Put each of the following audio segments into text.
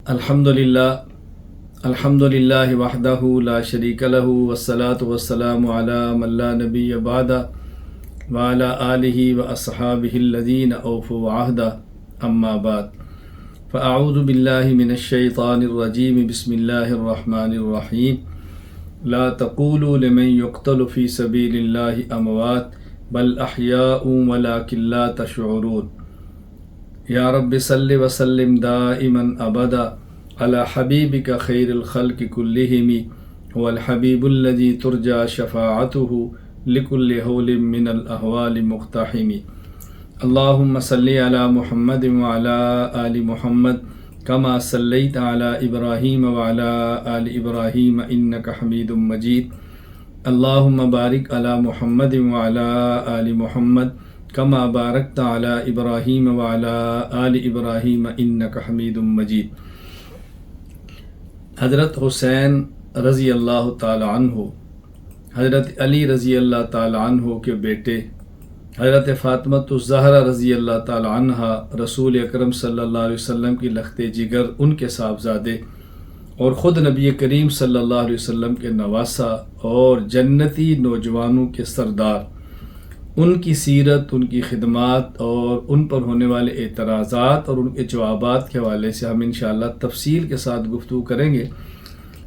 الحمدللہ وحدہ لا شریک لہ والصلاة والسلام علی من لا نبی بعدہ وعلی آلہ واصحابہ الذین اوفوا عہدہ اما بعد فاعوذ باللہ من الشیطان الرجیم بسم اللہ الرحمن الرحیم لا تقولوا لمن يقتل فی سبیل اللہ اموات بل احیاء ولکن لا تشعرون یا رب صل وسلم دائما ابدا علی حبیبک خیر الخلق کلہم هو الحبیب الذی ترجى شفاعته لکل حول من الاحوال مقتحم اللہم صل علی محمد وعلی آل محمد کما صلیت علی ابراہیم وعلی آل ابراہیم انک حمید مجید اللہم بارک علی محمد وعلی آل محمد کما بارکت علی ابراہیم وعلی آل ابراہیم انک حمید مجید۔ حضرت حسین رضی اللہ تعالی عنہ حضرت علی رضی اللہ تعالی عنہ کے بیٹے حضرت فاطمۃ الزہرا رضی اللہ تعالی عنہا رسول اکرم صلی اللہ علیہ وسلم کی لخت جگر، ان کے صاحبزادے اور خود نبی کریم صلی اللہ علیہ وسلم کے نواسہ اور جنتی نوجوانوں کے سردار، ان کی سیرت، ان کی خدمات اور ان پر ہونے والے اعتراضات اور ان کے جوابات کے حوالے سے ہم انشاءاللہ تفصیل کے ساتھ گفتگو کریں گے۔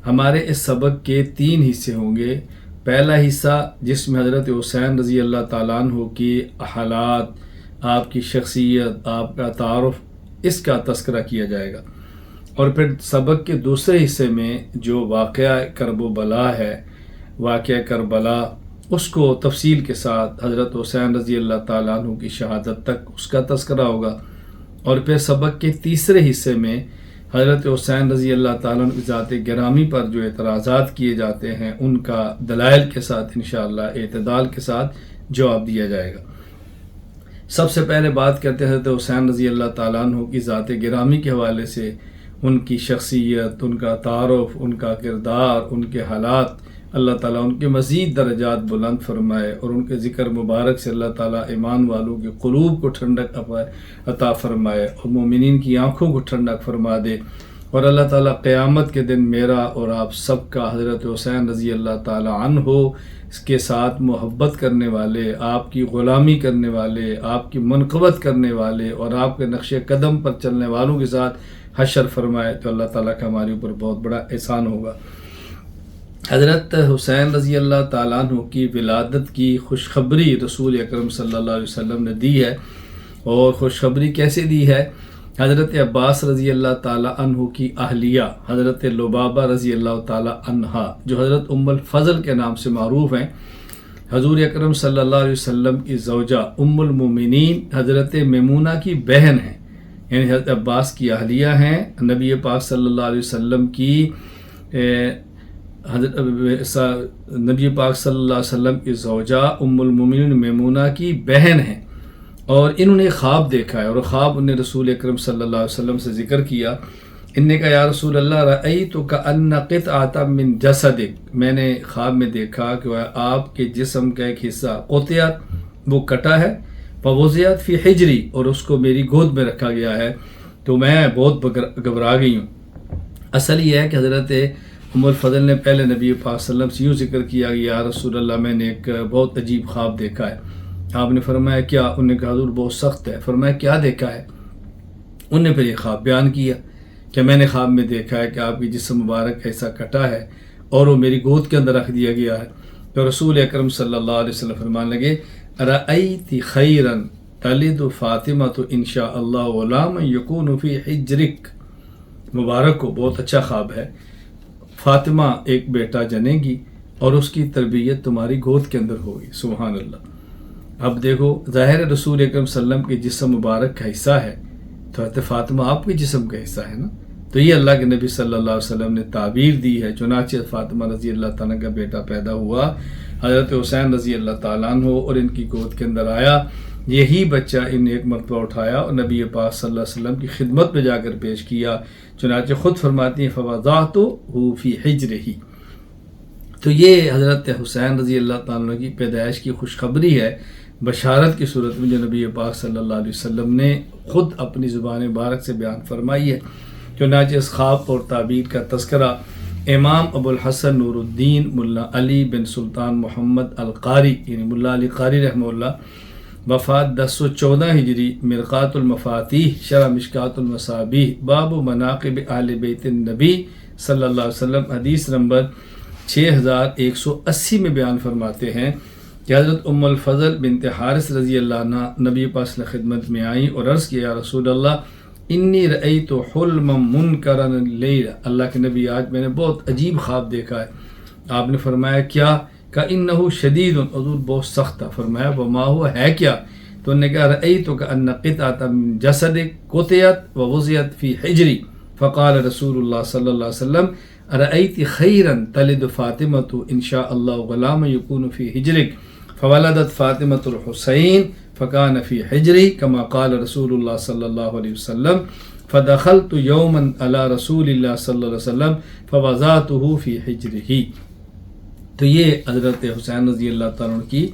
ہمارے اس سبق کے 3 حصے ہوں گے۔ پہلا حصہ جس میں حضرت حسین رضی اللہ تعالیٰ عنہ کی حالات، آپ کی شخصیت، آپ کا تعارف، اس کا تذکرہ کیا جائے گا، اور پھر سبق کے دوسرے حصے میں جو واقعہ کرب و بلا ہے، واقعہ کربلا، اس کو تفصیل کے ساتھ حضرت حسین رضی اللہ تعالیٰ عنہ کی شہادت تک اس کا تذکرہ ہوگا، اور پھر سبق کے تیسرے حصے میں حضرت حسین رضی اللہ تعالیٰ عنہ کی ذات گرامی پر جو اعتراضات کیے جاتے ہیں ان کا دلائل کے ساتھ انشاءاللہ اعتدال کے ساتھ جواب دیا جائے گا۔ سب سے پہلے بات کرتے ہیں حضرت حسین رضی اللہ تعالیٰ عنہ کی ذات گرامی کے حوالے سے، ان کی شخصیت، ان کا تعارف، ان کا کردار، ان کے حالات۔ اللہ تعالیٰ ان کے مزید درجات بلند فرمائے اور ان کے ذکر مبارک سے اللہ تعالیٰ ایمان والوں کے قلوب کو ٹھنڈک عطا فرمائے اور مومنین کی آنکھوں کو ٹھنڈک فرما دے، اور اللہ تعالیٰ قیامت کے دن میرا اور آپ سب کا حضرت حسین رضی اللہ تعالیٰ عنہ اس کے ساتھ محبت کرنے والے، آپ کی غلامی کرنے والے، آپ کی منقبت کرنے والے اور آپ کے نقش قدم پر چلنے والوں کے ساتھ حشر فرمائے، تو اللہ تعالیٰ کا ہمارے اوپر بہت بڑا احسان ہوگا۔ حضرت حسین رضی اللہ تعالیٰ عنہ کی ولادت کی خوشخبری رسول اکرم صلی اللہ علیہ وسلم نے دی ہے، اور خوشخبری کیسے دی ہے؟ حضرت عباس رضی اللہ تعالیٰ عنہ کی اہلیہ حضرت لبابہ رضی اللہ تعالیٰ عنہا، جو حضرت ام الفضل کے نام سے معروف ہیں، حضور اکرم صلی اللہ علیہ وسلم کی زوجہ ام المومنین حضرت میمونہ کی بہن ہیں، یعنی حضرت عباس کی اہلیہ ہیں، نبی پاک صلی اللہ علیہ وسلم کی نبی پاک صلی اللہ علیہ وسلم کی زوجہ ام المومنین میمونہ کی بہن ہیں، اور انہوں نے خواب دیکھا ہے، اور خواب انہیں رسول اکرم صلی اللہ علیہ وسلم سے ذکر کیا۔ ان نے کہا یا رسول اللہ رأیتک کأن قطعۃ من جسدک، میں نے خواب میں دیکھا کہ آپ کے جسم کا ایک حصہ قطعت، وہ کٹا ہے، فوضعت فی حجری، اور اس کو میری گود میں رکھا گیا ہے، تو میں بہت گھبرا گئی ہوں۔ اصل یہ ہے کہ حضرت ام الفضل نے پہلے نبی پاک صلی اللہ علیہ وسلم سے یوں ذکر کیا کہ یا رسول اللہ میں نے ایک بہت عجیب خواب دیکھا ہے۔ آپ نے فرمایا کیا؟ انہوں نے کہا حضور بہت سخت ہے۔ فرمایا کیا دیکھا ہے؟ انہوں نے پھر یہ خواب بیان کیا کہ میں نے خواب میں دیکھا ہے کہ آپ کی جسم مبارک ایسا کٹا ہے اور وہ میری گود کے اندر رکھ دیا گیا ہے۔ تو رسول اکرم صلی اللہ علیہ وسلم فرمانے لگے رأیت خیرا تلد فاطمۃ ان شاء اللہ غلاما یکون فی حجرک، مبارک ہو، بہت اچھا خواب ہے، فاطمہ ایک بیٹا جنے گی اور اس کی تربیت تمہاری گود کے اندر ہوگی۔ سبحان اللہ۔ اب دیکھو، ظاہر رسول اکرم صلی اللہ علیہ وسلم کے جسم مبارک کا حصہ ہے، تو حضرت فاطمہ آپ کے جسم کا حصہ ہے نا، تو یہ اللہ کے نبی صلی اللہ علیہ وسلم نے تعبیر دی ہے۔ چنانچہ فاطمہ رضی اللہ تعالیٰ کا بیٹا پیدا ہوا، حضرت حسین رضی اللہ تعالیٰ عنہ، اور ان کی گود کے اندر آیا۔ یہی بچہ ان ایک مرتبہ اٹھایا اور نبی پاک صلی اللہ علیہ وسلم کی خدمت میں جا کر پیش کیا۔ چنانچہ خود فرماتی ہیں فوضعتہ فی حجرہ، تو یہ حضرت حسین رضی اللہ تعالیٰ کی پیدائش کی خوشخبری ہے، بشارت کی صورت میں جو نبی پاک صلی اللہ علیہ وسلم نے خود اپنی زبان مبارک سے بیان فرمائی ہے۔ چنانچہ اس خواب اور تعبیر کا تذکرہ امام ابو الحسن نور الدین ملا علی بن سلطان محمد القاری یعنی ملا علی قاری رحمہ اللہ وفات 1014 ہجری مرقات المفاتیح شرح مشکات المصابیح باب مناقب اہل بیت النبی صلی اللہ علیہ وسلم حدیث نمبر 6180 میں بیان فرماتے ہیں کہ حضرت ام الفضل بنت حارث رضی اللہ عنہ نبی پاک صلی اللہ علیہ وسلم خدمت میں آئیں اور عرض کیا یا رسول اللہ انی رأیت حلما منکرا اللیل، اللہ کے نبی آج میں نے بہت عجیب خواب دیکھا ہے۔ آپ نے فرمایا کیا؟ کأنہ شدید، حضور بہت سخت تھا۔ فرمایا وما ہوا، ہے کیا؟ تو انہوں نے کہا رأیت کأن قطعۃ من جسدک قطعت ووضعت فی حجری، فقال رسول اللہ صلی اللہ علیہ وسلم رأیت خیرا تلد فاطمۃ ان شاء اللہ غلام یکون فی حجرک، فولدت فاطمۃ الحسین فکان فی حجری کما قال رسول اللہ صلی اللہ علیہ وسلم، فدخلت یوما علی رسول اللہ صلی اللہ علیہ وسلم فوضعته فی حجرہ۔ تو یہ حضرت حسین رضی اللہ تعالیٰ عنہ کی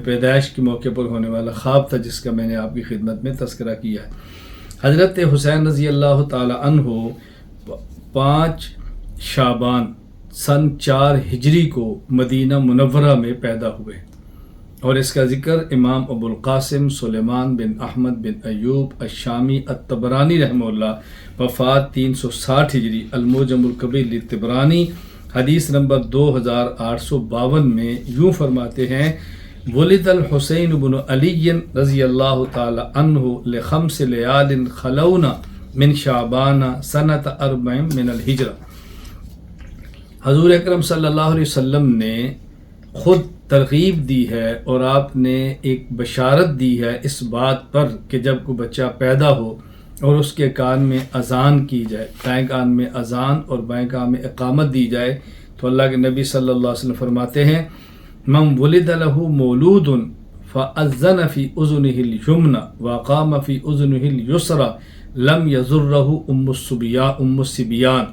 پیدائش کے موقع پر ہونے والا خواب تھا جس کا میں نے آپ کی خدمت میں تذکرہ کیا ہے۔ حضرت حسین رضی اللہ تعالیٰ عنہ 5 شعبان سن 4 ہجری کو مدینہ منورہ میں پیدا ہوئے، اور اس کا ذکر امام ابو القاسم سلیمان بن احمد بن ایوب الشامی الطبرانی رحمہ اللہ وفات 360 ہجری المعجم الکبیر للطبرانی حدیث نمبر 2852 میں یوں فرماتے ہیں ولد الحسین بن علی رضی اللہ تعالی عنہ ل5 لیال خلون من شعبان سنۃ 4 من الہجرہ۔ حضور اکرم صلی اللہ علیہ وسلم نے خود ترغیب دی ہے اور آپ نے ایک بشارت دی ہے اس بات پر کہ جب کوئی بچہ پیدا ہو اور اس کے کان میں اذان کی جائے، دائیں کان میں اذان اور بائیں کان میں اقامت دی جائے، تو اللہ کے نبی صلی اللہ علیہ وسلم فرماتے ہیں من ولد له مولود فأذن في أذنه اليمنى وقام في أذنه اليسرى لم يضره ام الصبیان۔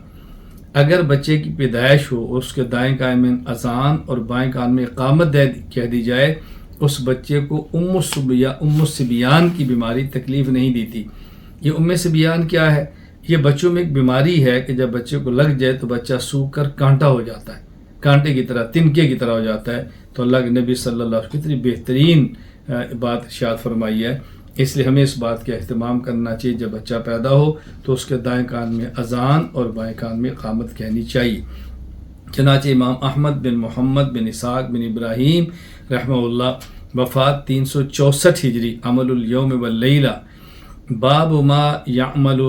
اگر بچے کی پیدائش ہو اور اس کے دائیں کان میں اذان اور بائیں کان میں اقامت کہہ دی جائے، اس بچے کو ام الصبیان کی بیماری تکلیف نہیں دیتی۔ یہ ام صبیان کیا ہے؟ یہ بچوں میں ایک بیماری ہے کہ جب بچے کو لگ جائے تو بچہ سوکھ کر کانٹا ہو جاتا ہے، کانٹے کی طرح، تنکے کی طرح ہو جاتا ہے۔ تو اللہ کے نبی صلی اللہ علیہ وسلم کتنی بہترین بات ارشاد فرمائی ہے، اس لیے ہمیں اس بات کا اہتمام کرنا چاہیے جب بچہ پیدا ہو تو اس کے دائیں کان میں اذان اور بائیں کان میں اقامت کہنی چاہیے۔ چنانچہ امام احمد بن محمد بن اسحاق بن ابراہیم رحمہ اللہ وفات 364 ہجری عمل الیوم واللیلہ باب ما یعمل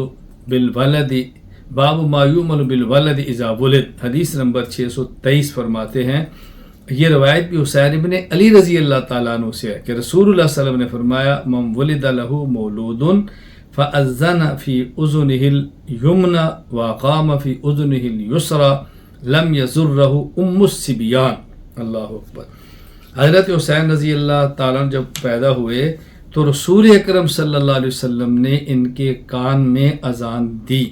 بالولد اذا ولد حدیث نمبر 623 فرماتے ہیں، یہ روایت بھی حسین ابن علی رضی اللہ تعالیٰ عنہ سے ہے کہ رسول اللہ صلی اللہ علیہ وسلم نے فرمایا من ولد له مولود فأذن في أذنه اليمنى وقام في أذنه اليسرى لم يضره ام الصبیان۔ اللہ اکبر۔ حضرت حسین رضی اللہ تعالیٰ عنہ جب پیدا ہوئے تو رسول اکرم صلی اللہ علیہ وسلم نے ان کے کان میں اذان دی۔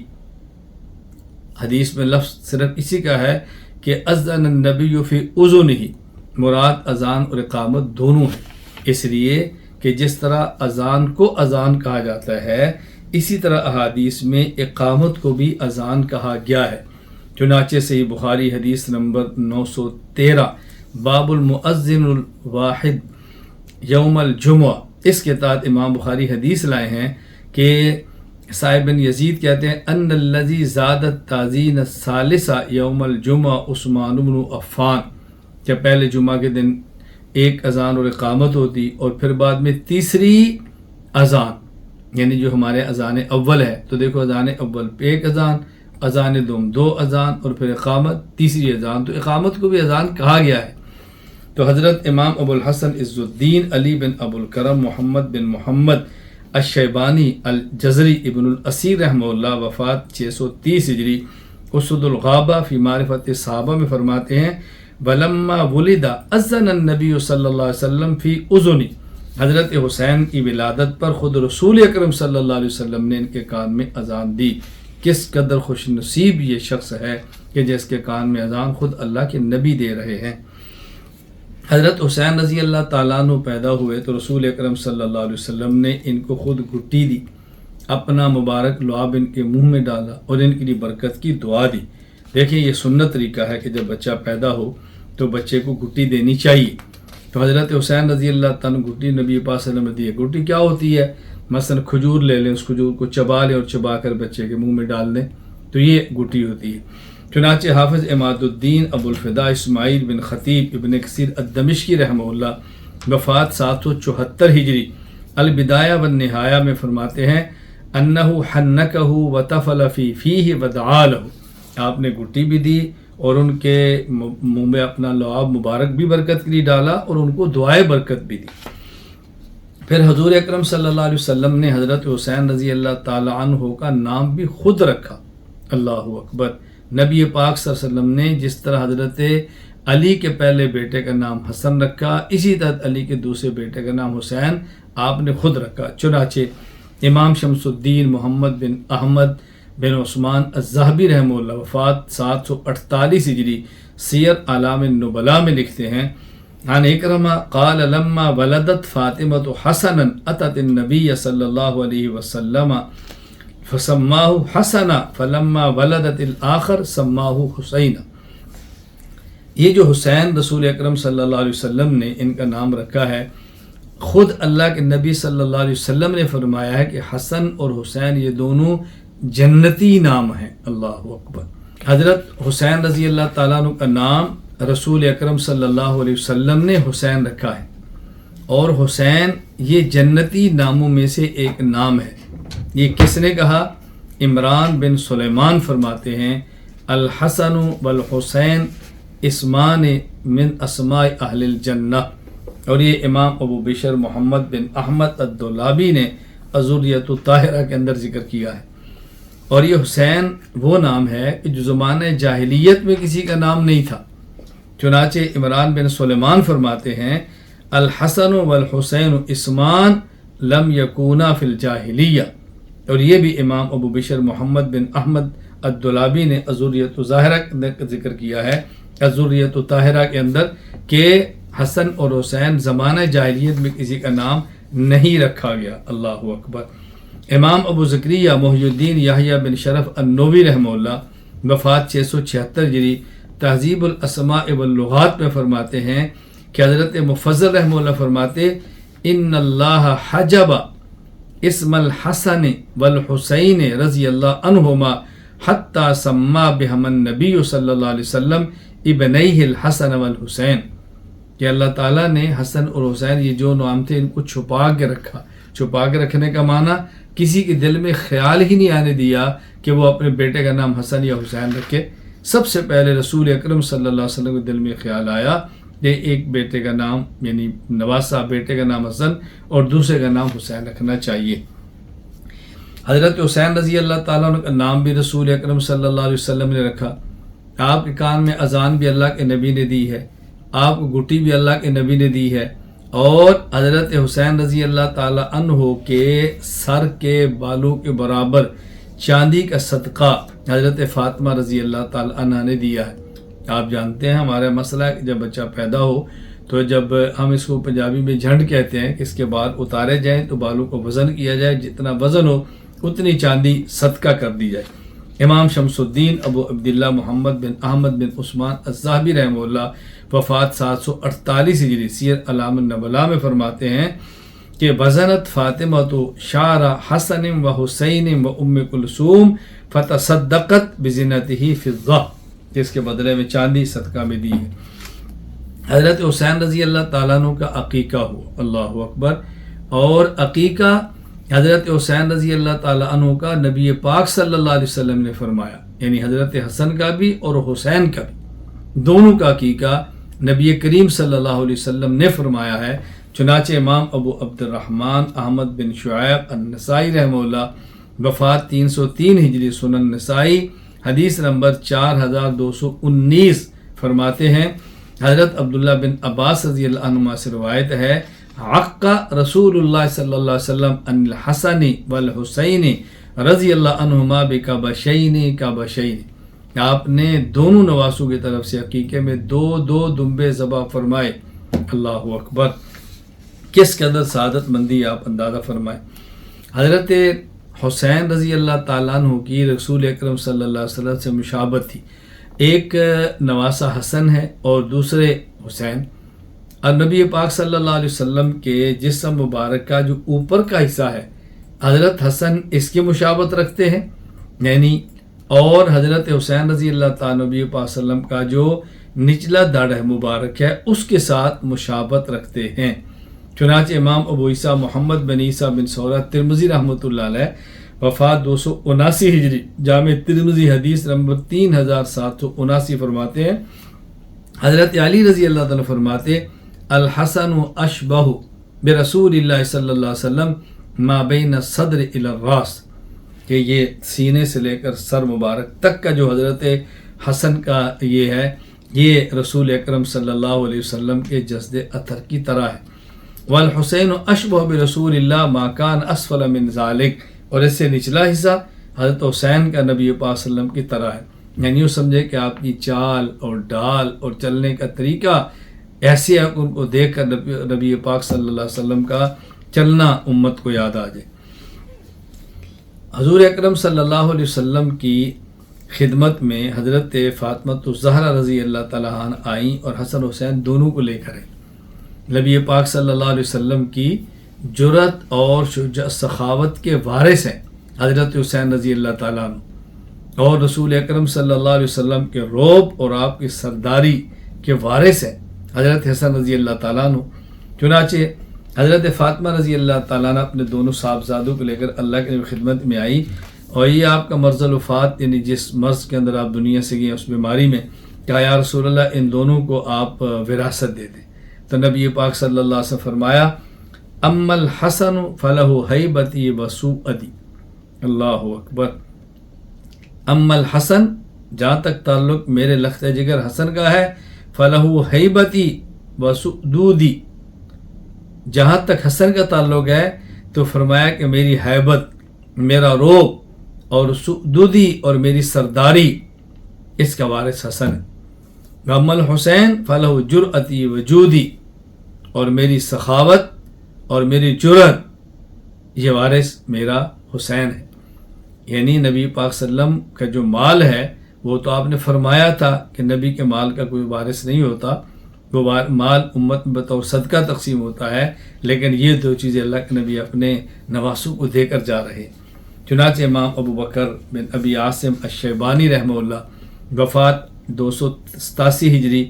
حدیث میں لفظ صرف اسی کا ہے کہ اذن النبی فی اذنہ، مراد اذان اور اقامت دونوں ہیں، اس لیے کہ جس طرح اذان کو اذان کہا جاتا ہے اسی طرح احادیث میں اقامت کو بھی اذان کہا گیا ہے۔ چنانچہ صحیح بخاری حدیث نمبر 913 باب المؤذن الواحد یوم الجمعہ، اس کے تحت امام بخاری حدیث لائے ہیں کہ صاحب بن یزید کہتے ہیں ان الذی زاد التعزین الثالثہ یوم الجمعہ عثمان بن عفان، کہ پہلے جمعہ کے دن ایک اذان اور اقامت ہوتی اور پھر بعد میں تیسری اذان، یعنی جو ہمارے اذان اول ہے تو دیکھو اذان اول پہ ایک اذان، اذان دوم 2 اذان اور پھر اقامت تیسری اذان، تو اقامت کو بھی اذان کہا گیا ہے۔ تو حضرت امام ابو الحسن عز الدین علی بن ابو الکرم محمد بن محمد الشیبانی الجزری ابن الاسیر رحمہ اللہ وفات 630 ہجری اسد الغابہ فی معرفت صحابہ میں فرماتے ہیں ولما ولد اذن النبی صلی اللہ علیہ وسلم فی اذنی، حضرت حسین کی ولادت پر خود رسول اکرم صلی اللہ علیہ وسلم نے ان کے کان میں اذان دی۔ کس قدر خوش نصیب یہ شخص ہے کہ جس کے کان میں اذان خود اللہ کے نبی دے رہے ہیں۔ حضرت حسین رضی اللہ تعالیٰ عنہ پیدا ہوئے تو رسول اکرم صلی اللہ علیہ وسلم نے ان کو خود گھٹی دی، اپنا مبارک لعاب ان کے منہ میں ڈالا اور ان کے لیے برکت کی دعا دی۔ دیکھیں یہ سنت طریقہ ہے کہ جب بچہ پیدا ہو تو بچے کو گھٹی دینی چاہیے۔ تو حضرت حسین رضی اللہ تعالیٰ گھٹی نبی پاک صلی اللہ علیہ وسلم دی ہے۔ گھٹی کیا ہوتی ہے؟ مثلا کھجور لے لیں، اس کھجور کو چبا لیں اور چبا کر بچے کے منہ میں ڈال دیں، تو یہ گھٹی ہوتی ہے۔ چنانچہ حافظ عماد الدین ابو الفدا اسماعیل بن خطیب ابن کثیر الدمشقی رحمہ اللہ وفات 774 ہجری البدایہ والنہایہ میں فرماتے ہیں انہ حنکہ وتفل فی فیہ ودعا لہ، آپ نے گھٹی بھی دی اور ان کے منہ میں اپنا لعاب مبارک بھی برکت کے لیے ڈالا اور ان کو دعائے برکت بھی دی۔ پھر حضور اکرم صلی اللہ علیہ وسلم نے حضرت حسین رضی اللہ تعالی عنہ کا نام بھی خود رکھا۔ اللہ اکبر۔ نبی پاک صلی اللہ علیہ وسلم نے جس طرح حضرت علی کے پہلے بیٹے کا نام حسن رکھا، اسی طرح علی کے دوسرے بیٹے کا نام حسین آپ نے خود رکھا۔ چنانچہ امام شمس الدین محمد بن احمد بن عثمان الذہبی رحمہ اللہ وفات 748 ہجری سیر اعلام النبلاء میں لکھتے ہیں عن اکرمہ قال لما ولدت فاطمۃ حسنا اتت النبی صلی اللہ علیہ وسلم فسماہ حسنا فلما ولدت الآخر سماہ حسینا۔ یہ جو حسین رسول اکرم صلی اللہ علیہ وسلم نے ان کا نام رکھا ہے، خود اللہ کے نبی صلی اللہ علیہ وسلم نے فرمایا ہے کہ حسن اور حسین یہ دونوں جنتی نام ہیں۔ اللہ اکبر۔ حضرت حسین رضی اللہ تعالیٰ عنہ کا نام رسول اکرم صلی اللہ علیہ وسلم نے حسین رکھا ہے، اور حسین یہ جنتی ناموں میں سے ایک نام ہے۔ یہ کس نے کہا؟ عمران بن سلیمان فرماتے ہیں الحسن والحسین اسمان من اسماء اہل الجنہ، اور یہ امام ابو بشر محمد بن احمد الدولابی نے الذریۃ الطاہرہ کے اندر ذکر کیا ہے۔ اور یہ حسین وہ نام ہے کہ جو زمانہ جاہلیت میں کسی کا نام نہیں تھا۔ چنانچہ عمران بن سلیمان فرماتے ہیں الحسن والحسین اسمان لم یکونا فی الجاہلیہ، اور یہ بھی امام ابو بشر محمد بن احمد الدولابی نے الذریۃ الطاہرہ کے اندر ذکر کیا ہے، الذریۃ الطاہرہ کے اندر، کہ حسن اور حسین زمانہ جاہلیت میں کسی کا نام نہیں رکھا گیا۔ اللہ اکبر۔ امام ابو زکریہ محی الدین یحییٰ بن شرف النووی رحمہ اللہ وفات 676 ہجری تہذیب الاسماء واللغات میں فرماتے ہیں کہ حضرت مفضل رحمہ اللہ فرماتے ان اللہ حجب اسم الحسن والحسین رضی اللہ عنہما حتی سما بہم النبی صلی اللہ علیہ وسلم ابنیہ الحسن والحسین، کہ اللہ تعالیٰ نے حسن اور حسین یہ جو نام تھے ان کو چھپا کے رکھا۔ چھپا کے رکھنے کا معنی کسی کے دل میں خیال ہی نہیں آنے دیا کہ وہ اپنے بیٹے کا نام حسن یا حسین رکھے۔ سب سے پہلے رسول اکرم صلی اللہ علیہ وسلم کے دل میں خیال آیا کہ ایک بیٹے کا نام یعنی نواسہ بیٹے کا نام حسن اور دوسرے کا نام حسین رکھنا چاہیے۔ حضرت حسین رضی اللہ تعالیٰ عنہ کا نام بھی رسول اکرم صلی اللہ علیہ وسلم نے رکھا۔ آپ کے کان میں اذان بھی اللہ کے نبی نے دی ہے، آپ کو گھٹی بھی اللہ کے نبی نے دی ہے، اور حضرت حسین رضی اللہ تعالیٰ عنہ کے سر کے بالوں کے برابر چاندی کا صدقہ حضرت فاطمہ رضی اللہ تعالیٰ عنہ نے دیا ہے۔ آپ جانتے ہیں ہمارا مسئلہ ہے کہ جب بچہ پیدا ہو تو جب ہم اس کو پنجابی میں جھنڈ کہتے ہیں کہ اس کے بال اتارے جائیں تو بالوں کو وزن کیا جائے، جتنا وزن ہو اتنی چاندی صدقہ کر دی جائے۔ امام شمس الدین ابو عبداللہ محمد بن احمد بن عثمان الذہبی رحمہ اللہ وفات 748 ہجری سیر اعلام النبلاء میں فرماتے ہیں کہ وزنت فاطمہ تو شعر حسن و حسین و ام کلثوم فتصدقت بزنتہ فضہ، جس کے بدلے میں چاندی صدقہ میں دی ہے۔ حضرت حسین رضی اللہ تعالیٰ عنہ کا عقیقہ ہوا، اللہ اکبر، اور عقیقہ حضرت حسین رضی اللہ تعالیٰ عنہ کا نبی پاک صلی اللہ علیہ وسلم نے فرمایا، یعنی حضرت حسن کا بھی اور حسین کا بھی، دونوں کا عقیقہ نبی کریم صلی اللہ علیہ وسلم نے فرمایا ہے۔ چنانچہ امام ابو عبد الرحمن احمد بن شعیب النسائی رحمہ اللہ وفات 303 ہجری سنن نسائی حدیث نمبر 4219 فرماتے ہیں حضرت عبداللہ بن عباس رضی اللہ عنہما سے روایت ہے عقا رسول اللہ صلی اللہ علیہ وسلم ان الحسن والحسین رضی اللہ عنہما بکبشین کبشین، آپ نے دونوں نواسوں کی طرف سے عقیقے میں دو دمبے ذبح فرمائے۔ اللہ اکبر، کس قدر سعادت مندی آپ اندازہ فرمائے۔ حضرت حسین رضی اللہ تعالیٰ عنہ کی رسول اکرم صلی اللہ علیہ وسلم سے مشابہت تھی. ایک نواسہ حسن ہے اور دوسرے حسین. اور نبی پاک صلی اللہ علیہ وسلم کے جسم مبارک کا جو اوپر کا حصہ ہے حضرت حسن اس کی مشابہت رکھتے ہیں، یعنی اور حضرت حسین رضی اللہ تعالیٰ نبی پاک صلی اللہ علیہ وسلم کا جو نچلا دڑ ہے مبارک ہے اس کے ساتھ مشابہت رکھتے ہیں. چنانچہ امام ابو عیسیٰ محمد بن عیسیٰ بن سورہ ترمذی رحمۃ اللہ علیہ وفات 279 ہجری جامع ترمذی حدیث نمبر 3779 فرماتے ہیں، حضرت علی رضی اللہ تعالیٰ فرماتے الحسن اشبہ برسول اللہ صلی اللہ علیہ وسلم ما بین الصدر الی الراس، کہ یہ سینے سے لے کر سر مبارک تک کا جو حضرت حسن کا یہ ہے، یہ رسول اکرم صلی اللہ علیہ وسلم کے جسد اطہر کی طرح ہے. والحسین اشبہ برسول اللہ ما کان اسفل من ذالک، اور اس سے نچلا حصہ حضرت حسین کا نبی پاک صلی اللہ علیہ وسلم کی طرح ہے. یعنی یوں سمجھے کہ آپ کی چال اور ڈال اور چلنے کا طریقہ ایسے ہے ان کو دیکھ کر نبی پاک صلی اللہ علیہ وسلم کا چلنا امت کو یاد آ جائے. حضور اکرم صلی اللہ علیہ وسلم کی خدمت میں حضرت فاطمہ الزہرا رضی اللہ تعالیٰ عنہ آئیں اور حسن حسین دونوں کو لے کر آئیں. نبی پاک صلی اللہ علیہ وسلم کی جرأت اور سخاوت کے وارث ہیں حضرت حسین رضی اللہ تعالیٰ عنہ، اور رسول اکرم صلی اللہ علیہ وسلم کے رعب اور آپ کی سرداری کے وارث ہیں حضرت حسن رضی اللہ تعالیٰ عنہ. چنانچہ حضرت فاطمہ رضی اللہ تعالیٰ عنہ اپنے دونوں صاحبزادوں کو لے کر اللہ کی خدمت میں آئی، اور یہ آپ کا مرض الوفات یعنی جس مرض کے اندر آپ دنیا سے گئے اس بیماری میں کہا یا رسول اللہ ان دونوں کو آپ وراثت دے دیں. تو نبی پاک صلی اللہ علیہ وسلم فرمایا اما الحسن فلہ ہیبتی وسوءدی. اللہ اکبر. اما الحسن، جہاں تک تعلق میرے لخت جگر حسن کا ہے، فلہ ہیبتی وسؤدودی، جہاں تک حسن کا تعلق ہے تو فرمایا کہ میری ہیبت، میرا روب اور سؤدودی اور میری سرداری اس کا وارث حسن ہے. اما الحسین فلہ جرأتی وجودی، اور میری سخاوت اور میری جرأت یہ وارث میرا حسین ہے. یعنی نبی پاک صلی اللہ علیہ وسلم کا جو مال ہے وہ تو آپ نے فرمایا تھا کہ نبی کے مال کا کوئی وارث نہیں ہوتا، وہ مال امت میں بطور صدقہ تقسیم ہوتا ہے، لیکن یہ دو چیزیں اللہ کے نبی اپنے نواسوں کو دے کر جا رہے ہیں. چنانچہ امام ابو بکر بن ابی عاصم الشیبانی رحمہ اللہ وفات 287 ہجری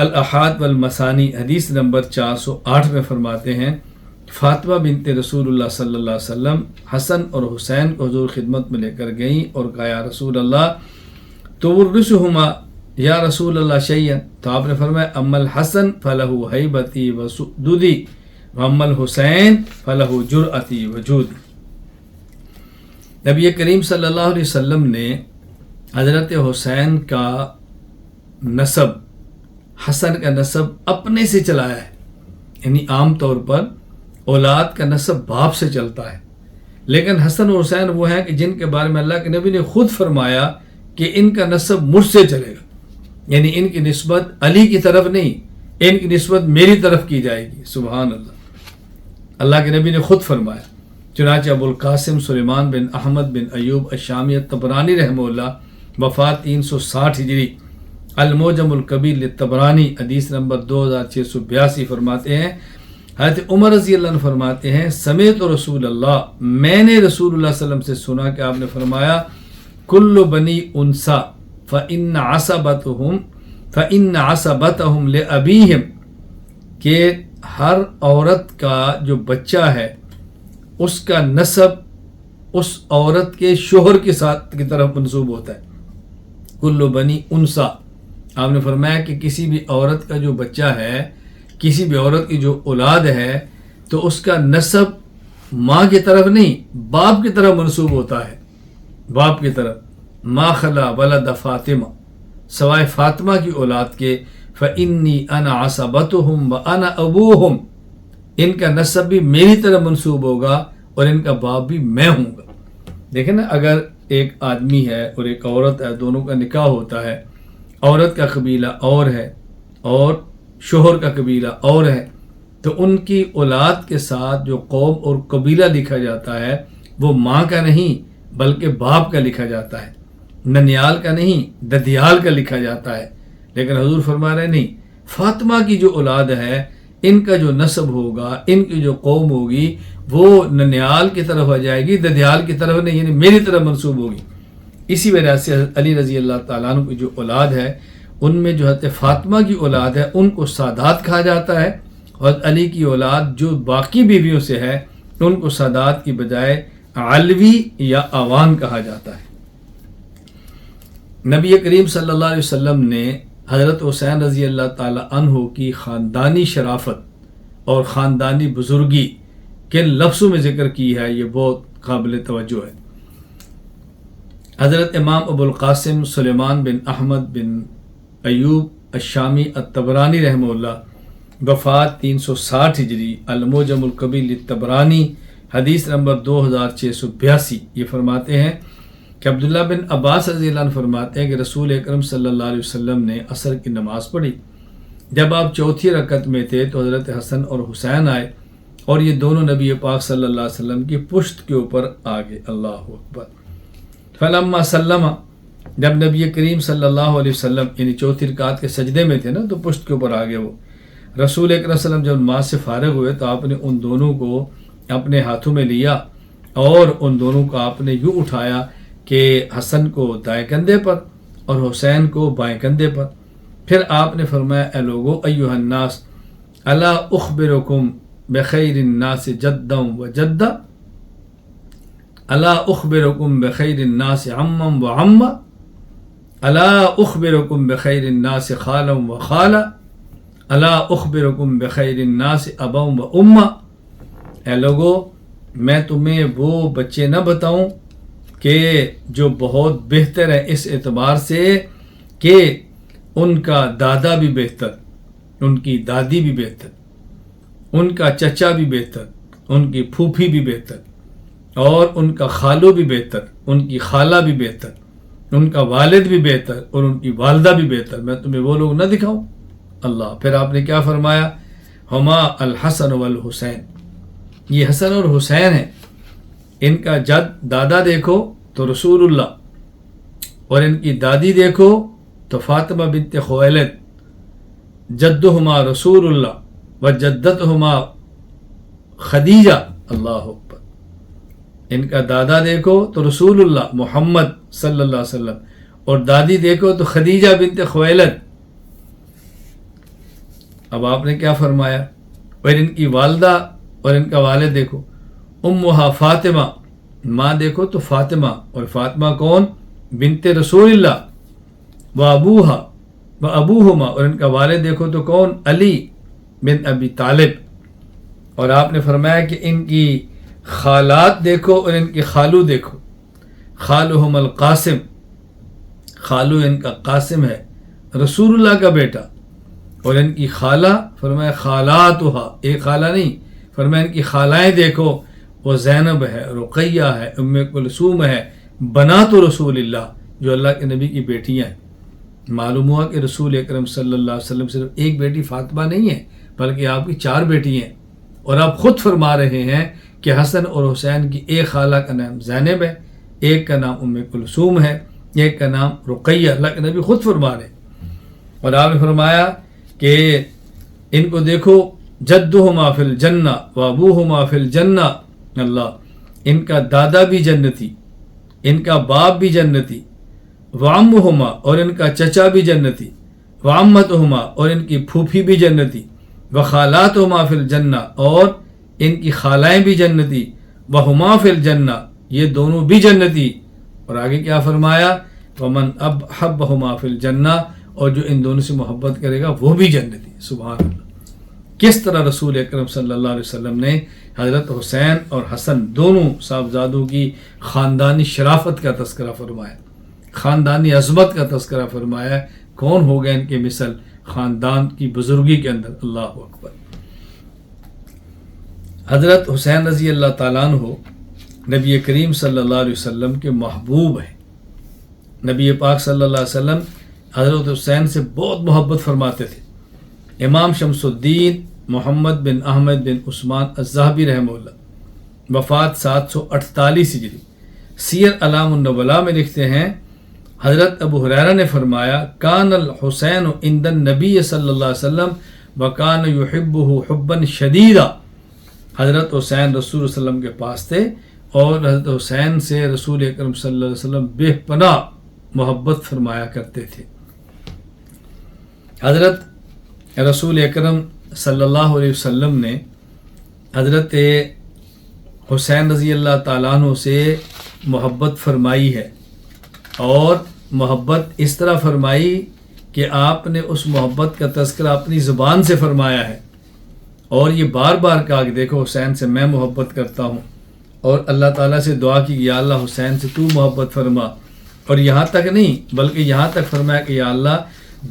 الاحاد والمثانی حدیث نمبر 408 میں فرماتے ہیں فاطمہ بنت رسول اللہ صلی اللہ علیہ وسلم حسن اور حسین کو حضور خدمت میں لے کر گئیں اور کہا یا رسول اللہ تورثہما یا رسول اللہ شیئا، تو آپ نے فرمایا اما الحسن فلہ ہیبتی وسؤددی واما الحسین فلہ جرأتی وجودی. نبی کریم صلی اللہ علیہ وسلم نے حضرت حسین کا نسب، حسن کا نسب اپنے سے چلایا ہے. یعنی عام طور پر اولاد کا نسب باپ سے چلتا ہے، لیکن حسن اور حسین وہ ہیں کہ جن کے بارے میں اللہ کے نبی نے خود فرمایا کہ ان کا نسب مجھ سے چلے گا. یعنی ان کی نسبت علی کی طرف نہیں، ان کی نسبت میری طرف کی جائے گی. سبحان اللہ، اللہ کے نبی نے خود فرمایا. چنانچہ ابو القاسم سلیمان بن احمد بن ایوب الشامی الطبرانی رحمہ اللہ وفات 360 ہجری المعجم الکبیر للطبرانی حدیث نمبر 2682 فرماتے ہیں حضرت عمر رضی اللہ عنہ فرماتے ہیں سمعت رسول اللہ، میں نے رسول اللہ صلی اللہ علیہ وسلم سے سنا کہ آپ نے فرمایا کل بنی انسا فإن عصبتهم لأبیہم، کہ ہر عورت کا جو بچہ ہے اس کا نسب اس عورت کے شوہر کے ساتھ کی طرف منسوب ہوتا ہے. کل بنی انسا، آپ نے فرمایا کہ کسی بھی عورت کا جو بچہ ہے، کسی بھی عورت کی جو اولاد ہے تو اس کا نسب ماں کی طرف نہیں باپ کی طرف منسوب ہوتا ہے. باپ کی طرف ما خلا ولد فاطمہ، سوائے فاطمہ کی اولاد کے فإنی انا عصبتہم وانا ابوہم، ان کا نسب بھی میری طرف منسوب ہوگا اور ان کا باپ بھی میں ہوں گا. دیکھیں نا، اگر ایک آدمی ہے اور ایک عورت ہے، دونوں کا نکاح ہوتا ہے، عورت کا قبیلہ اور ہے اور شوہر کا قبیلہ اور ہے، تو ان کی اولاد کے ساتھ جو قوم اور قبیلہ لکھا جاتا ہے وہ ماں کا نہیں بلکہ باپ کا لکھا جاتا ہے، ننیال کا نہیں ددیال کا لکھا جاتا ہے۔ لیکن حضور فرما رہے نہیں، فاطمہ کی جو اولاد ہے ان کا جو نسب ہوگا، ان کی جو قوم ہوگی وہ ننیال کی طرف آ جائے گی، ددیال کی طرف نہیں، یعنی میری طرف منسوب ہوگی۔ اسی وجہ سے حضرت علی رضی اللہ تعالیٰ عنہ کی جو اولاد ہے ان میں جو حضرت فاطمہ کی اولاد ہے ان کو سادات کہا جاتا ہے، اور علی کی اولاد جو باقی بیویوں سے ہے ان کو سادات کی بجائے علوی یا اعوان کہا جاتا ہے۔ نبی کریم صلی اللہ علیہ وسلم نے حضرت حسین رضی اللہ تعالی عنہ کی خاندانی شرافت اور خاندانی بزرگی کن لفظوں میں ذکر کی ہے، یہ بہت قابل توجہ ہے۔ حضرت امام ابو القاسم سلیمان بن احمد بن ایوب الشامی الطبرانی رحمہ اللہ، وفات 360 ہجری، المعجم الکبیر للطبرانی، حدیث نمبر 2682، یہ فرماتے ہیں کہ عبداللہ بن عباس رضی اللہ عنہ فرماتے ہیں کہ رسول اکرم صلی اللہ علیہ وسلم نے عصر کی نماز پڑھی، جب آپ چوتھی رکعت میں تھے تو حضرت حسن اور حسین آئے اور یہ دونوں نبی پاک صلی اللہ علیہ وسلم کی پشت کے اوپر آگے، اللہ اکبر۔ فلما سلم، جب نبی کریم صلی اللہ علیہ وسلم یعنی چوتھی رکعت کے سجدے میں تھے نا تو پشت کے اوپر آگے وہ، رسول اکرم صلی اللہ علیہ وسلم جب نماز سے فارغ ہوئے تو آپ نے ان دونوں کو اپنے ہاتھوں میں لیا اور ان دونوں کو آپ نے یوں اٹھایا کہ حسن کو دائیں کندھے پر اور حسین کو بائیں کندھے پر۔ پھر آپ نے فرمایا، اے لوگو ایھا الناس الا اخبرکم بخیر الناس جدا و جدا، الا اخبرکم بخیر الناس عما و عما، الا اخبرکم بخیر الناس خالا و خالا، الا اخبرکم بخیر الناس ابا و اما۔ اے لوگو، میں تمہیں وہ بچے نہ بتاؤں کہ جو بہت بہتر ہے اس اعتبار سے کہ ان کا دادا بھی بہتر، ان کی دادی بھی بہتر، ان کا چچا بھی بہتر، ان کی پھوپھی بھی بہتر، اور ان کا خالو بھی بہتر، ان کی خالہ بھی بہتر، ان کا والد بھی بہتر اور ان کی والدہ بھی بہتر، میں تمہیں وہ لوگ نہ دکھاؤں؟ اللہ۔ پھر آپ نے کیا فرمایا؟ ہما الحسن والحسین، یہ حسن اور حسین ہیں، ان کا جد دادا دیکھو تو رسول اللہ، اور ان کی دادی دیکھو تو فاطمہ بنت خویلد، جدہما رسول اللہ و جدتہما خدیجہ، اللہ اکبر۔ ان کا دادا دیکھو تو رسول اللہ محمد صلی اللہ علیہ وسلم، اور دادی دیکھو تو خدیجہ بنت خویلد۔ اب آپ نے کیا فرمایا؟ اور ان کی والدہ اور ان کا والد دیکھو، امہا فاطمہ، ماں دیکھو تو فاطمہ، اور فاطمہ کون؟ بنت رسول اللہ، و ابوہا و ابوہما، اور ان کا والد دیکھو تو کون؟ علی بن ابی طالب۔ اور آپ نے فرمایا کہ ان کی خالات دیکھو اور ان کی خالو دیکھو، خالہم القاسم، خالو ان کا قاسم ہے رسول اللہ کا بیٹا، اور ان کی خالہ فرمایا خالاتہا، ایک خالہ نہیں، فرمایا ان کی خالائیں دیکھو، وہ زینب ہے، رقیہ ہے، ام کلثوم ہے، بنات رسول اللہ، جو اللہ کے نبی کی بیٹیاں ہیں۔ معلوم ہوا کہ رسول اکرم صلی اللہ علیہ وسلم صرف ایک بیٹی فاطمہ نہیں ہے بلکہ آپ کی 4 بیٹی ہیں، اور آپ خود فرما رہے ہیں کہ حسن اور حسین کی ایک خالہ کا نام زینب ہے، ایک کا نام ام کلثوم ہے، ایک کا نام رقیہ، اللہ کے نبی خود فرما رہے ہیں۔ اور آپ نے فرمایا کہ ان کو دیکھو، جدہما فی الجنہ و ابوہما فی الجنہ، اللہ، ان کا دادا بھی جنتی، ان کا باپ بھی جنتی، وعمہما، اور ان کا چچا بھی جنتی، وعمتہما، اور ان کی پھوپھی بھی جنتی، وخالاتہما فی الجنہ، اور ان کی خالائیں بھی جنتی، وہما فی الجنہ، یہ دونوں بھی جنتی۔ اور آگے کیا فرمایا؟ ومن احبہما فی الجنہ، اور جو ان دونوں سے محبت کرے گا وہ بھی جنتی۔ سبحان اللہ۔ کس طرح رسول اکرم صلی اللہ علیہ وسلم نے حضرت حسین اور حسن دونوں صاحبزادوں کی خاندانی شرافت کا تذکرہ فرمایا، خاندانی عظمت کا تذکرہ فرمایا۔ کون ہو گئے ان کے مثل خاندان کی بزرگی کے اندر؟ اللہ اکبر۔ حضرت حسین رضی اللہ تعالیٰ عنہ نبی کریم صلی اللہ علیہ وسلم کے محبوب ہیں۔ نبی پاک صلی اللہ علیہ وسلم حضرت حسین سے بہت محبت فرماتے تھے۔ امام شمس الدین محمد بن احمد بن عثمان الذہبی رحمہ اللہ وفات 748 ہجری۔ سیر اعلام النبلاء میں لکھتے ہیں حضرت ابو ہریرہ نے فرمایا کان الحسین عند النبی صلی اللہ علیہ وسلم وکان یحبہ حبا شدیدا، حضرت حسین رسول اللہ علیہ وسلم کے پاس تھے اور حضرت حسین سے رسول اکرم صلی اللہ علیہ وسلم بے پناہ محبت فرمایا کرتے تھے۔ حضرت رسول اکرم صلی اللہ علیہ وسلم نے حضرت حسین رضی اللہ تعالیٰ عنہ سے محبت فرمائی ہے، اور محبت اس طرح فرمائی کہ آپ نے اس محبت کا تذکرہ اپنی زبان سے فرمایا ہے، اور یہ بار بار کہا کہ دیکھو حسین سے میں محبت کرتا ہوں، اور اللہ تعالیٰ سے دعا کی یا اللہ حسین سے تو محبت فرما، اور یہاں تک نہیں بلکہ یہاں تک فرمایا کہ یا اللہ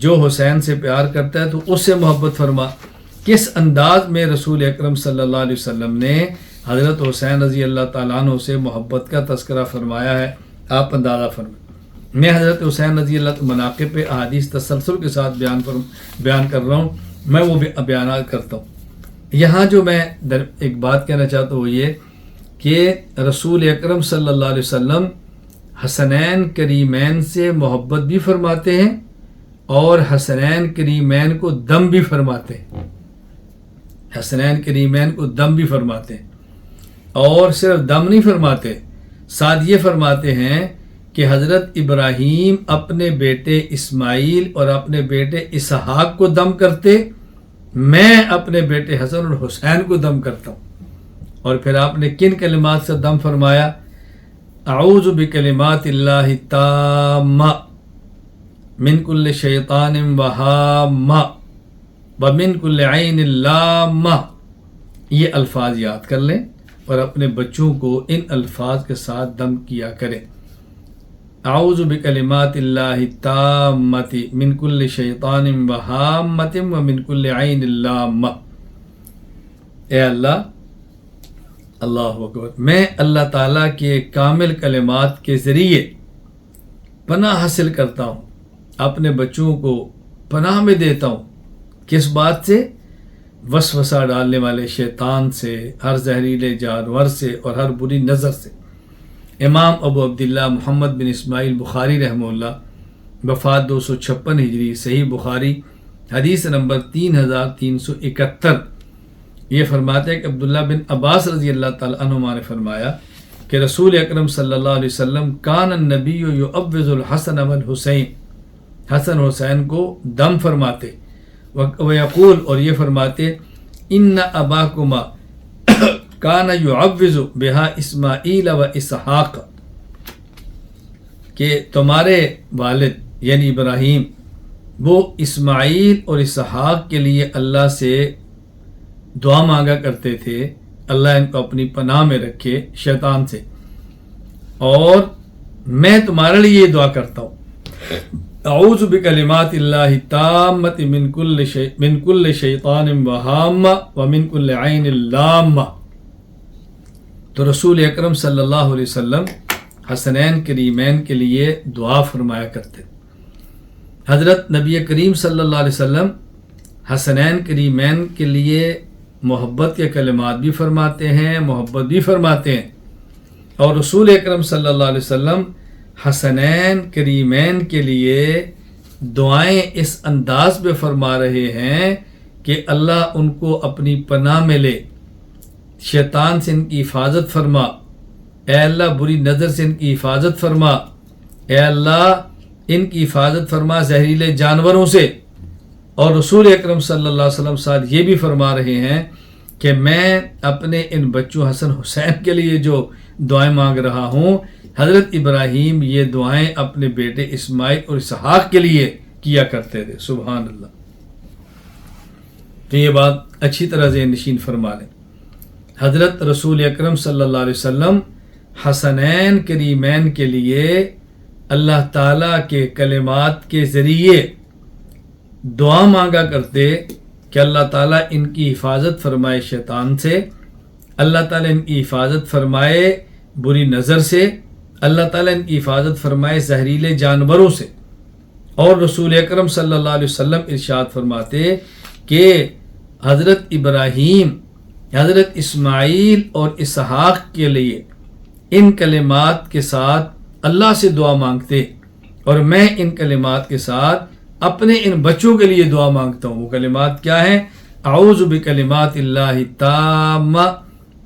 جو حسین سے پیار کرتا ہے تو اس سے محبت فرما۔ کس انداز میں رسول اکرم صلی اللہ علیہ وسلم نے حضرت حسین رضی اللہ تعالیٰ عنہ سے محبت کا تذکرہ فرمایا ہے، آپ اندازہ فرمائیں۔ میں حضرت حسین رضی اللہ مناقب پہ احادیث تسلسل کے ساتھ بیان کر رہا ہوں، میں وہ بیانات کرتا ہوں۔ یہاں جو میں ایک بات کہنا چاہتا ہوں وہ یہ کہ رسول اکرم صلی اللہ علیہ وسلم حسنین کریمین سے محبت بھی فرماتے ہیں اور حسنین کریمین کو دم بھی فرماتے ہیں، حسنین کریمین کو دم بھی فرماتے ہیں، اور صرف دم نہیں فرماتے، ساتھ یہ فرماتے ہیں کہ حضرت ابراہیم اپنے بیٹے اسماعیل اور اپنے بیٹے اسحاق کو دم کرتے، میں اپنے بیٹے حسن اور حسین کو دم کرتا ہوں۔ اور پھر آپ نے کن کلمات سے دم فرمایا؟ اعوذ بکلمات اللہ التامہ من کل شیطان وہامہ ومن کل عین لامہ۔ یہ الفاظ یاد کر لیں اور اپنے بچوں کو ان الفاظ کے ساتھ دم کیا کریں۔ اعوذ بکلمات اللہ التامۃ من کل شیطان وہامۃ ومن کل عین لامہ۔ اے اللہ، اللہ اکبر، میں اللہ تعالیٰ کے کامل کلمات کے ذریعے پناہ حاصل کرتا ہوں، اپنے بچوں کو پناہ میں دیتا ہوں۔ کس بات سے؟ وسوسہ ڈالنے والے شیطان سے، ہر زہریلے جانور سے اور ہر بری نظر سے۔ امام ابو عبداللہ محمد بن اسماعیل بخاری رحمہ اللہ، وفات 256 ہجری، صحیح بخاری حدیث نمبر 3371۔ یہ فرماتے ہیں کہ عبداللہ بن عباس رضی اللہ تعالیٰ عنہما نے فرمایا کہ رسول اکرم صلی اللہ علیہ وسلم کان النبی یعوذ الحسن والحسین، حسن حسین کو دم فرماتے، ویقول، اور یہ فرماتے ان اباکما کان یعوذ بہا اسماعیل و اسحاق، کہ تمہارے والد یعنی ابراہیم وہ اسماعیل اور اسحاق کے لیے اللہ سے دعا مانگا کرتے تھے اللہ ان کو اپنی پناہ میں رکھے شیطان سے، اور میں تمہارے لیے یہ دعا کرتا ہوں اعوذ بکلمات اللہ التامۃ من کل شیطان وہامہ ومن کل عین لامہ۔ تو رسول اکرم صلی اللہ علیہ وسلم حسنین کریمین کے لیے دعا فرمایا کرتے۔ حضرت نبی کریم صلی اللہ علیہ وسلم حسنین کریمین کے لیے محبت کے کلمات بھی فرماتے ہیں، محبت بھی فرماتے ہیں، اور رسول اکرم صلی اللہ علیہ وسلم حسنین کریمین کے لیے دعائیں اس انداز میں فرما رہے ہیں کہ اللہ ان کو اپنی پناہ میں لے، شیطان سے ان کی حفاظت فرما، اے اللہ بری نظر سے ان کی حفاظت فرما، اے اللہ ان کی حفاظت فرما زہریلے جانوروں سے۔ اور رسول اکرم صلی اللہ علیہ وسلم ساتھ یہ بھی فرما رہے ہیں کہ میں اپنے ان بچوں حسن حسین کے لیے جو دعائیں مانگ رہا ہوں، حضرت ابراہیم یہ دعائیں اپنے بیٹے اسماعیل اور اسحاق کے لیے کیا کرتے تھے۔ سبحان اللہ۔ تو یہ بات اچھی طرح ذہن نشین فرما لیں۔ حضرت رسول اکرم صلی اللہ علیہ وسلم حسنین کریمین کے لیے اللہ تعالیٰ کے کلمات کے ذریعے دعا مانگا کرتے کہ اللہ تعالیٰ ان کی حفاظت فرمائے شیطان سے، اللہ تعالیٰ ان کی حفاظت فرمائے بری نظر سے، اللہ تعالیٰ ان کی حفاظت فرمائے زہریلے جانوروں سے۔ اور رسول اکرم صلی اللہ علیہ وسلم ارشاد فرماتے کہ حضرت ابراہیم حضرت اسماعیل اور اسحاق کے لیے ان کلمات کے ساتھ اللہ سے دعا مانگتے، اور میں ان کلمات کے ساتھ اپنے ان بچوں کے لیے دعا مانگتا ہوں۔ وہ کلمات کیا ہیں؟ اعوذ بکلمات اللہ التامہ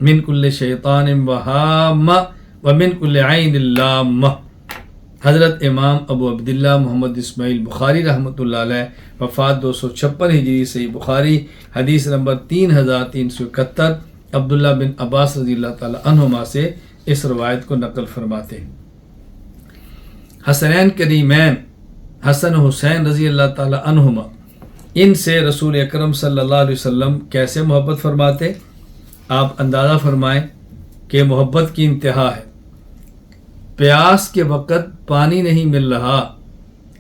من کل شیطان وہامہ ومن کل عین لامہ۔ حضرت امام ابو عبداللہ محمد اسماعیل بخاری رحمۃ اللہ علیہ، وفات 256 ہجری، صحیح بخاری حدیث نمبر 3371، عبداللہ بن عباس رضی اللہ تعالی عنہما سے اس روایت کو نقل فرماتے ہیں۔ حسنین کریمین حسن حسین رضی اللہ تعالی عنہما، ان سے رسول اکرم صلی اللہ علیہ وسلم کیسے محبت فرماتے؟ آپ اندازہ فرمائیں کہ محبت کی انتہا ہے۔ پیاس کے وقت پانی نہیں مل رہا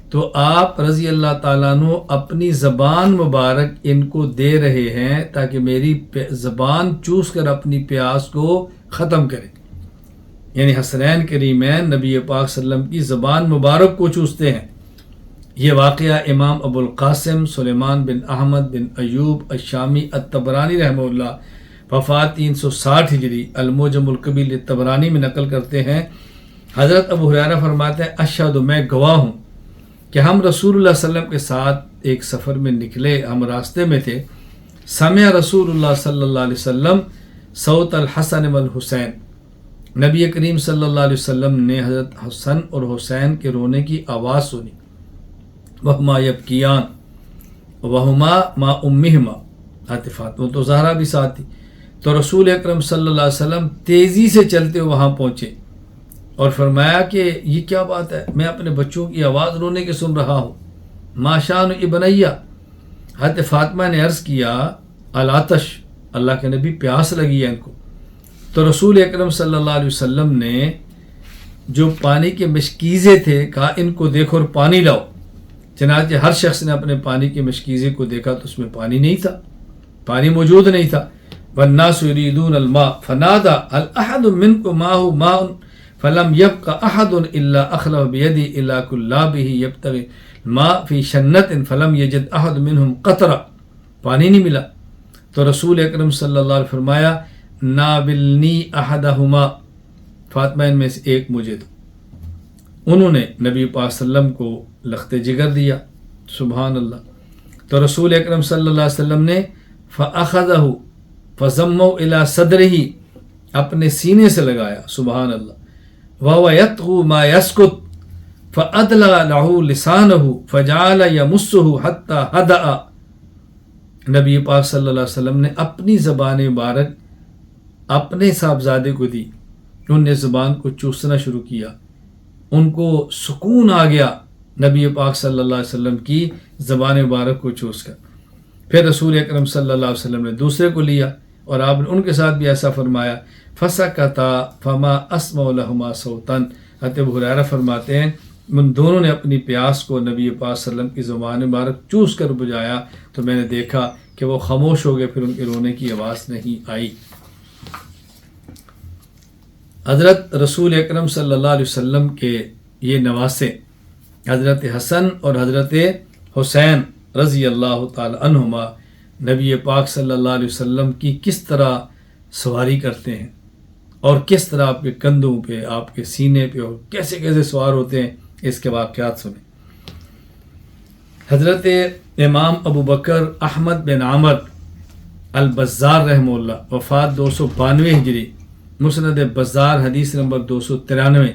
تو آپ رضی اللہ تعالیٰ عنہ اپنی زبان مبارک ان کو دے رہے ہیں تاکہ میری زبان چوس کر اپنی پیاس کو ختم کرے۔ یعنی حسنین کریمین نبی پاک صلی اللہ علیہ وسلم کی زبان مبارک کو چوستے ہیں۔ یہ واقعہ امام ابو القاسم سلیمان بن احمد بن ایوب الشامی الطبرانی رحمہ اللہ، وفات 360 ہجری، المعجم الکبیر للطبرانی میں نقل کرتے ہیں۔ حضرت ابو ہریرہ فرماتے ہیں اشہد، میں گواہ ہوں کہ ہم رسول اللہ صلی اللہ علیہ وسلم کے ساتھ ایک سفر میں نکلے، ہم راستے میں تھے۔ سمع رسول اللہ صلی اللہ علیہ وسلم صوت الحسن والحسین، نبی کریم صلی اللہ علیہ وسلم نے حضرت حسن اور حسین کے رونے کی آواز سنی۔ وہما یبکیان وہما ما امہما، عاطفات، وہ تو زہرا بھی ساتھ تھی۔ تو رسول اکرم صلی اللہ علیہ وسلم تیزی سے چلتے وہاں پہنچے اور فرمایا کہ یہ کیا بات ہے، میں اپنے بچوں کی آواز رونے کے سن رہا ہوں۔ ما شان ابنیہ، حضرت فاطمہ نے عرض کیا العطش، اللہ کے نبی پیاس لگی ہے ان کو۔ تو رسول اکرم صلی اللہ علیہ وسلم نے جو پانی کے مشکیزے تھے کہا ان کو دیکھو اور پانی لاؤ۔ چنانچہ ہر شخص نے اپنے پانی کے مشکیزے کو دیکھا تو اس میں پانی نہیں تھا، پانی موجود نہیں تھا۔ والناس یریدون الماء فنادى هل احد منكم معه ماء فلم يبق احد الا اخلف بيدي الى كلابه يبتغي الماء في شنة فلم يجد احد منهم قطرة، پانی نہیں ملا۔ تو رسول اکرم صلی اللہ علیہ وسلم فرمایا ناولنی احدہما، فاطمہ ان میں سے ایک مجھے دو۔ انہوں نے نبی پاک صلی اللہ علیہ وسلم کو لخت جگر دیا، سبحان اللہ۔ تو رسول اکرم صلی اللہ علیہ وسلم نے فاخذہ فضموا الى صدرہ، اپنے سینے سے لگایا، سبحان اللہ۔ وهو يطغو ما يسكت فأدلى له لسانه فجعل يمسه حتى هدأ، نبی پاک صلی اللہ علیہ وسلم نے اپنی زبان مبارک اپنے صاحبزادے کو دی، انہوں نے زبان کو چوسنا شروع کیا، ان کو سکون آ گیا نبی پاک صلی اللہ علیہ وسلم کی زبان مبارک کو چوس کر۔ پھر رسول اکرم صلی اللہ علیہ وسلم نے دوسرے کو لیا اور آپ نے ان کے ساتھ بھی ایسا فرمایا، فسکتا فما اسمع لہما صوتا۔ حضرت ابو ہریرہ فرماتے ہیں ان دونوں نے اپنی پیاس کو نبی پاک صلی اللہ علیہ وسلم کی زبان مبارک چوس کر بجھایا تو میں نے دیکھا کہ وہ خاموش ہو گئے، پھر ان کے رونے کی آواز نہیں آئی۔ حضرت رسول اکرم صلی اللہ علیہ وسلم کے یہ نواسے حضرت حسن اور حضرت حسین رضی اللہ تعالی عنہما نبی پاک صلی اللہ علیہ وسلم کی کس طرح سواری کرتے ہیں اور کس طرح آپ کے کندھوں پہ، آپ کے سینے پہ، اور کیسے کیسے سوار ہوتے ہیں، اس کے واقعات سنیں۔ حضرت امام ابو بکر احمد بن عمر البزار رحمہ اللہ، وفات 292 ہجری، مسند بزار حدیث نمبر 293۔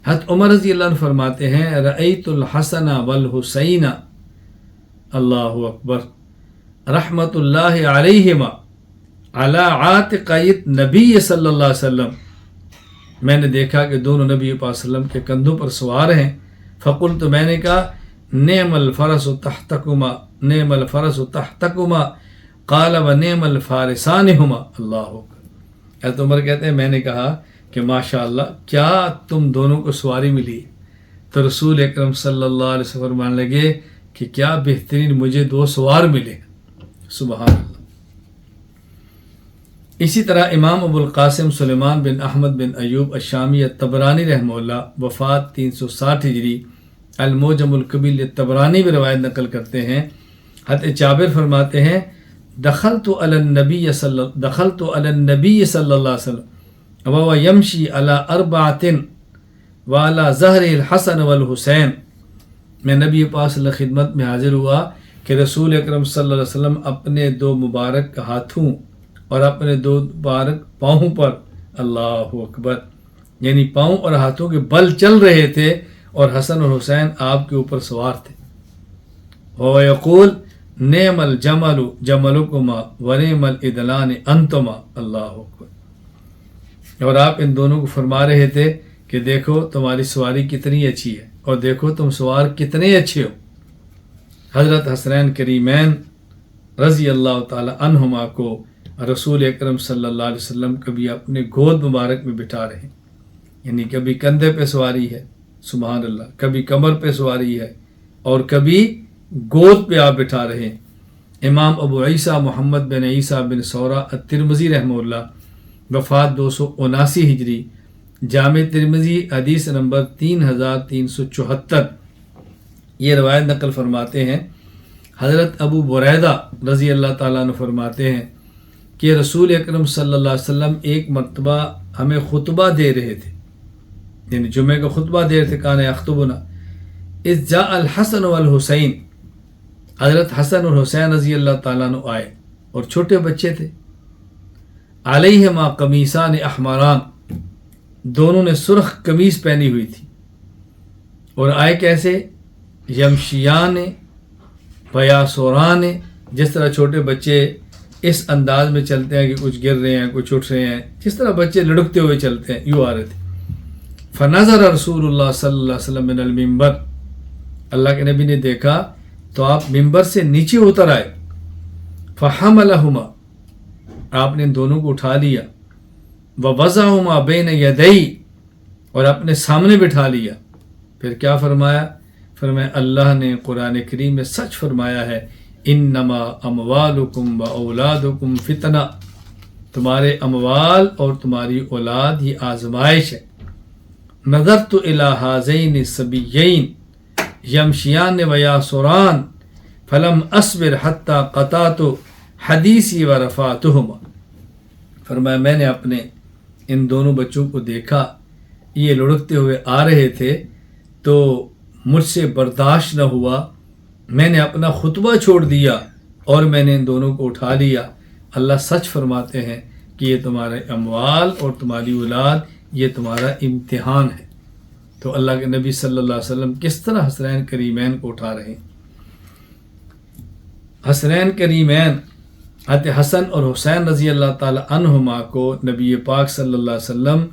حضرت عمر رضی اللہ عنہ فرماتے ہیں رأیت الحسن والحسین، اللہ اکبر، رحمت اللہ علیہما علی عاتقیت نبی صلی اللہ علیہ وسلم، میں نے دیکھا کہ دونوں نبی پاک صلی اللہ علیہ وسلم کے کندھوں پر سوار ہیں۔ فقلت، تو میں نے کہا نعم الفرس تحتکما، نعم الفرس تحتکما، قال ونعم الفارسان ہما، اللہ اکبر۔ حضرت عمر کہتے ہیں میں نے کہا کہ ماشاء اللہ کیا تم دونوں کو سواری ملی۔ تو رسول اکرم صلی اللہ علیہ وسلم فرمانے لگے کہ کیا بہترین مجھے دو سوار ملے، سبحان اللہ۔ اسی طرح امام ابو القاسم سلیمان بن احمد بن ایوب الشامی الطبرانی رحمہ اللہ، وفات 360 ہجری، المعجم الکبیر للطبرانی میں روایت نقل کرتے ہیں۔ حضرت جابر فرماتے ہیں دخلت علی النبی صلی اللہ علیہ وسلم وهو یمشی علی اربعۃ وعلی ظہر الحسن والحسین، میں نبی پاک صلی اللہ علیہ وسلم خدمت میں حاضر ہوا کہ رسول اکرم صلی اللہ علیہ وسلم اپنے دو مبارک ہاتھوں اور اپنے دو مبارک پاؤں پر، اللہ اکبر، یعنی پاؤں اور ہاتھوں کے بل چل رہے تھے اور حسن اور حسین آپ کے اوپر سوار تھے۔ وہ یقول نعم الجمل جملکما ونعم الادلان انتما، اللہ اکبر، اور آپ ان دونوں کو فرما رہے تھے کہ دیکھو تمہاری سواری کتنی اچھی ہے اور دیکھو تم سوار کتنے اچھے ہو۔ حضرت حسنین کریمین رضی اللہ تعالی عنہما کو رسول اکرم صلی اللہ علیہ وسلم کبھی اپنے گود مبارک میں بٹھا رہے ہیں، یعنی کبھی کندھے پہ سواری ہے، سبحان اللہ، کبھی کمر پہ سواری ہے اور کبھی گود پہ آپ بٹھا رہے ہیں۔ امام ابو عیسیٰ محمد بن عیسیٰ بن سورہ الترمذی رحمہ اللہ، وفات 279 ہجری، جامع ترمذی حدیث نمبر 3374، یہ روایت نقل فرماتے ہیں۔ حضرت ابو بریدہ رضی اللہ تعالیٰ عنہ فرماتے ہیں کہ رسول اکرم صلی اللہ علیہ وسلم ایک مرتبہ ہمیں خطبہ دے رہے تھے، یعنی جمعہ کا خطبہ دے رہے تھے، کان یخطبنا اذ جاء الحسن والحسین، حضرت حسن اور حسین رضی اللہ تعالیٰ عنہ آئے اور چھوٹے بچے تھے، علیہما قمیصان احمران، دونوں نے سرخ قمیص پہنی ہوئی تھی، اور آئے کیسے؟ یمشیان بیاسوران، جس طرح چھوٹے بچے اس انداز میں چلتے ہیں کہ کچھ گر رہے ہیں کچھ اٹھ رہے ہیں، جس طرح بچے لڑکتے ہوئے چلتے ہیں، یوں آ رہے تھے۔ فنظر رسول اللہ صلی اللہ علیہ وسلم من المنبر، اللہ کے نبی نے دیکھا تو آپ ممبر سے نیچے اتر آئے، فحملہما، آپ نے ان دونوں کو اٹھا لیا، ووضعہما بین یدئی، اور اپنے سامنے بٹھا لیا۔ پھر کیا فرمایا؟ فرمایا اللہ نے قرآن کریم میں سچ فرمایا ہے، انما اموالکم و اولادکم فتنہ، تمہارے اموال اور تمہاری اولاد یہ آزمائش ہے۔ نظرت الی ہذین الصبیین یمشیان و یاسران فلم اصبر حتی قطعت حدیثی و رفعتہما، فرمایا میں نے اپنے ان دونوں بچوں کو دیکھا، یہ لڑکتے ہوئے آ رہے تھے تو مجھ سے برداشت نہ ہوا، میں نے اپنا خطبہ چھوڑ دیا اور میں نے ان دونوں کو اٹھا لیا۔ اللہ سچ فرماتے ہیں کہ یہ تمہارے اموال اور تمہاری اولاد یہ تمہارا امتحان ہے۔ تو اللہ کے نبی صلی اللہ علیہ وسلم کس طرح حسنین کریمین کو اٹھا رہے ہیں۔ حسنین کریمین حضرت حسن اور حسین رضی اللہ تعالی عنہما کو نبی پاک صلی اللہ علیہ وسلم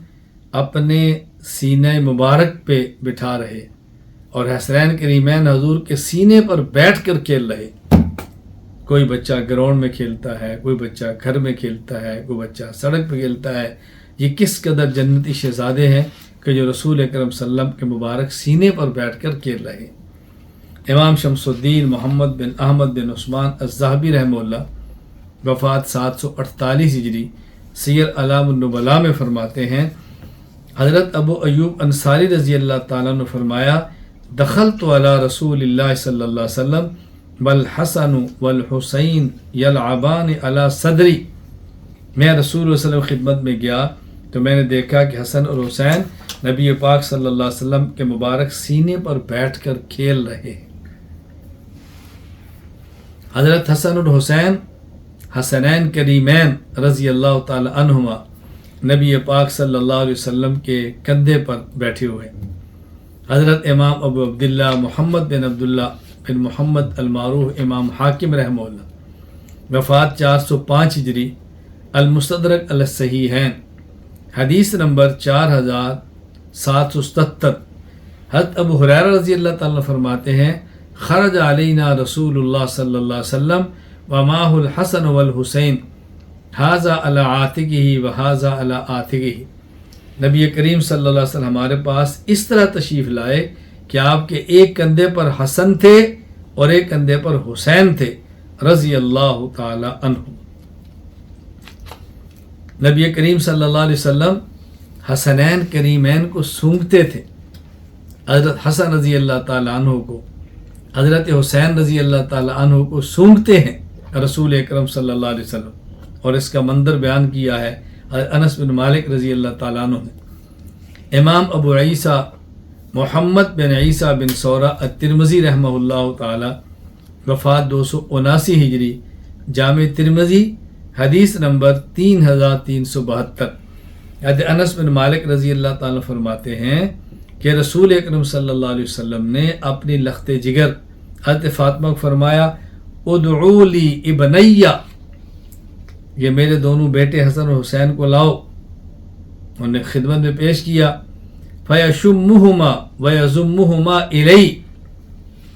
اپنے سینہ مبارک پہ بٹھا رہے اور حسنین کریمین حضور کے سینے پر بیٹھ کر کھیل رہے۔ کوئی بچہ گراؤنڈ میں کھیلتا ہے، کوئی بچہ گھر میں کھیلتا ہے، کوئی بچہ سڑک پہ کھیلتا ہے، یہ کس قدر جنتی شہزادے ہیں کہ جو رسول اکرم صلی اللہ علیہ وسلم کے مبارک سینے پر بیٹھ کر کھیل رہے ہیں۔ امام شمس الدین محمد بن احمد بن عثمان الذہبی رحمہ اللہ، وفات 748 ہجری، سیر اعلام النبلاء میں فرماتے ہیں، حضرت ابو ایوب انصاری رضی اللہ تعالیٰ نے فرمایا، دخلت علی رسول اللہ صلی اللہ علیہ وسلم والحسن والحسین یلعبان علی صدری، میں رسول اللہ علیہ وسلم خدمت میں گیا تو میں نے دیکھا کہ حسن اور حسین نبی پاک صلی اللہ علیہ وسلم کے مبارک سینے پر بیٹھ کر کھیل رہے ہیں۔ حضرت حسن اور حسین حسنین کریمین رضی اللہ تعالی عنہما نبی پاک صلی اللہ علیہ وسلم کے کندھے پر بیٹھے ہوئے۔ حضرت امام ابو عبداللہ محمد بن عبداللہ بن محمد المعروف امام حاکم رحمہ اللہ، وفات 405 ہجری، المستدرک علی الصحیحین، حدیث نمبر 4777۔ حضرت ابو ہریرہ رضی اللہ تعالیٰ فرماتے ہیں، خرج علینا رسول اللہ صلی اللہ علیہ وسلم ومعہ الحسن والحسین ھذا علی عاتقہ وھذا علی عاتقہ، نبی کریم صلی اللہ علیہ وسلم ہمارے پاس اس طرح تشریف لائے کہ آپ کے ایک کندھے پر حسن تھے اور ایک کندھے پر حسین تھے رضی اللہ تعالی عنہ۔ نبی کریم صلی اللہ علیہ وسلم حسنین کریمین کو سونگھتے تھے، حضرت حسن رضی اللہ تعالی عنہ کو، حضرت حسین رضی اللہ تعالی عنہ کو سونگھتے ہیں رسول اکرم صلی اللہ علیہ وسلم، اور اس کا منظر بیان کیا ہے انس بن مالک رضی اللہ تعالیٰ عنہ نے۔ امام ابو عیسیٰ محمد بن عیسیٰ بن سورہ الترمذی رحمہ اللہ تعالی، وفات 279 ہجری، جامع ترمذی، حدیث نمبر 3372۔ حضرت انس بن مالک رضی اللہ تعالیٰ فرماتے ہیں کہ رسول اکرم صلی اللہ علیہ وسلم نے اپنی لخت جگر حضرت فاطمہ کو فرمایا، ادعو لی ابنیہ، یہ میرے دونوں بیٹے حسن اور حسین کو لاؤ۔ انہوں نے خدمت میں پیش کیا، فیشمہما ویضمہما الی،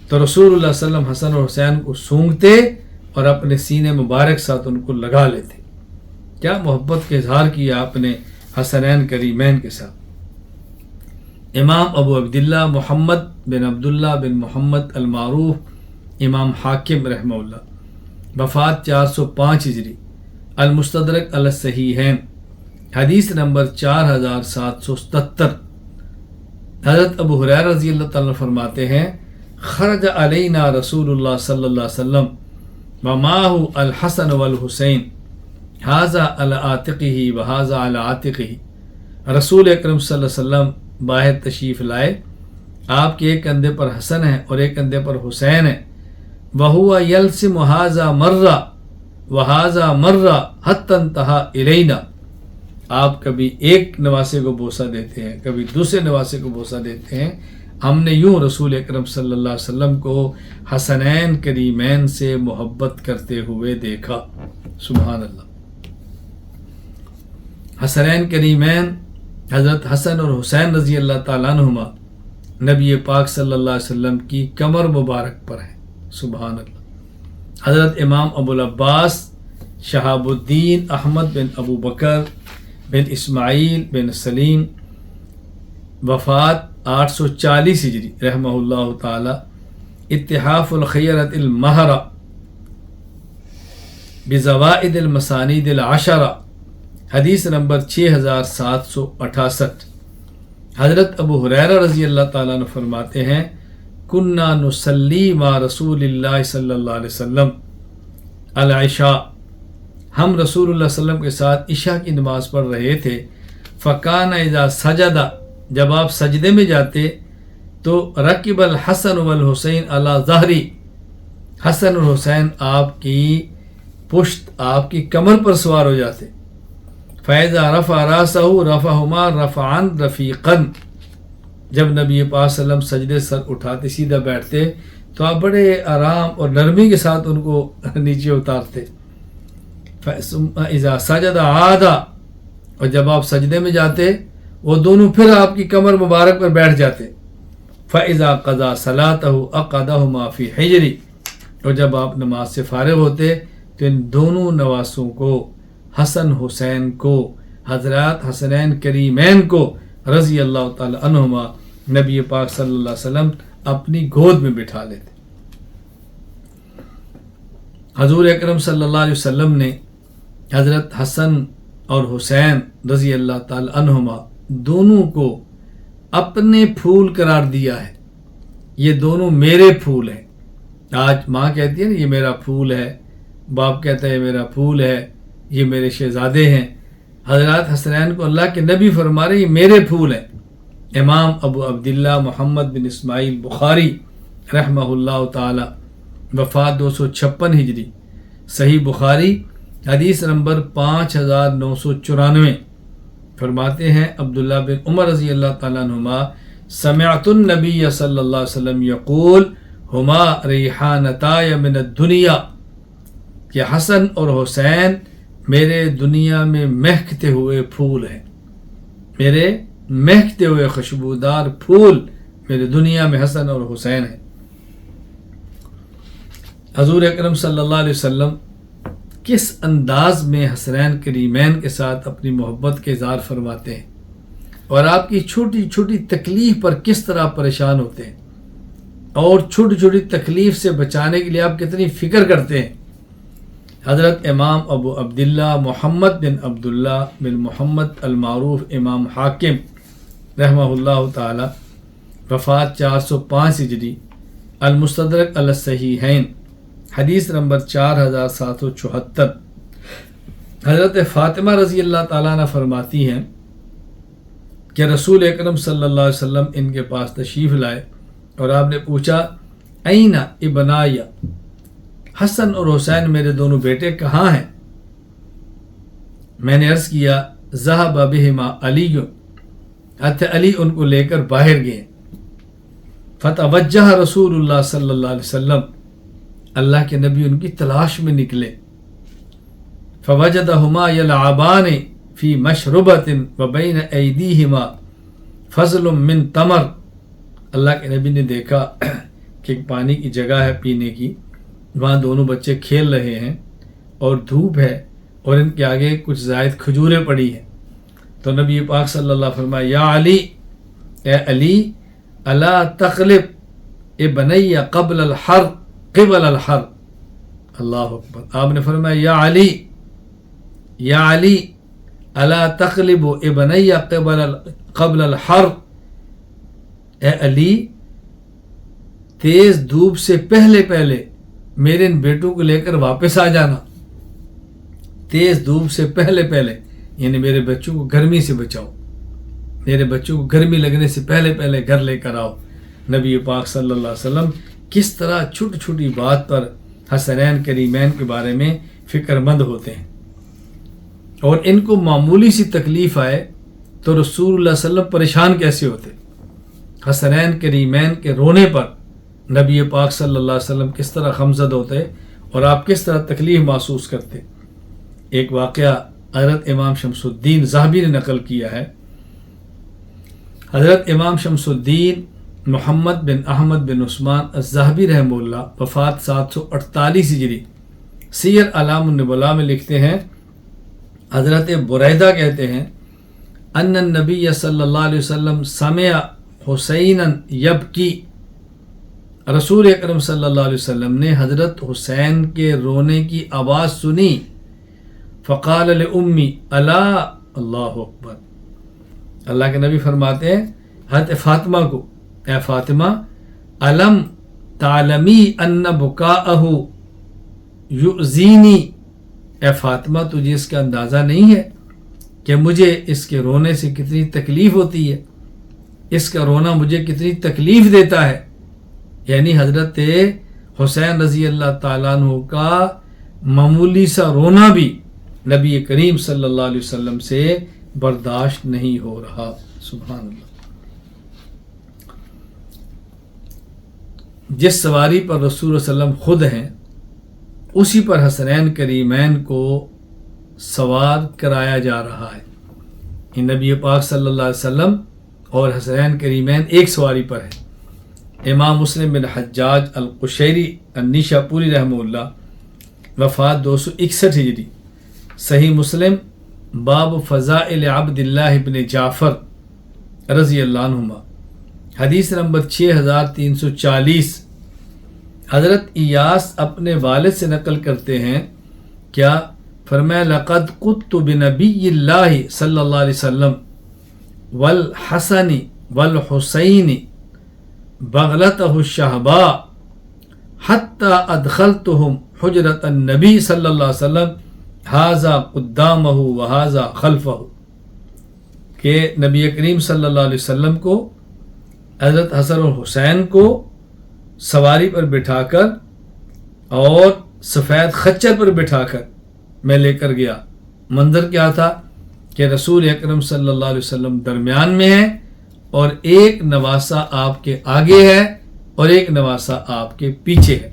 تو رسول اللہ صلی اللہ علیہ وسلم حسن اور حسین کو سونگتے اور اپنے سینے مبارک ساتھ ان کو لگا لیتے۔ کیا محبت کا اظہار کیا آپ نے حسنین کریمین کے ساتھ۔ امام ابو عبداللہ محمد بن عبداللہ بن محمد المعروف امام حاکم رحمہ اللہ، وفات 405 ہجری، المستدرک علی الصحیحین، حدیث نمبر 4777۔ حضرت ابو ہریرہ رضی اللہ تعالیٰ فرماتے ہیں، خرج علینا رسول اللہ صلی اللہ علیہ وسلم ومعہ الحسن والحسین، ھذا علی عاتقہ وھذا علی عاتقہ۔ رسول اکرم صلی اللہ علیہ وسلم باہر تشریف لائے، آپ کے ایک کندھے پر حسن ہے اور ایک کندھے پر حسین ہے، وہو یلسم ھذا مرہ وھذا مرہ حتی انتہا الینا۔ آپ کبھی ایک نواسے کو بوسہ دیتے ہیں، کبھی دوسرے نواسے کو بوسہ دیتے ہیں۔ ہم نے یوں رسول اکرم صلی اللہ علیہ وسلم کو حسنین کریمین سے محبت کرتے ہوئے دیکھا۔ سبحان اللہ۔ حسنین کریمین حضرت حسن اور حسین رضی اللہ تعالیٰ عنہما نبی پاک صلی اللہ علیہ وسلم کی کمر مبارک پر ہیں۔ سبحان اللہ۔ حضرت امام ابو العباس شہاب الدین احمد بن ابو بکر بن اسماعیل بن سلیم، وفات 840 ہجری، رحمہ اللہ تعالی، اتحاف الخیرۃ المہرہ بزوائد المسانید العشرہ، حدیث نمبر 6768۔ حضرت ابو ہریرہ رضی اللہ تعالیٰ عنہ فرماتے ہیں، کننا نصلی مع رسول اللہ صلی اللہ علیہ وسلم العشاء، ہم رسول اللہ صلی اللہ علیہ وسلم کے ساتھ عشاء کی نماز پڑھ رہے تھے، فکان اذا سجد، جب آپ سجدے میں جاتے تو رکب الحسن والحسین علی ظہری، حسن اور حسین آپ کی پشت، آپ کی کمر پر سوار ہو جاتے، فاذا رفع راسہ رفعہما رفعا رفیقا، جب نبی پاک صلی اللہ علیہ وسلم سجدے سر اٹھاتے، سیدھا بیٹھتے تو آپ بڑے آرام اور نرمی کے ساتھ ان کو نیچے اتارتے۔ اذا سجد عادا، اور جب آپ سجدے میں جاتے وہ دونوں پھر آپ کی کمر مبارک پر بیٹھ جاتے۔ فاذا قضى صلاته اقعدهما فی حجری، اور جب آپ نماز سے فارغ ہوتے تو ان دونوں نواسوں کو، حسن حسین کو، حضرات حسنین کریمین کو رضی اللہ تعالی عنہما، نبی پاک صلی اللہ علیہ وسلم اپنی گود میں بٹھا لیتے۔ حضور اکرم صلی اللہ علیہ وسلم نے حضرت حسن اور حسین رضی اللہ تعالی عنہما دونوں کو اپنے پھول قرار دیا ہے، یہ دونوں میرے پھول ہیں۔ آج ماں کہتی ہے نا یہ میرا پھول ہے، باپ کہتا ہے یہ میرا پھول ہے، یہ میرے شہزادے ہیں۔ حضرات حسنین کو اللہ کے نبی فرما رہے یہ میرے پھول ہیں۔ امام ابو عبداللہ محمد بن اسماعیل بخاری رحمہ اللہ تعالی، وفات 256 ہجری، صحیح بخاری، حدیث نمبر 5994، فرماتے ہیں عبداللہ بن عمر رضی اللہ تعالیٰ عنہما، سمعت النبی صلی اللہ علیہ وسلم یقول ہما ریحانتای من الدنیا، کہ حسن اور حسین میرے دنیا میں مہکتے ہوئے پھول ہیں، میرے مہکتے ہوئے خوشبودار پھول میرے دنیا میں حسن اور حسین ہیں۔ حضور اکرم صلی اللہ علیہ وسلم کس انداز میں حسنین کریمین کے ساتھ اپنی محبت کے اظہار فرماتے ہیں، اور آپ کی چھوٹی چھوٹی تکلیف پر کس طرح پریشان ہوتے ہیں، اور چھوٹی چھوٹی تکلیف سے بچانے کے لیے آپ کتنی فکر کرتے ہیں۔ حضرت امام ابو عبداللہ محمد بن عبداللہ بن محمد المعروف امام حاکم رحمہ اللہ تعالی، وفات 405 ہجری، المستدرک علی الصحیحین، حدیث نمبر 4774۔ حضرت فاطمہ رضی اللہ تعالیٰ عنہ فرماتی ہیں کہ رسول اکرم صلی اللہ علیہ وسلم ان کے پاس تشریف لائے اور آپ نے پوچھا این ابنایا، حسن اور حسین میرے دونوں بیٹے کہاں ہیں؟ میں نے عرض کیا ذهب بہما علی، علی ان کو لے کر باہر گئے۔ فتوجہ رسول اللہ صلی اللہ علیہ وسلم، اللہ کے نبی ان کی تلاش میں نکلے۔ فوجدہما یلعبان فی مشربۃ وبین ایدیہما فضل من تمر، اللہ کے نبی نے دیکھا کہ ایک پانی کی جگہ ہے پینے کی، وہاں دونوں بچے کھیل رہے ہیں اور دھوپ ہے اور ان کے آگے کچھ زائد کھجوریں پڑی ہیں۔ تو نبی پاک صلی اللہ علیہ وسلم فرمایا یا علی، اے علی، الا تقلب ابنی قبل الحر قبل الحر، اللہ اکبر۔ آپ نے فرمایا یا علی الا تقلب ابنی قبل الحر، اے علی تیز دھوپ سے پہلے پہلے میرے ان بیٹوں کو لے کر واپس آ جانا، تیز دھوپ سے پہلے پہلے، یعنی میرے بچوں کو گرمی سے بچاؤ، میرے بچوں کو گرمی لگنے سے پہلے پہلے گھر لے کر آؤ۔ نبی پاک صلی اللہ علیہ وسلم کس طرح چھوٹی چھوٹی بات پر حسنین کریمین کے بارے میں فکر مند ہوتے ہیں، اور ان کو معمولی سی تکلیف آئے تو رسول اللہ صلی اللہ علیہ وسلم پریشان کیسے ہوتے۔ حسنین کریمین کے رونے پر نبی پاک صلی اللہ علیہ وسلم کس طرح غمزدہ ہوتے اور آپ کس طرح تکلیف محسوس کرتے۔ ایک واقعہ حضرت امام شمس الدین ذہبی نے نقل کیا ہے۔ حضرت امام شمس الدین محمد بن احمد بن عثمان الذہبی رحمہ اللہ وفات 748 ہجری، سیر اعلام النبلاء میں لکھتے ہیں، حضرت بریدہ کہتے ہیں ان النبی صلی اللہ علیہ وسلم سمع حسینا یبکی، رسول اکرم صلی اللہ علیہ وسلم نے حضرت حسین کے رونے کی آواز سنی، فقال لأمی الا، اللہ اکبر، اللہ کے نبی فرماتے ہیں حضرت فاطمہ کو، اے فاطمہ علم تعلمی ان بکاءہ یؤذینی، اے فاطمہ تجھے اس کا اندازہ نہیں ہے کہ مجھے اس کے رونے سے کتنی تکلیف ہوتی ہے، اس کا رونا مجھے کتنی تکلیف دیتا ہے۔ یعنی حضرت حسین رضی اللہ تعالیٰ عنہ کا معمولی سا رونا بھی نبی کریم صلی اللہ علیہ وسلم سے برداشت نہیں ہو رہا، سبحان اللہ۔ جس سواری پر رسول اللہ علیہ وسلم خود ہیں اسی پر حسنین کریمین کو سوار کرایا جا رہا ہے۔ نبی پاک صلی اللہ علیہ وسلم اور حسنین کریمین ایک سواری پر ہیں۔ امام مسلم بن حجاج القشیری النیشاپوری رحمہ اللہ وفات 261 ہجری، صحیح مسلم باب فضائل عبد اللہ بن جعفر رضی اللہ عنہما، حدیث نمبر 6340۔ حضرت ایاس اپنے والد سے نقل کرتے ہیں، کیا فرمایا لقد قدت بنبی اللہ صلی اللہ علیہ وسلم والحسن والحسین بغلتہ الشہباء حتی ادخلتہم حجرت النبی صلی اللہ علیہ وسلم ھذا قدامہ وھذا خلفہ، کہ نبی کریم صلی اللہ علیہ وسلم کو حضرت حسن اور حسین کو سواری پر بٹھا کر اور سفید خچر پر بٹھا کر میں لے کر گیا۔ منظر کیا تھا کہ رسول اکرم صلی اللہ علیہ وسلم درمیان میں ہے اور ایک نواسہ آپ کے آگے ہے اور ایک نواسہ آپ کے پیچھے ہے۔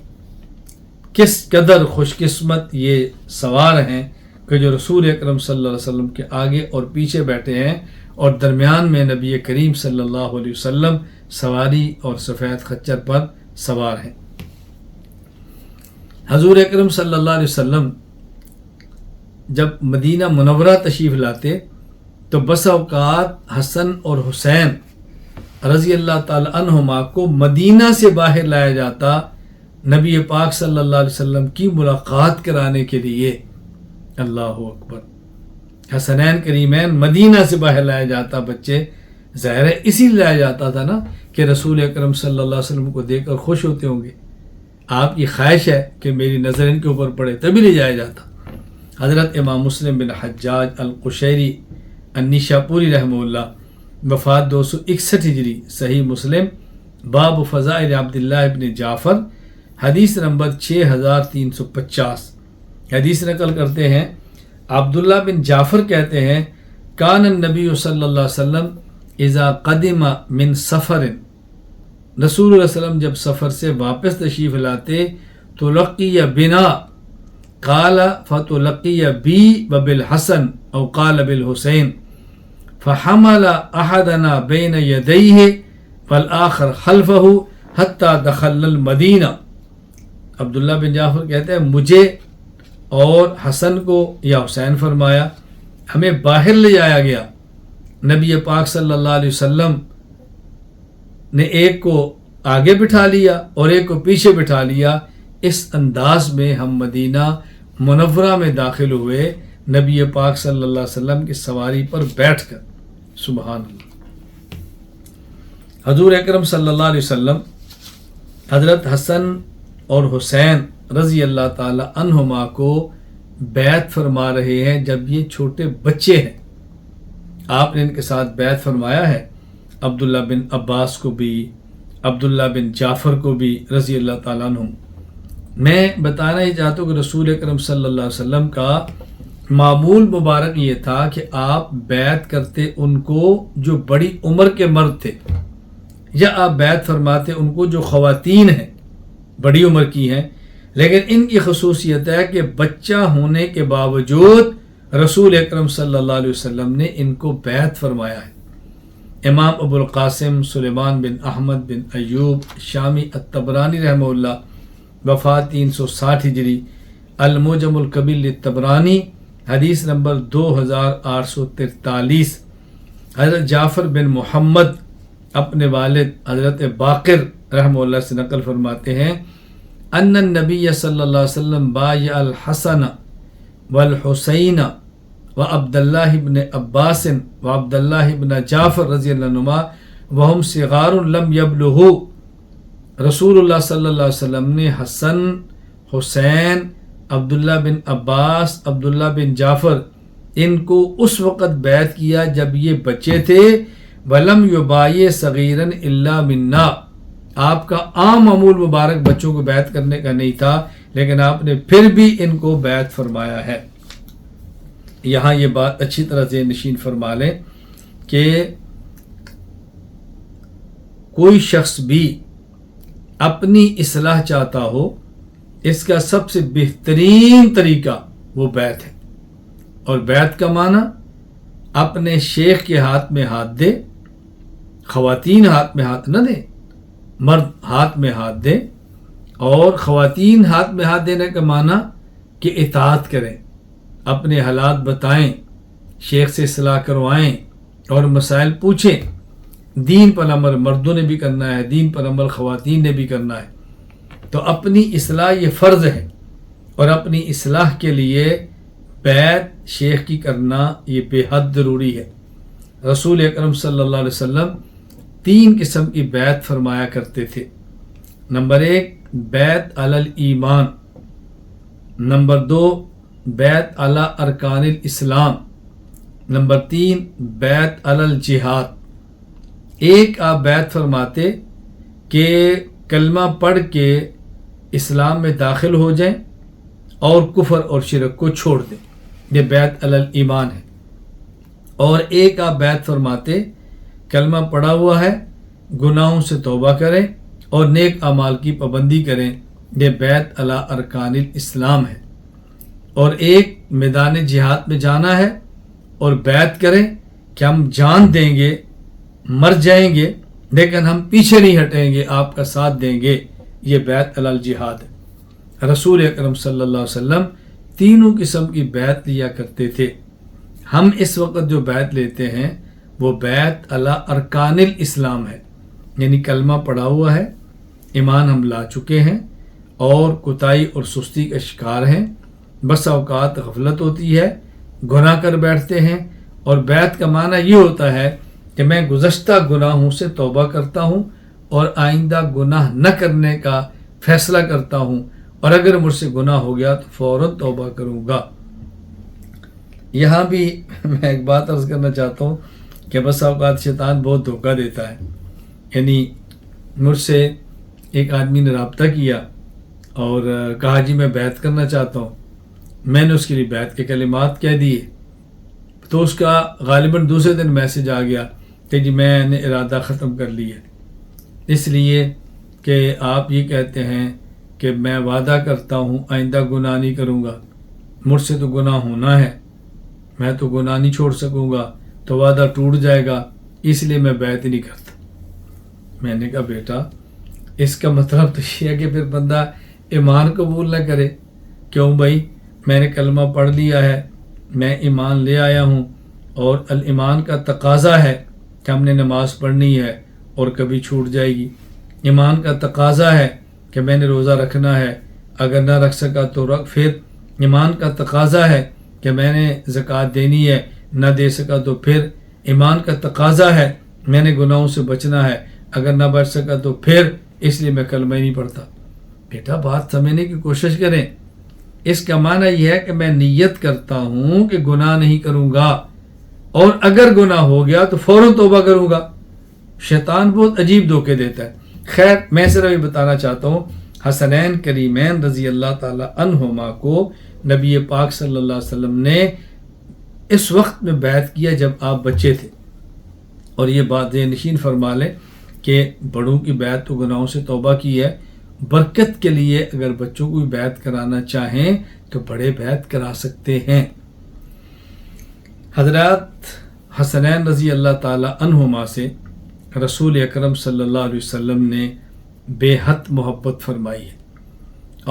کس قدر خوش قسمت یہ سوار ہیں کہ جو رسول اکرم صلی اللہ علیہ وسلم کے آگے اور پیچھے بیٹھے ہیں اور درمیان میں نبی کریم صلی اللہ علیہ وسلم سواری اور سفید خچر پر سوار ہیں۔ حضور اکرم صلی اللہ علیہ وسلم جب مدینہ منورہ تشریف لاتے تو بس اوقات حسن اور حسین رضی اللہ تعالی عنہما کو مدینہ سے باہر لایا جاتا نبی پاک صلی اللہ علیہ وسلم کی ملاقات کرانے کے لیے۔ اللہ اکبر، حسنین کریمین مدینہ سے باہر لایا جاتا، بچے ظاہر ہے اسی لیے لایا جاتا تھا نا کہ رسول اکرم صلی اللہ علیہ وسلم کو دیکھ کر خوش ہوتے ہوں گے، آپ کی خواہش ہے کہ میری نظر ان کے اوپر پڑے تبھی لے جایا جاتا۔ حضرت امام مسلم بن حجاج القشیری النشاپوری رحمہ اللہ، وفات 261 ہجری، صحیح مسلم باب فضائل عبداللہ ابن جعفر، حدیث نمبر 6350، حدیث نقل کرتے ہیں عبداللہ بن جعفر کہتے ہیں کان النبی صلی اللہ علیہ وسلم اذا قدم من سفر، رسول اللہ علیہ وسلم جب سفر سے واپس تشریف لاتے تو لقی بنا قال فتلقی بی وبالحسن او قال بالحسین فحمل احدنا بین یدیہ فالآخر خلفہ حتی دخل المدینہ۔ عبداللہ بن جعفر کہتے ہیں مجھے اور حسن کو یا حسین فرمایا ہمیں باہر لے جایا گیا، نبی پاک صلی اللہ علیہ وسلم نے ایک کو آگے بٹھا لیا اور ایک کو پیچھے بٹھا لیا، اس انداز میں ہم مدینہ منورہ میں داخل ہوئے نبی پاک صلی اللہ علیہ وسلم کی سواری پر بیٹھ کر۔ سبحان اللہ۔ حضور اکرم صلی اللہ علیہ وسلم حضرت حسن اور حسین رضی اللہ تعالی عنہما کو بیعت فرما رہے ہیں جب یہ چھوٹے بچے ہیں، آپ نے ان کے ساتھ بیعت فرمایا ہے، عبداللہ بن عباس کو بھی، عبداللہ بن جعفر کو بھی رضی اللہ تعالیٰ عنہ۔ میں بتانا ہی چاہتا ہوں کہ رسول اکرم صلی اللہ علیہ وسلم کا معمول مبارک یہ تھا کہ آپ بیعت کرتے ان کو جو بڑی عمر کے مرد تھے، یا آپ بیعت فرماتے ان کو جو خواتین ہیں بڑی عمر کی ہیں، لیکن ان کی خصوصیت ہے کہ بچہ ہونے کے باوجود رسول اکرم صلی اللہ علیہ وسلم نے ان کو بیعت فرمایا ہے۔ امام ابو القاسم سلیمان بن احمد بن ایوب شامی الطبرانی رحمہ اللہ، وفات 360 ہجری، المعجم الکبیر للطبرانی، حدیث نمبر 2843۔ حضرت جعفر بن محمد اپنے والد حضرت باقر رحمہ اللہ سے نقل فرماتے ہیں ان النبی صلی اللہ علیہ وسلم بایع الحسن والحسین وعبد اللہ بن عباس وعبد اللہ بن جعفر رضی اللہ عنہما وہم صغار لم یبلغوا۔ رسول اللہ صلی اللہ علیہ وسلم نے حسن، حسین، عبداللہ بن عباس، عبداللہ بن جعفر ان کو اس وقت بیعت کیا جب یہ بچے تھے، وَلَمْ يُبَایِعْ صَغِیرًا إِلَّا مِنَّا۔ آپ کا عام معمول مبارک بچوں کو بیعت کرنے کا نہیں تھا، لیکن آپ نے پھر بھی ان کو بیعت فرمایا ہے۔ یہاں یہ بات اچھی طرح ذہن نشین فرما لیں کہ کوئی شخص بھی اپنی اصلاح چاہتا ہو، اس کا سب سے بہترین طریقہ وہ بیعت ہے، اور بیعت کا معنی اپنے شیخ کے ہاتھ میں ہاتھ دے، خواتین ہاتھ میں ہاتھ نہ دیں، مرد ہاتھ میں ہاتھ دیں، اور خواتین ہاتھ میں ہاتھ دینے کا معنی کہ اطاعت کریں، اپنے حالات بتائیں، شیخ سے اصلاح کروائیں اور مسائل پوچھیں۔ دین پر عمل مردوں نے بھی کرنا ہے، دین پر عمل خواتین نے بھی کرنا ہے، تو اپنی اصلاح یہ فرض ہے، اور اپنی اصلاح کے لیے بیعت شیخ کی کرنا یہ بے حد ضروری ہے۔ رسول اکرم صلی اللہ علیہ وسلم 3 قسم کی بیعت فرمایا کرتے تھے۔ نمبر 1 بیعت علی الایمان، نمبر 2 بیعت علی ارکان الاسلام، نمبر 3 بیعت علی الجہاد۔ ایک آپ بیعت فرماتے کہ کلمہ پڑھ کے اسلام میں داخل ہو جائیں اور کفر اور شرک کو چھوڑ دیں، یہ بیعت علی الایمان ہے۔ اور ایک آپ بیعت فرماتے کلمہ پڑھا ہوا ہے، گناہوں سے توبہ کریں اور نیک اعمال کی پابندی کریں، یہ بیعت علی ارکان الاسلام ہے۔ اور ایک میدان جہاد میں جانا ہے اور بیعت کریں کہ ہم جان دیں گے، مر جائیں گے، لیکن ہم پیچھے نہیں ہٹیں گے، آپ کا ساتھ دیں گے، یہ بیعت علی الجہاد ہے۔ رسول اکرم صلی اللہ علیہ وسلم تینوں قسم کی بیعت لیا کرتے تھے۔ ہم اس وقت جو بیعت لیتے ہیں وہ بیعت علی ارکان الاسلام ہے، یعنی کلمہ پڑھا ہوا ہے، ایمان ہم لا چکے ہیں اور کوتاہی اور سستی کا شکار ہیں، بس اوقات غفلت ہوتی ہے، گناہ کر بیٹھتے ہیں، اور بیعت کا معنی یہ ہوتا ہے کہ میں گزشتہ گناہوں سے توبہ کرتا ہوں اور آئندہ گناہ نہ کرنے کا فیصلہ کرتا ہوں، اور اگر مجھ سے گناہ ہو گیا تو فوراً توبہ کروں گا۔ یہاں بھی میں ایک بات عرض کرنا چاہتا ہوں کہ بس اوقات شیطان بہت دھوکہ دیتا ہے۔ یعنی مجھ سے ایک آدمی نے رابطہ کیا اور کہا جی میں بیعت کرنا چاہتا ہوں۔ میں نے اس کے لیے بیعت کے کلمات کہہ دیے، تو اس کا غالباً دوسرے دن میسج آ گیا کہ جی میں نے ارادہ ختم کر لیا، اس لیے کہ آپ یہ کہتے ہیں کہ میں وعدہ کرتا ہوں آئندہ گناہ نہیں کروں گا، مجھ سے تو گناہ ہونا ہے، میں تو گناہ نہیں چھوڑ سکوں گا، تو وعدہ ٹوٹ جائے گا، اس لیے میں بیعت نہیں کرتا۔ میں نے کہا بیٹا اس کا مطلب تو یہ ہے کہ پھر بندہ ایمان قبول نہ کرے۔ کیوں بھائی؟ میں نے کلمہ پڑھ لیا ہے، میں ایمان لے آیا ہوں، اور الایمان کا تقاضا ہے کہ ہم نے نماز پڑھنی ہے اور کبھی چھوٹ جائے گی۔ ایمان کا تقاضا ہے کہ میں نے روزہ رکھنا ہے، اگر نہ رکھ سکا تو رکھ۔ پھر ایمان کا تقاضا ہے کہ میں نے زکوٰۃ دینی ہے، نہ دے سکا تو پھر ایمان کا تقاضا ہے میں نے گناہوں سے بچنا ہے، اگر نہ بچ سکا تو پھر اس لیے میں کلمہ ہی نہیں پڑھتا۔ بیٹا بات سمجھنے کی کوشش کریں۔ اس کا معنی یہ ہے کہ میں نیت کرتا ہوں کہ گناہ نہیں کروں گا، اور اگر گناہ ہو گیا تو فوراً توبہ کروں گا۔ شیطان بہت عجیب دھوکے دیتا ہے۔ خیر میں صرف یہ بتانا چاہتا ہوں، حسنین کریمین رضی اللہ تعالی عنہما کو نبی پاک صلی اللہ علیہ وسلم نے اس وقت میں بیعت کیا جب آپ بچے تھے، اور یہ بات نشین فرما لیں کہ بڑوں کی بیعت تو گناہوں سے توبہ کی ہے۔ برکت کے لیے اگر بچوں کو بھی بیعت کرانا چاہیں تو بڑے بیعت کرا سکتے ہیں۔ حضرات حسنین رضی اللہ تعالی عنہما سے رسول اکرم صلی اللہ علیہ وسلم نے بے حد محبت فرمائی ہے،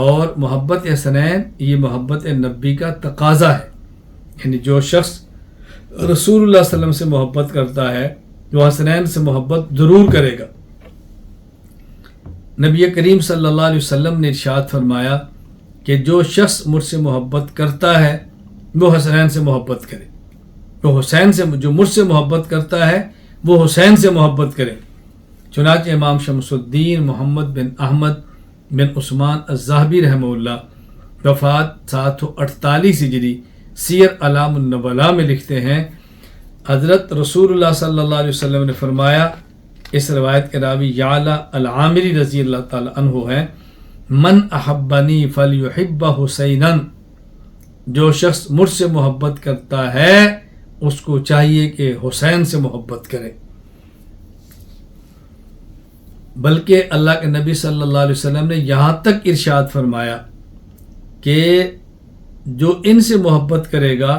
اور محبت حسنین یہ محبت نبی کا تقاضا ہے۔ یعنی جو شخص رسول اللہ صلی اللہ علیہ وسلم سے محبت کرتا ہے وہ حسنین سے محبت ضرور کرے گا۔ نبی کریم صلی اللہ علیہ وسلم نے ارشاد فرمایا کہ جو شخص مجھ سے محبت کرتا ہے وہ حسنین سے محبت کرے، وہ حسین سے، جو مجھ سے محبت کرتا ہے وہ حسین سے محبت کرے۔ چنانچہ امام شمس الدین محمد بن احمد بن عثمان الذہبی رحمہ اللہ وفات 748 ہجری سیر اعلام النبلاء میں لکھتے ہیں، حضرت رسول اللہ صلی اللہ علیہ وسلم نے فرمایا، اس روایت کے راوی یعلا العامری رضی اللہ تعالی عنہ ہے، من احبنی فلیحب حسینا، جو شخص مجھ سے محبت کرتا ہے اس کو چاہیے کہ حسین سے محبت کرے۔ بلکہ اللہ کے نبی صلی اللہ علیہ وسلم نے یہاں تک ارشاد فرمایا کہ جو ان سے محبت کرے گا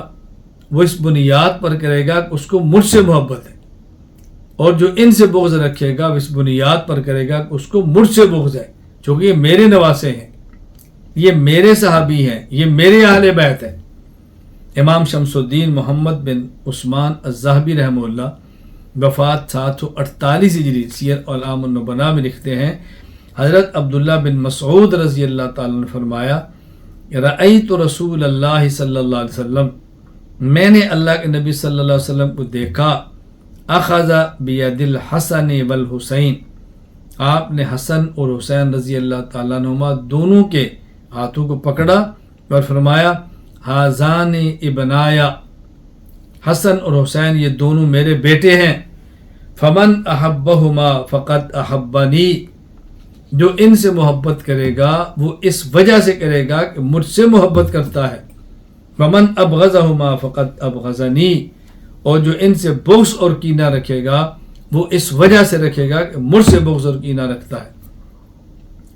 وہ اس بنیاد پر کرے گا کہ اس کو مجھ سے محبت ہے، اور جو ان سے بغض رکھے گا وہ اس بنیاد پر کرے گا کہ اس کو مجھ سے بغض ہے، چونکہ یہ میرے نواسے ہیں، یہ میرے صحابی ہیں، یہ میرے اہل بیت ہیں۔ امام شمس الدین محمد بن عثمان الذہبی رحمہ اللہ وفات 748 ہجری سیر اعلام النبلاء میں لکھتے ہیں، حضرت عبداللہ بن مسعود رضی اللہ تعالیٰ نے فرمایا، رأیت رسول اللہ صلی اللہ علیہ وسلم، میں نے اللہ کے نبی صلی اللہ علیہ وسلم کو دیکھا، اخذ بید الحسن والحسین، آپ نے حسن اور حسین رضی اللہ تعالیٰ عنہما دونوں کے ہاتھوں کو پکڑا اور فرمایا، ہذان ابنایا، حسن اور حسین یہ دونوں میرے بیٹے ہیں، فمن احبہما فقد احبنی، جو ان سے محبت کرے گا وہ اس وجہ سے کرے گا کہ مجھ سے محبت کرتا ہے، فمن ابغضہما فقد ابغضنی، اور جو ان سے بغض اور کینہ رکھے گا وہ اس وجہ سے رکھے گا کہ مجھ سے بغض اور کینہ رکھتا ہے۔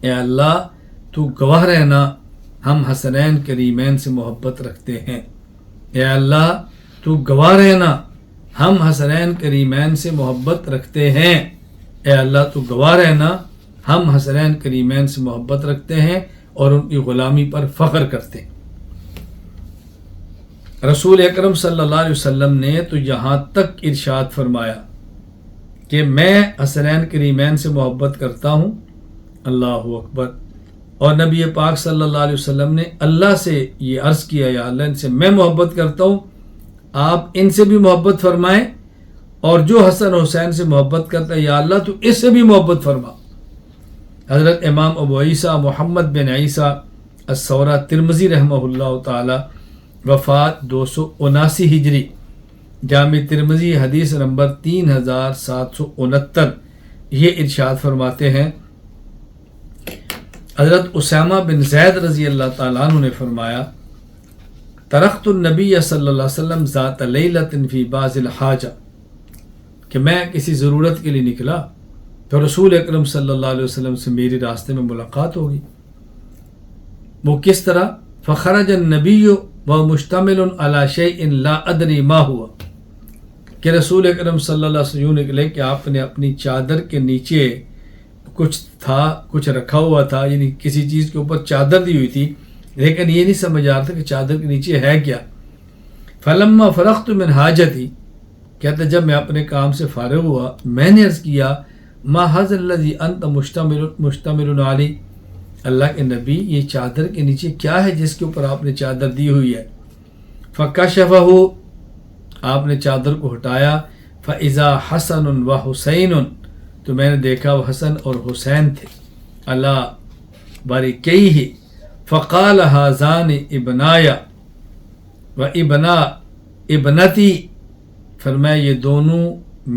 اے اللہ تو گواہ رہنا ہم حسنین کریمین سے محبت رکھتے ہیں، اے اللہ تو گواہ رہنا ہم حسنین کریمین سے محبت رکھتے ہیں، اے اللہ تو گواہ رہنا ہم حسنین کریمین سے محبت رکھتے ہیں اور ان کی غلامی پر فخر کرتے ہیں۔ رسول اکرم صلی اللہ علیہ وسلم نے تو یہاں تک ارشاد فرمایا کہ میں حسنین کریمین سے محبت کرتا ہوں، اللہ اکبر، اور نبی پاک صلی اللہ علیہ وسلم نے اللہ سے یہ عرض کیا، یا اللہ ان سے میں محبت کرتا ہوں، آپ ان سے بھی محبت فرمائیں، اور جو حسن حسین سے محبت کرتا ہے یا اللہ تو اس سے بھی محبت فرما۔ حضرت امام ابو عیسیٰ محمد بن عیسیٰ الثورہ ترمذی رحمہ اللہ تعالی، وفات 279 ہجری، جامع ترمذی حدیث نمبر 3769، یہ ارشاد فرماتے ہیں حضرت اسامہ بن زید رضی اللہ تعالیٰ عنہ نے فرمایا، ترکت النبی صلی اللہ علیہ وسلم ذات لیلۃ فی بعض الحاجہ، کہ میں کسی ضرورت کے لیے نکلا تو رسول اکرم صلی اللہ علیہ وسلم سے میری راستے میں ملاقات ہوگی۔ وہ کس طرح؟ فخرج النبی ومشتمل علی شیء لا ادری ما ہوا، کہ رسول اکرم صلی اللہ علیہ وسلم نکلے کہ آپ نے اپنی چادر کے نیچے کچھ تھا، کچھ رکھا ہوا تھا، یعنی کسی چیز کے اوپر چادر دی ہوئی تھی، لیکن یہ نہیں سمجھ آ رہا تھا کہ چادر کے نیچے ہے کیا۔ فلما فرغت من حاجتی، کہتے جب میں اپنے کام سے فارغ ہوا، میں نے عرض کیا، ما ھذا الذی انت مشتمل علی، اللہ کے نبی یہ چادر کے نیچے کیا ہے جس کے اوپر آپ نے چادر دی ہوئی ہے؟ فکشفہ، آپ نے چادر کو ہٹایا، فاذا حسن و حسین، تو میں نے دیکھا وہ حسن اور حسین تھے، اللہ باریکیہ، فقال ھذان ابنایا و ابنا ابنتی، فرمایا یہ دونوں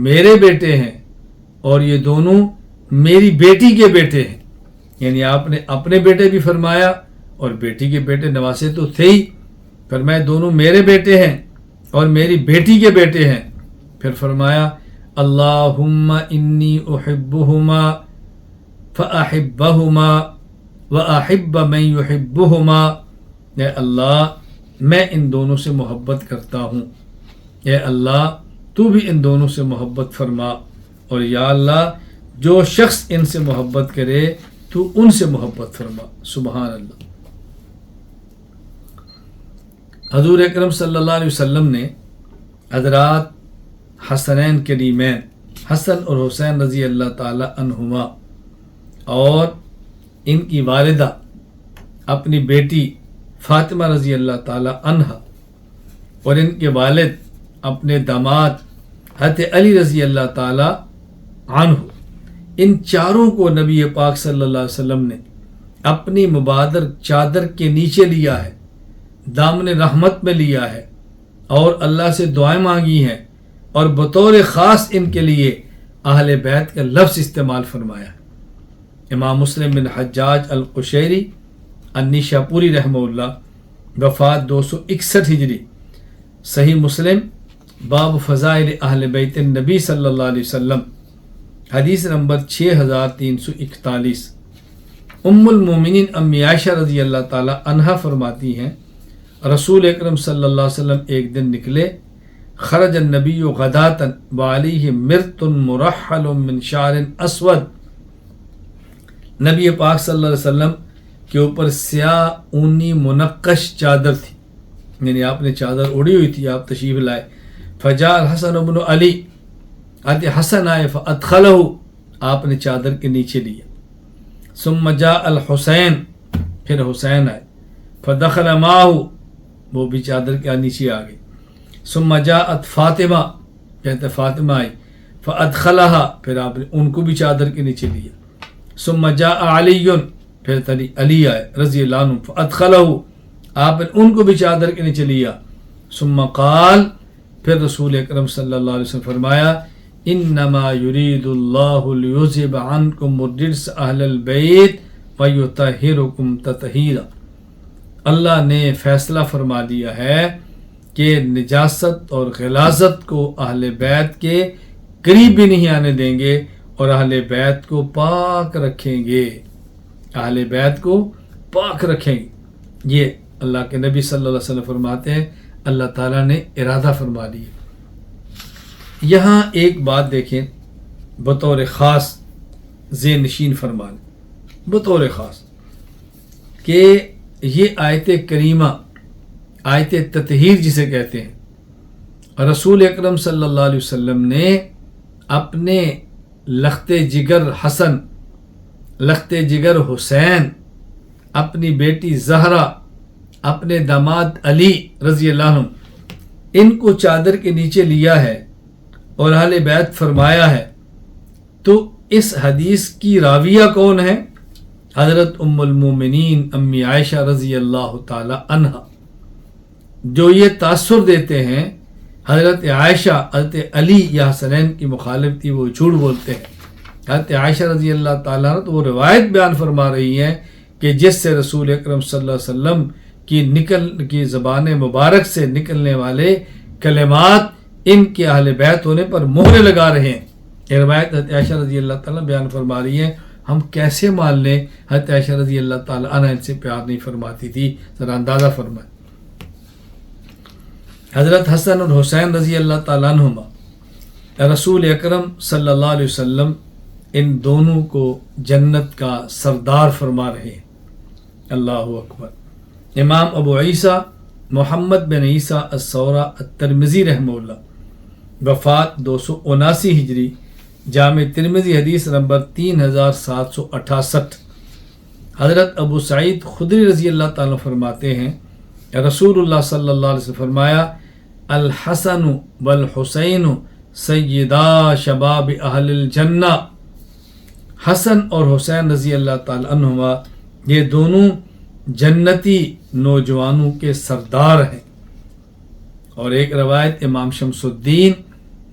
میرے بیٹے ہیں اور یہ دونوں میری بیٹی کے بیٹے ہیں، یعنی آپ نے اپنے بیٹے بھی فرمایا اور بیٹی کے بیٹے نواسے تو تھے ہی، فرمایا دونوں میرے بیٹے ہیں اور میری بیٹی کے بیٹے ہیں۔ پھر فرمایا اللہم انی احبہما فاحبہما واحب من یحبہما، اے اللہ میں ان دونوں سے محبت کرتا ہوں، اے اللہ تو بھی ان دونوں سے محبت فرما، اور یا اللہ جو شخص ان سے محبت کرے تو ان سے محبت فرما۔ سبحان اللہ۔ حضور اکرم صلی اللہ علیہ وسلم نے حضرات حسنین کریمین حسن اور حسین رضی اللہ تعالی عنہما اور ان کی والدہ اپنی بیٹی فاطمہ رضی اللہ تعالی عنہا اور ان کے والد اپنے داماد حضرت علی رضی اللہ تعالی عنہ، ان چاروں کو نبی پاک صلی اللہ علیہ وسلم نے اپنی مبادر چادر کے نیچے لیا ہے، دامن رحمت میں لیا ہے اور اللہ سے دعائیں مانگی ہیں، اور بطور خاص ان کے لیے اہل بیت کا لفظ استعمال فرمایا ہے۔ امام مسلم بن حجاج القشیری النیشاپوری رحمہ اللہ، وفات 261 ہجری، صحیح مسلم باب فضائل اہل بیت النبی صلی اللہ علیہ وسلم، حدیث نمبر 6341۔ ام المومنین امی عائشہ رضی اللہ تعالی عنہا فرماتی ہیں، رسول اکرم صلی اللہ علیہ وسلم ایک دن نکلے، خرج النبی غداۃ وعلیہ مرط مرحل من شعر اسود، نبی پاک صلی اللہ علیہ وسلم کے اوپر سیاہ اونی منقش چادر تھی، یعنی آپ نے چادر اڑی ہوئی تھی، آپ تشریف لائے۔ فجاء الحسن بن علی، حسن آئے، فادخلہ، آپ نے چادر کے نیچے لیا۔ ثم جاء الحسین، پھر حسین آئے، فدخل معہ، وہ بھی چادر کے نیچے آ گئے۔ ثم جاءت فاطمہ، کہتے فاطمہ آئی، فادخلہا، پھر آپ نے ان کو بھی چادر کے نیچے لیا۔ ثم جاء علی، پھر علی آئے رضی اللہ عنہ، فادخلہ، آپ نے ان کو بھی چادر کے نیچے لیا۔ ثم قال، پھر رسول اکرم صلی اللہ علیہ وسلم فرمایا، انما یرید اللہ لیذہب عنکم الرجس اہل البیت ویطہرکم تطہیرا، اللہ نے فیصلہ فرما دیا ہے کہ نجاست اور غلاظت کو اہل بیت کے قریب بھی نہیں آنے دیں گے اور اہل بیت کو پاک رکھیں گے، اہل بیت کو پاک رکھیں گے۔ یہ اللہ کے نبی صلی اللہ علیہ وسلم فرماتے ہیں، اللہ تعالیٰ نے ارادہ فرما لیا۔ یہاں ایک بات دیکھیں، بطور خاص ذہن نشین فرمانے، بطور خاص، کہ یہ آیت کریمہ، آیت تطہیر جسے کہتے ہیں، رسول اکرم صلی اللہ علیہ وسلم نے اپنے لخت جگر حسن، لخت جگر حسین، اپنی بیٹی زہرا، اپنے داماد علی رضی اللہ عنہ، ان کو چادر کے نیچے لیا ہے اور اہل بیت فرمایا ہے۔ تو اس حدیث کی راویہ کون ہے؟ حضرت ام المومنین امی عائشہ رضی اللہ تعالی عنہا جو یہ تاثر دیتے ہیں حضرت عائشہ حضرت علی یا حسنین کی مخالف تھی، وہ جھوٹ بولتے ہیں. حضرت عائشہ رضی اللہ تعالیٰ عنہ تو وہ روایت بیان فرما رہی ہیں کہ جس سے رسول اکرم صلی اللہ علیہ وسلم کی زبان مبارک سے نکلنے والے کلمات ان کے اہل بیت ہونے پر مہر لگا رہے ہیں. یہ روایت حضرت عائشہ رضی اللہ تعالیٰ بیان فرما رہی ہیں. ہم کیسے مان لیں حضرت عائشہ رضی اللہ تعالیٰ عنہ ان سے پیار نہیں فرماتی تھی؟ ذرا اندازہ فرمائیں. حضرت حسن اور حسین رضی اللہ تعالیٰ عنہما رسول اکرم صلی اللہ علیہ وسلم ان دونوں کو جنت کا سردار فرما رہے ہیں. اللہ اکبر. امام ابو عیسیٰ محمد بن عیسیٰ الثوری الترمذی رحمہ اللہ وفات 279 ہجری، جامع ترمذی حدیث نمبر 3768. حضرت ابو سعید خدری رضی اللہ تعالیٰ فرماتے ہیں رسول اللہ صلی اللہ علیہ وسلم فرمایا الحسن والحسین سیدا شباب اہل الجنہ. حسن اور حسین رضی اللہ تعالیٰ عنہما یہ دونوں جنتی نوجوانوں کے سردار ہیں. اور ایک روایت امام شمس الدین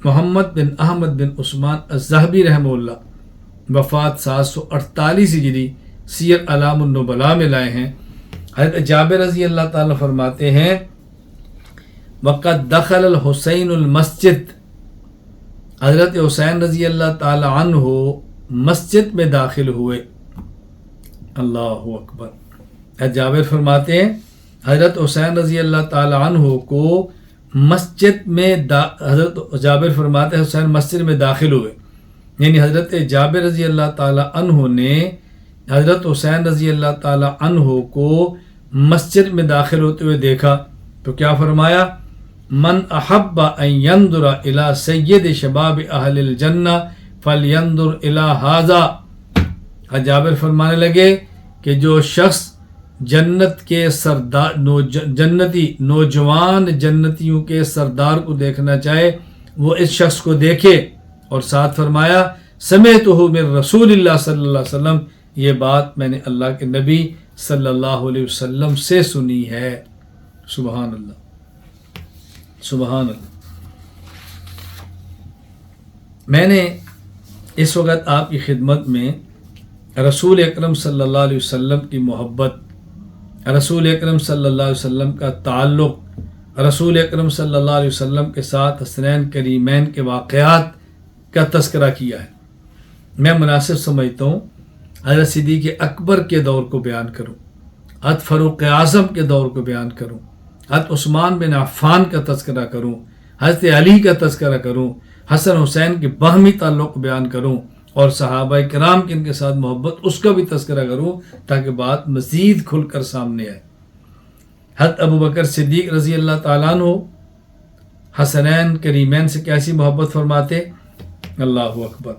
محمد بن احمد بن عثمان الذہبی رحمہ اللہ وفات 748 ہجری سیر اعلام النبلاء میں لائے ہیں. حضرت جابر رضی اللہ تعالیٰ فرماتے ہیں وقد دخل الحسین المسجد. حضرت حسین رضی اللہ تعالیٰ عنہ مسجد میں داخل ہوئے. اللہ اکبر. حضرت جابر فرماتے ہیں حضرت حسین رضی اللہ تعالیٰ عنہ کو مسجد میں حضرت جابر فرماتے ہیں حسین مسجد میں داخل ہوئے، یعنی حضرت جابر رضی اللہ تعالیٰ عنہ نے حضرت حسین رضی اللہ تعالیٰ عنہ کو مسجد میں داخل ہوتے ہوئے دیکھا تو کیا فرمایا من احب ان ينظر الى سید شباب اہل الجنہ فلینظر الى هذا. جابر فرمانے لگے کہ جو شخص جنت کے سردار جنتی نوجوان جنتیوں کے سردار کو دیکھنا چاہے وہ اس شخص کو دیکھے. اور ساتھ فرمایا سمعتہ من رسول اللہ صلی اللہ علیہ وسلم، یہ بات میں نے اللہ کے نبی صلی اللہ علیہ وسلم سے سنی ہے. سبحان اللہ سبحان اللہ. میں نے اس وقت آپ کی خدمت میں رسول اکرم صلی اللہ علیہ وسلم کی محبت، رسول اکرم صلی اللہ علیہ وسلم کا تعلق، رسول اکرم صلی اللہ علیہ وسلم کے ساتھ حسنین کریمین کے واقعات کا تذکرہ کیا ہے. میں مناسب سمجھتا ہوں حضرت صدیق اکبر کے دور کو بیان کروں، حضرت فاروق اعظم کے دور کو بیان کروں، حضرت عثمان بن عفان کا تذکرہ کروں، حضرت علی کا تذکرہ کروں، حسن حسین کے باہمی تعلق بیان کروں، اور صحابہ کرام کی ان کے ساتھ محبت اس کا بھی تذکرہ کروں تاکہ بات مزید کھل کر سامنے آئے. حضرت ابو بکر صدیق رضی اللہ تعالیٰ عنہ حسنین کریمین سے کیسی محبت فرماتے، اللہ اکبر،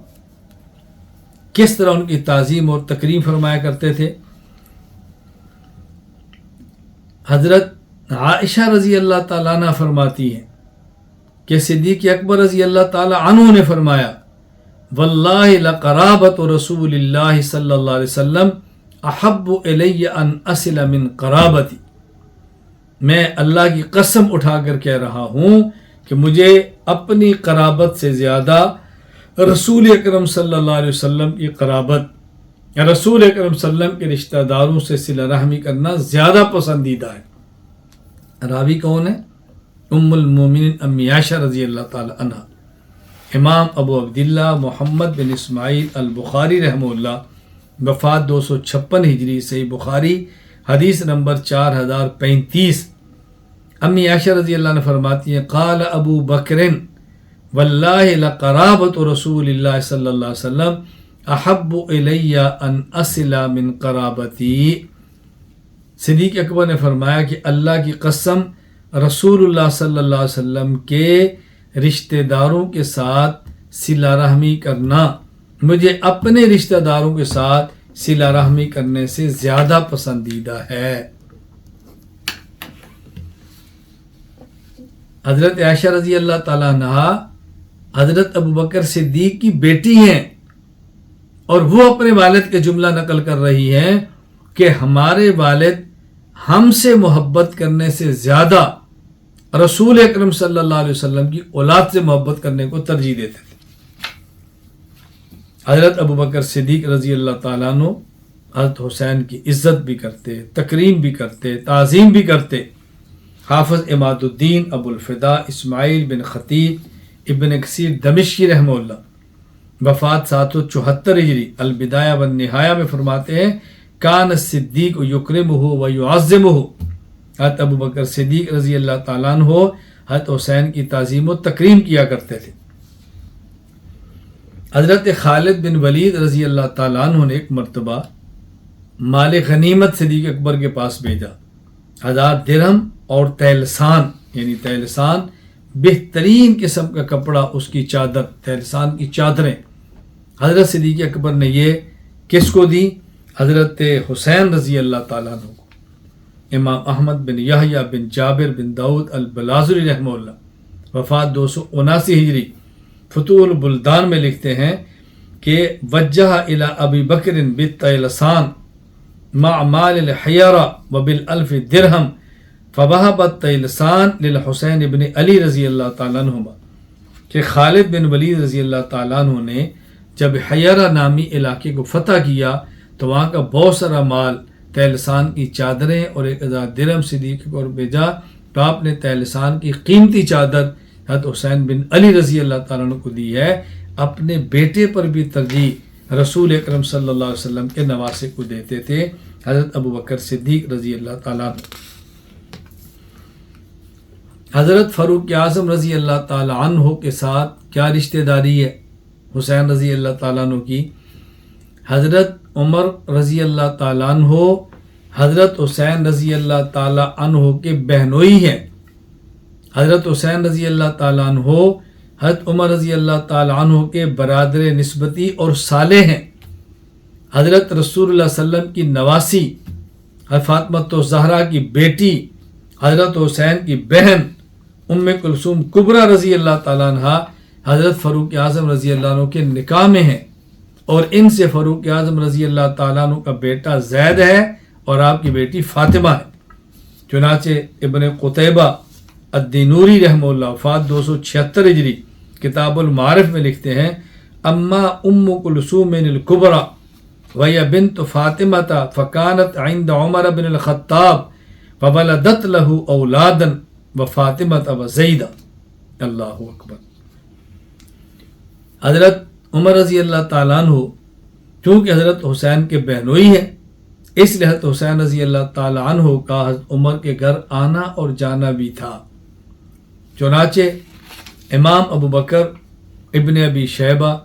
کس طرح ان کی تعظیم اور تکریم فرمایا کرتے تھے. حضرت عائشہ رضی اللہ تعالیٰ عنہ فرماتی ہیں کہ صدیق اکبر رضی اللہ تعالیٰ عنہ نے فرمایا واللہ لقرابت رسول اللہ صلی اللہ علیہ وسلم احب الی ان اصل من قرابتی. میں اللہ کی قسم اٹھا کر کہہ رہا ہوں کہ مجھے اپنی قرابت سے زیادہ رسول اکرم صلی اللہ علیہ وسلم کی قرابت، رسول اکرم صلی اللہ علیہ وسلم کے رشتہ داروں سے صلہ رحمی کرنا زیادہ پسندیدہ ہے. راوی کون ہے؟ ام المومنین امی عائشہ رضی اللہ تعالی عنہ. امام ابو عبداللہ محمد بن اسماعیل البخاری رحمہ اللہ وفات 256 ہجری، صحیح بخاری حدیث نمبر 4035. امی عائشہ رضی اللہ عنہ فرماتی ہیں قال ابو بکر واللہ لقرابت رسول اللہ صلی اللہ علیہ وسلم احب الی ان اصل من قرابتی. صدیق اکبر نے فرمایا کہ اللہ کی قسم رسول اللہ صلی اللہ علیہ وسلم کے رشتہ داروں کے ساتھ صلہ رحمی کرنا مجھے اپنے رشتہ داروں کے ساتھ صلہ رحمی کرنے سے زیادہ پسندیدہ ہے. حضرت عائشہ رضی اللہ تعالیٰ عنہا حضرت ابو بکر صدیق کی بیٹی ہیں اور وہ اپنے والد کے جملہ نقل کر رہی ہیں کہ ہمارے والد ہم سے محبت کرنے سے زیادہ رسول اکرم صلی اللہ علیہ وسلم کی اولاد سے محبت کرنے کو ترجیح دیتے تھے۔ حضرت ابوبکر صدیق رضی اللہ تعالیٰ عنہ حضرت حسین کی عزت بھی کرتے، تکریم بھی کرتے، تعظیم بھی کرتے۔ حافظ عماد الدین ابو الفدا اسماعیل بن خطیب ابن کثیر دمشقی رحمہ اللہ وفات 774 ہجری البدایہ والنہایہ میں فرماتے ہیں کان الصدیق یکرمہ و یعظمہ، حضرت ابوبکر صدیق رضی اللہ تعالیٰ عنہ حضرت حسین کی تعظیم و تکریم کیا کرتے تھے۔ حضرت خالد بن ولید رضی اللہ تعالیٰ عنہ نے ایک مرتبہ مال غنیمت صدیق اکبر کے پاس بھیجا، 1000 درہم اور تیلسان، یعنی تیلسان بہترین قسم کا کپڑا، اس کی چادر، تیلسان کی چادریں حضرت صدیق اکبر نے یہ کس کو دی؟ حضرت حسین رضی اللہ تعالیٰ عنہ کو۔ امام احمد بن یحییٰ بن جابر بن داؤد البلازری رحمہ اللہ وفات 279 ہجری فتوح البلدان میں لکھتے ہیں کہ وجہ الی ابی بکر بالتیلسان مع مال الحیرہ وبالالف درہم فوہب التیلسان للحسین بن علی رضی اللہ تعالیٰ عنہما، کہ خالد بن ولید رضی اللہ تعالیٰ عنہ نے جب حیرہ نامی علاقے کو فتح کیا تو وہاں کا بہت سارا مال، تیلسان کی چادریں اور 1000 درہم صدیق کو بھیجا، تو آپ نے تیلسان کی قیمتی چادر حضرت حسین بن علی رضی اللہ تعالیٰ عنہ کو دی ہے۔ اپنے بیٹے پر بھی ترجیح رسول اکرم صلی اللہ علیہ وسلم کے نواسے کو دیتے تھے حضرت ابوبکر صدیق رضی اللہ تعالیٰ عنہ۔ حضرت فاروق اعظم رضی اللہ تعالیٰ عنہ کے ساتھ کیا رشتہ داری ہے حسین رضی اللہ تعالیٰ عنہ کی؟ حضرت عمر رضی اللہ تعالیٰ عنہ حضرت حسین رضی اللہ تعالیٰ عنہ کے بہنوئی ہیں۔ حضرت حسین رضی اللہ تعالیٰ عنہ حضرت عمر رضی اللہ تعالیٰ عنہ کے برادر نسبتی اور صالح ہیں۔ حضرت رسول اللہ صلی اللہ علیہ وسلم کی نواسی حضرت فاطمہ الزہرا کی بیٹی حضرت حسین کی بہن ام کلثوم کبریٰ رضی اللہ تعالیٰ عنہ حضرت فاروق اعظم رضی اللہ عنہ کے نکاح میں ہیں، اور ان سے فاروق اعظم رضی اللہ تعالیٰ عنہ کا بیٹا زید ہے اور آپ کی بیٹی فاطمہ ہے۔ چنانچہ ابن قتیبہ الدینوری رحمہ اللہ وفات 276 ہجری کتاب المعارف میں لکھتے ہیں اما ام کلثوم الکبریٰ وہی بنت فاطمہ فکانت عند عمر بن الخطاب فولدت له اولادا وفاطمہ وزیدہ۔ اللہ اکبر۔ حضرت عمر رضی اللہ تعالیٰ عنہ چونکہ حضرت حسین کے بہنوئی ہیں، اس لیے حضرت حسین رضی اللہ تعالیٰ عنہ کا حضرت عمر کے گھر آنا اور جانا بھی تھا۔ چنانچہ امام ابو بکر ابن ابی شیبہ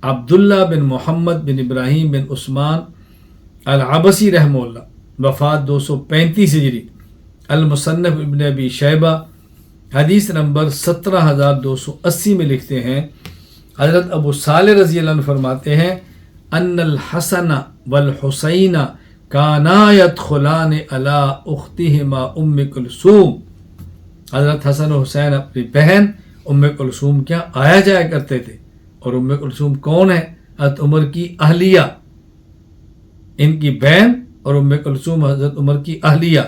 عبداللہ بن محمد بن ابراہیم بن عثمان العبسی رحمہ اللہ وفات 235 ہجری المصنف ابن ابی شیبہ حدیث نمبر 17280 میں لکھتے ہیں حضرت ابو صالح رضی اللہ عنہ فرماتے ہیں ان الحسن والحسین کانا یدخلان علی اختہما ام کلثوم، حضرت حسن و حسین اپنی بہن ام کلثوم کیا آیا جایا کرتے تھے، اور ام کلثوم کون ہے؟ حضرت عمر کی اہلیہ، ان کی بہن اور ام کلثوم حضرت عمر کی اہلیہ،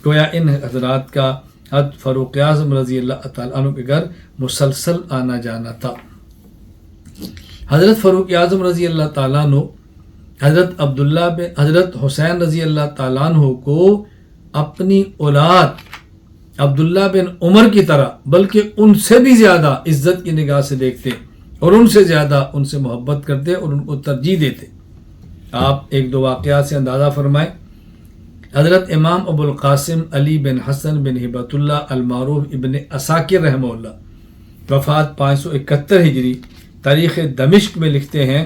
گویا ان حضرات کا حضرت فاروق اعظم رضی اللہ تعالیٰ عنہ کے گھر مسلسل آنا جانا تھا۔ حضرت فاروق اعظم رضی اللہ تعالیٰ عنہ حضرت حسین رضی اللہ تعالیٰ عنہ کو اپنی اولاد عبداللہ بن عمر کی طرح بلکہ ان سے بھی زیادہ عزت کی نگاہ سے دیکھتے اور ان سے زیادہ ان سے محبت کرتے اور ان کو ترجیح دیتے۔ آپ ایک دو واقعات سے اندازہ فرمائیں۔ حضرت امام ابو القاسم علی بن حسن بن ہبۃ اللہ المعروف ابن عساکر رحمہ اللہ وفات 571 ہجری تاریخ دمشق میں لکھتے ہیں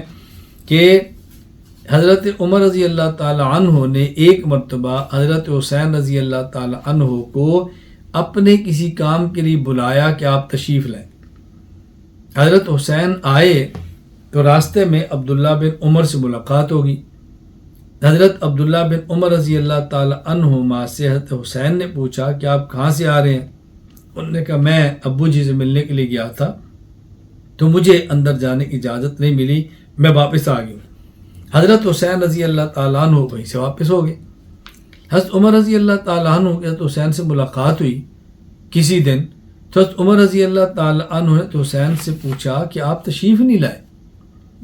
کہ حضرت عمر رضی اللہ تعالی عنہ نے ایک مرتبہ حضرت حسین رضی اللہ تعالی عنہ کو اپنے کسی کام کے لیے بلایا کہ آپ تشریف لائیں۔ حضرت حسین آئے تو راستے میں عبداللہ بن عمر سے ملاقات ہوگی۔ حضرت عبداللہ بن عمر رضی اللہ تعالی عنہما سے حضرت حسین نے پوچھا کہ آپ کہاں سے آ رہے ہیں؟ انہوں نے کہا میں ابو جی سے ملنے کے لیے گیا تھا تو مجھے اندر جانے کی اجازت نہیں ملی، میں واپس آ گیا ہوں۔ حضرت حسین رضی اللہ تعالیٰ عنہ وہیں سے واپس ہو گئے. حضرت عمر رضی اللہ تعالیٰ عنہ کی حضرت حسین سے ملاقات ہوئی کسی دن. تو حضرت عمر رضی اللہ تعالیٰ عنہ نے تو حسین سے پوچھا کہ آپ تشریف نہیں لائے،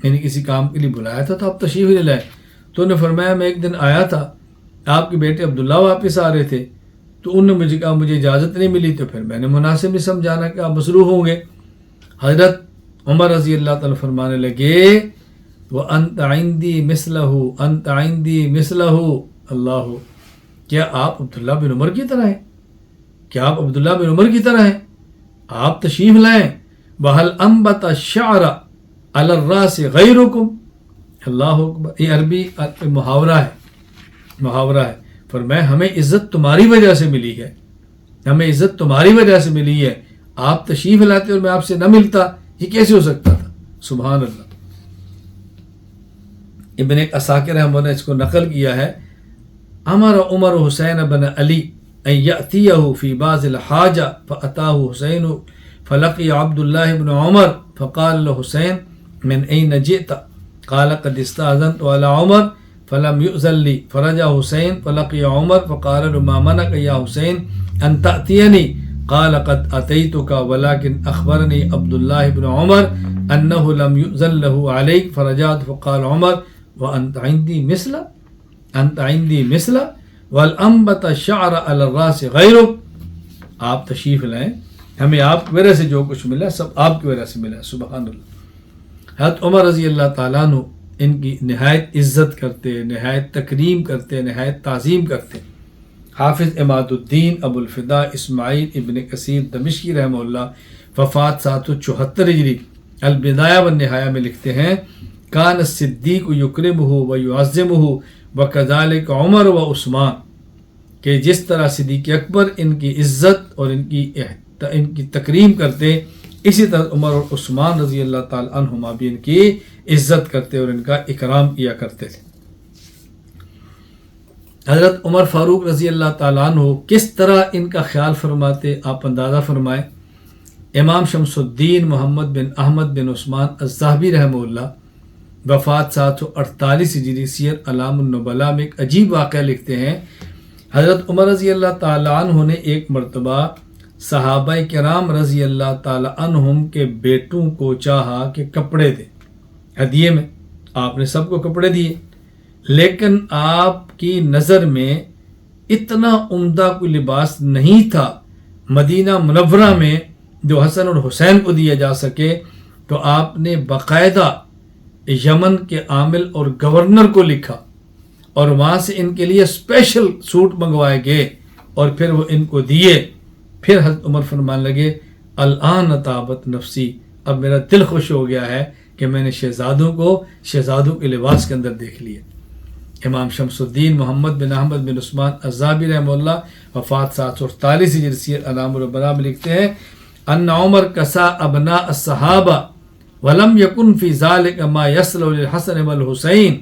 یعنی کسی کام کے لیے بلایا تھا تو آپ تشریف نہیں لائے. تو انہوں نے فرمایا میں ایک دن آیا تھا، آپ کے بیٹے عبداللہ واپس آ رہے تھے، تو انہوں نے مجھے کہا مجھے اجازت نہیں ملی، تو پھر میں نے مناسب نہیں سمجھانا کہ آپ مصروف ہوں گے. حضرت عمر رضی اللہ تعالیٰ فرمانے لگے وَأَنْتَ عِنْدِي مِثْلَهُ أَنْتَ عِنْدِي مِثْلَهُ اللہ، کیا آپ عبداللہ بن عمر کی طرح ہیں؟ کیا آپ عبداللہ بن عمر کی طرح ہیں؟ آپ تشریف لائیں. وَهَلْ أَنْبَتَ الشَّعْرَ عَلَى الرَّاسِ غَيْرُكُمْ، اللہ اکبر. یہ عربی محاورہ ہے. فرمایا ہمیں عزت تمہاری وجہ سے ملی ہے، ہمیں عزت تمہاری وجہ سے ملی ہے. آپ تشریف لاتے اور میں آپ سے نہ ملتا، یہ کیسے ہو سکتا تھا؟ سبحان اللہ. ابن عساکر رحمہ اللہ نے اس کو نقل کیا ہے. امر عمر حسین بن علی ان یأتیہ فی بعض الحاجہ فأتاہ حسین فلقی عبد اللہ بن عمر فقال له حسین من این جئت قال قد استأذنت على عمر فلم يؤذن لي فرجع حسین فلقی عمر فقال له ما منعك يا حسین ان تأتینی قال قد أتيتك ولكن أخبرني عبد الله بن عمر أنه لم يؤذن له عليك فرجعت فقال عمر وأنت عندي مثل أنت عندي مثل والأنبت الشعر على الراس غيرك. آپ تشریف لائیں، ہمیں آپ کی وجہ سے جو کچھ ملا سب آپ کی وجہ سے ملا. سبحان اللہ. حضرت عمر رضی اللہ تعالیٰ عنہ ان کی نہایت عزت کرتے، نہایت تکریم کرتے، نہایت تعظیم کرتے. حافظ عماد الدین ابو الفدا اسماعیل ابن کثیر دمشقی رحمہ اللہ وفات 774 ہجری البدایہ والنہایہ میں لکھتے ہیں کان الصدیق یکرمہ و یعظمہ وکذالک عمر و عثمان، کہ جس طرح صدیق اکبر ان کی عزت اور ان کی تکریم کرتے، اسی طرح عمر اور عثمان رضی اللہ تعالی عنہما بھی ان کی عزت کرتے اور ان کا اکرام کیا کرتے تھے. حضرت عمر فاروق رضی اللہ تعالیٰ عنہ کس طرح ان کا خیال فرماتے آپ اندازہ فرمائیں. امام شمس الدین محمد بن احمد بن عثمان الذہبی رحمہ اللہ وفات 748 ہجری سیر اعلام النبلاء میں ایک عجیب واقعہ لکھتے ہیں. حضرت عمر رضی اللہ تعالیٰ عنہ نے ایک مرتبہ صحابہ کرام رضی اللہ تعالیٰ عنہم کے بیٹوں کو چاہا کہ کپڑے دیں ہدیے میں. آپ نے سب کو کپڑے دیے، لیکن آپ کی نظر میں اتنا عمدہ کوئی لباس نہیں تھا مدینہ منورہ میں جو حسن اور حسین کو دیا جا سکے. تو آپ نے باقاعدہ یمن کے عامل اور گورنر کو لکھا اور وہاں سے ان کے لیے اسپیشل سوٹ منگوائے گئے اور پھر وہ ان کو دیے. پھر حضرت عمر فرمان لگے الآن طابت نفسی، اب میرا دل خوش ہو گیا ہے کہ میں نے شہزادوں کے لباس کے اندر دیکھ لیا. امام شمس الدین محمد بن احمد بن عثمان الذہبی رحمہ اللہ وفات 748 ہجری سیر اعلام النبلاء میں لکھتے ہیں ان عمر کسا ابناء الصحابہ ولم یکن فی ذلک ما یصلح للحسن والحسین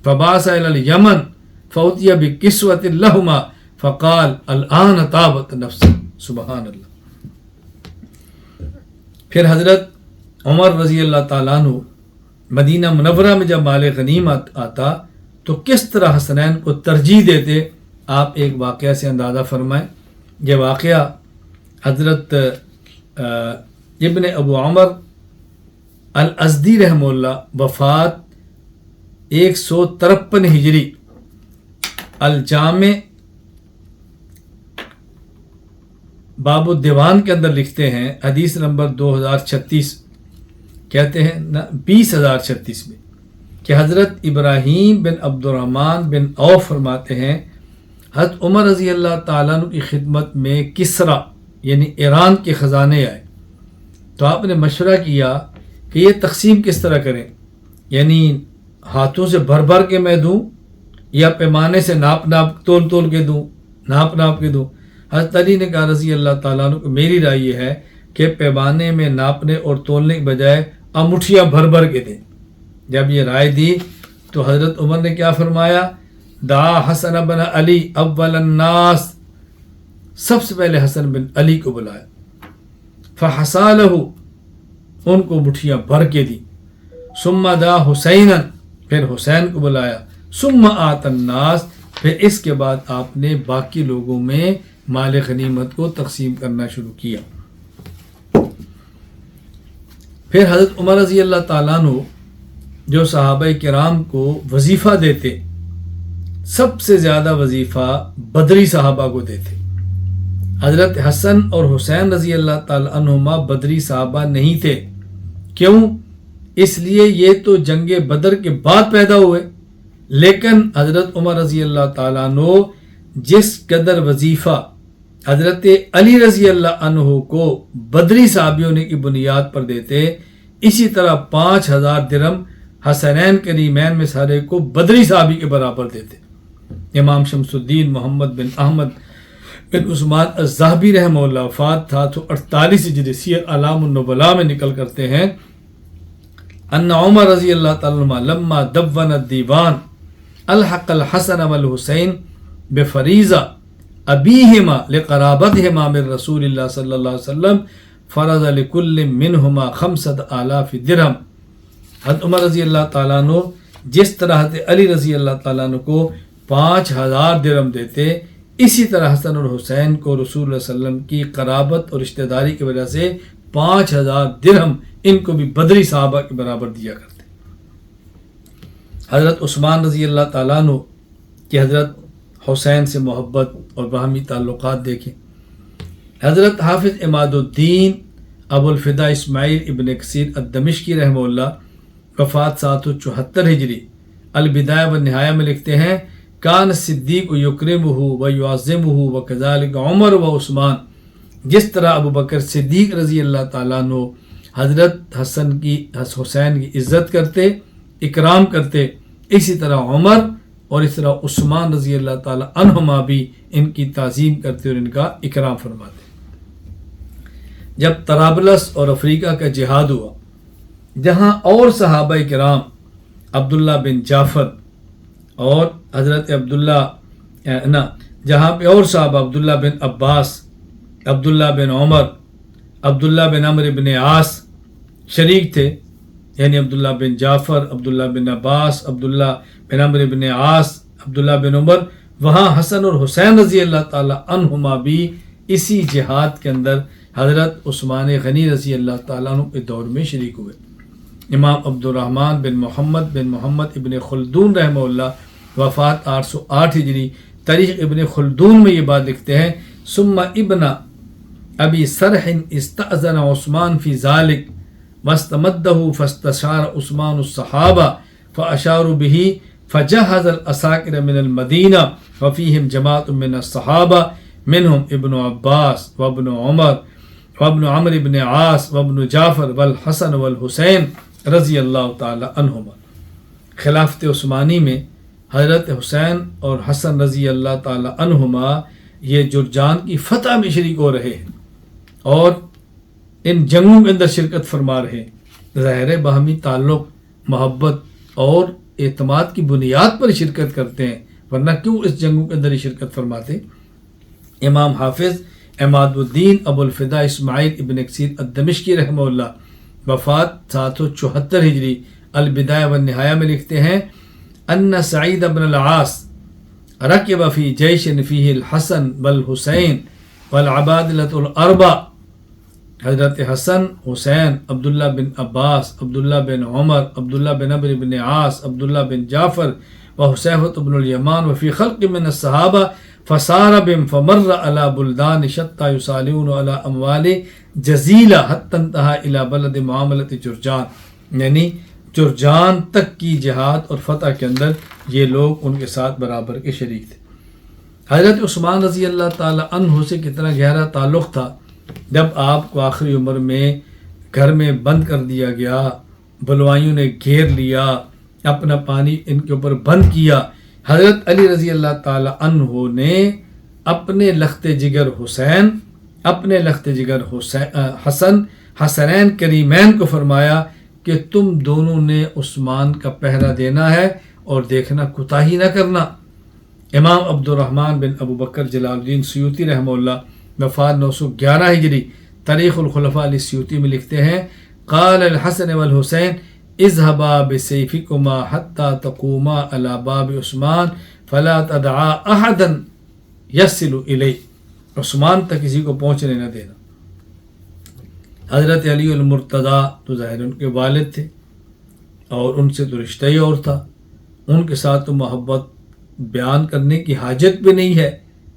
فبعث الی الیمن فأتی بکسوۃ لہما فقال الآن طابت نفسی. سبحان اللہ. پھر حضرت عمر رضی اللہ تعالیٰ عنہ مدینہ منورہ میں جب مال غنیمت آتا تو کس طرح حسنین کو ترجیح دیتے آپ ایک واقعہ سے اندازہ فرمائیں. یہ واقعہ حضرت ابن ابو عمر الازدی رحمہ اللہ وفات 153 ہجری الجامع باب الدیوان کے اندر لکھتے ہیں حدیث نمبر 2036 کہتے ہیں 20036 میں کہ حضرت ابراہیم بن عبد الرحمن بن عوف فرماتے ہیں حضرت عمر رضی اللہ تعالیٰ عنہ کی خدمت میں کسرا یعنی ایران کے خزانے آئے. تو آپ نے مشورہ کیا کہ یہ تقسیم کس طرح کریں، یعنی ہاتھوں سے بھر بھر کے میں دوں یا پیمانے سے ناپ تول کے دوں، ناپ کے دوں. حضرت علی نے کہا رضی اللہ تعالیٰ عنہ کو میری رائے یہ ہے کہ پیمانے میں ناپنے اور تولنے کے بجائے انگوٹھیاں بھر بھر کے دیں. جب یہ رائے دی تو حضرت عمر نے کیا فرمایا دعا حسن بن علی اول الناس، سب سے پہلے حسن بن علی کو بلایا. فحصالہ، ان کو مٹھیاں بھر کے دی. ثم دعا حسینا، پھر حسین کو بلایا، ثم آت الناس، پھر اس کے بعد آپ نے باقی لوگوں میں مال غنیمت کو تقسیم کرنا شروع کیا۔ پھر حضرت عمر رضی اللہ تعالیٰ عنہ جو صحابہ کرام کو وظیفہ دیتے، سب سے زیادہ وظیفہ بدری صحابہ کو دیتے۔ حضرت حسن اور حسین رضی اللہ تعالیٰ عنہما بدری صحابہ نہیں تھے، کیوں؟ اس لیے یہ تو جنگ بدر کے بعد پیدا ہوئے، لیکن حضرت عمر رضی اللہ تعالیٰ عنہ جس قدر وظیفہ حضرت علی رضی اللہ عنہ کو بدری صحابیوں نے کی بنیاد پر دیتے، اسی طرح 5000 درہم حسنین کریمین میں سارے کو بدری صحابی کے برابر دیتے۔ امام شمس الدین محمد بن احمد بن عثمان الذہبی رحمہ اللہ، وفات 748 ہجری، سیر اعلام النبلاء میں نکل کرتے ہیں، ان عمر رضی اللہ تعالیٰ عنہ لما دون الدیوان الحق الحسن والحسین بفریضہ ابیہما لقرابتہما من رسول اللہ صلی اللہ علیہ وسلم فرض لکل منہما 5000 درہم۔ حضرت عمر رضی اللہ تعالیٰ عنہ جس طرح حضرت علی رضی اللہ تعالیٰ عنہ کو 5000 درہم دیتے، اسی طرح حسن اور حسین کو رسول اللہ صلی اللہ علیہ وسلم کی قرابت اور رشتہ داری کی وجہ سے 5000 درہم ان کو بھی بدری صحابہ کے برابر دیا کرتے۔ حضرت عثمان رضی اللہ تعالیٰ عنہ کہ حضرت حسین سے محبت اور باہمی تعلقات دیکھیں۔ حضرت حافظ عماد الدین ابو الفدا اسماعیل ابن کثیر الدمشقی رحمہ اللہ، وفات 774 ہجری، البدایہ والنہایہ میں لکھتے ہیں، کان صدیق یکرمہ و یعظمہ وکذالک عمر و عثمان، جس طرح ابو بکر صدیق رضی اللہ تعالیٰ عنہ حضرت حسین کی عزت کرتے، اکرام کرتے، اسی طرح عمر اور اس طرح عثمان رضی اللہ تعالیٰ عنہما بھی ان کی تعظیم کرتے اور ان کا اکرام فرماتے۔ جب طرابلس اور افریقہ کا جہاد ہوا، جہاں اور صحابہ کرام عبداللہ بن جعفر اور حضرت جہاں پہ اور صحابہ عبداللہ بن عباس، عبداللہ بن عمر، عبداللہ بن عمرو بن عاص شریک تھے، یعنی عبداللہ بن جعفر، عبداللہ بن عباس، عبداللہ بن عمرو بن عاص، عبداللہ بن عمر، وہاں حسن اور حسین رضی اللہ تعالیٰ عنہما بھی اسی جہاد کے اندر حضرت عثمان غنی رضی اللہ تعالیٰ عنہ کے دور میں شریک ہوئے۔ امام عبد الرحمن بن محمد ابن خلدون رحمہ اللہ، وفات 808 ہجری، تاریخ ابن خلدون میں یہ بات لکھتے ہیں، ثم ابن ابی سرح استأذن عثمان فی ذالک واستمدہ فاستشار عثمان الصحابہ فاشاروا به فجهز الاساکر من المدینہ وفیہم جماعت من الصحابہ منہم ابن عباس وابن عمر وابن عمرو بن عاص وابن جعفر والحسن والحسین رضی اللہ تعالی عنہما۔ خلافت عثمانی میں حضرت حسین اور حسن رضی اللہ تعالی عنہما یہ جرجان کی فتح میں شریک ہو رہے ہیں اور ان جنگوں کے اندر شرکت فرما رہے ہیں۔ ظاہر باہمی تعلق، محبت اور اعتماد کی بنیاد پر شرکت کرتے ہیں، ورنہ کیوں اس جنگوں کے اندر ہی شرکت فرماتے۔ امام حافظ عماد الدین ابو الفدا اسماعیل ابن کثیر الدمشقی رحمہ اللہ، وفات 774 ہجری، البدایہ والنہایہ میں لکھتے ہیں، ان سعید بن العاص رکب فی جیش فیہ الحسن والحسین والعبادلۃ الاربع۔ حضرت حسن، حسین، عبداللہ بن عباس، عبداللہ بن عمر، عبداللہ بن عمرو بن عاص، عبداللہ بن جعفر وحسیفۃ بن الیمان وفی خلق من الصحابہ فصار بهم فمر على بلدان شتى يصالحون على اموال جزیلہ حتی انتہا الى بلد معاملت جرجان، یعنی جرجان تک کی جہاد اور فتح کے اندر یہ لوگ ان کے ساتھ برابر کے شریک تھے۔ حضرت عثمان رضی اللہ تعالی عنہ سے کتنا گہرا تعلق تھا، جب آپ کو آخری عمر میں گھر میں بند کر دیا گیا، بلوائیوں نے گھیر لیا، اپنا پانی ان کے اوپر بند کیا، حضرت علی رضی اللہ تعالی عنہ نے اپنے لخت جگر حسین، اپنے لخت جگر حسن، حسنین کریمین کو فرمایا کہ تم دونوں نے عثمان کا پہرا دینا ہے اور دیکھنا، کوتاہی نہ کرنا۔ امام عبد الرحمن بن ابو بکر جلال الدین سیوطی رحمہ اللہ، وفات 911 ہجری، تاریخ الخلفاء السیوطی میں لکھتے ہیں، قال الحسن والحسین اذهبا بسیفکما حتی تقوما علی باب عثمان فلا تدعا احدا یصل الیہ، عثمان تک کسی کو پہنچنے نہ دینا۔ حضرت علی المرتضیٰ تو ظاہر ان کے والد تھے اور ان سے تو رشتہ ہی اور تھا، ان کے ساتھ تو محبت بیان کرنے کی حاجت بھی نہیں ہے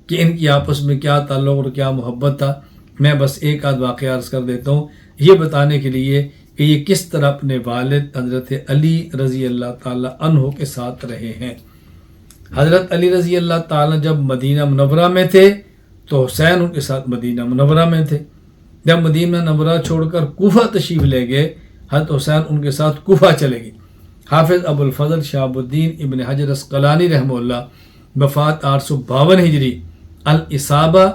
کہ ان کی آپس میں کیا تعلق اور کیا محبت تھا۔ میں بس ایک آدھ واقعہ عرض کر دیتا ہوں یہ بتانے کے لیے کہ یہ کس طرح اپنے والد حضرت علی رضی اللہ تعالی عنہ کے ساتھ رہے ہیں۔ حضرت علی رضی اللہ تعالی جب مدینہ منورہ میں تھے تو حسین ان کے ساتھ مدینہ منورہ میں تھے۔ جب مدینہ منورہ چھوڑ کر کوفہ تشریف لے گئے، حضرت حسین ان کے ساتھ کوفہ چلے گئے۔ حافظ ابو الفضل شہاب الدین ابن حجر عسقلانی رحمہ اللہ وفات 852 ہجری الاصابہ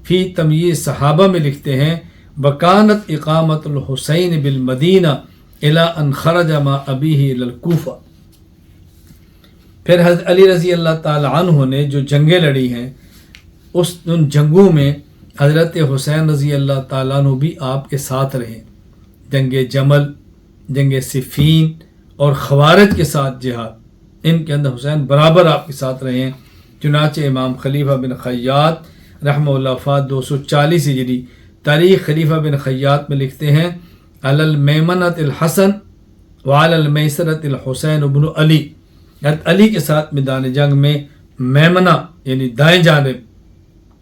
فی تمییز صحابہ میں لکھتے ہیں وکانت اقامت الحسین بالمدینہ الی ان خرج مع ابیہ الی الکوفہ۔ پھر حضرت علی رضی اللہ تعالی عنہ نے جو جنگیں لڑی ہیں ان جنگوں میں حضرت حسین رضی اللہ تعالیٰ عنہ بھی آپ کے ساتھ رہے۔ جنگ جمل، جنگ صفین اور خوارج کے ساتھ جہاد، ان کے اندر حسین برابر آپ کے ساتھ رہے ہیں۔ چنانچہ امام خلیفہ بن خیاط رحمہ اللہ وفات 240 ہجری تاریخ خلیفہ بن خیاط میں لکھتے ہیں علی المیمنۃ الحسن وعلی المیسرۃ الحسین بن علی، حضرت علی کے ساتھ میدان جنگ میں میمنہ یعنی دائیں جانب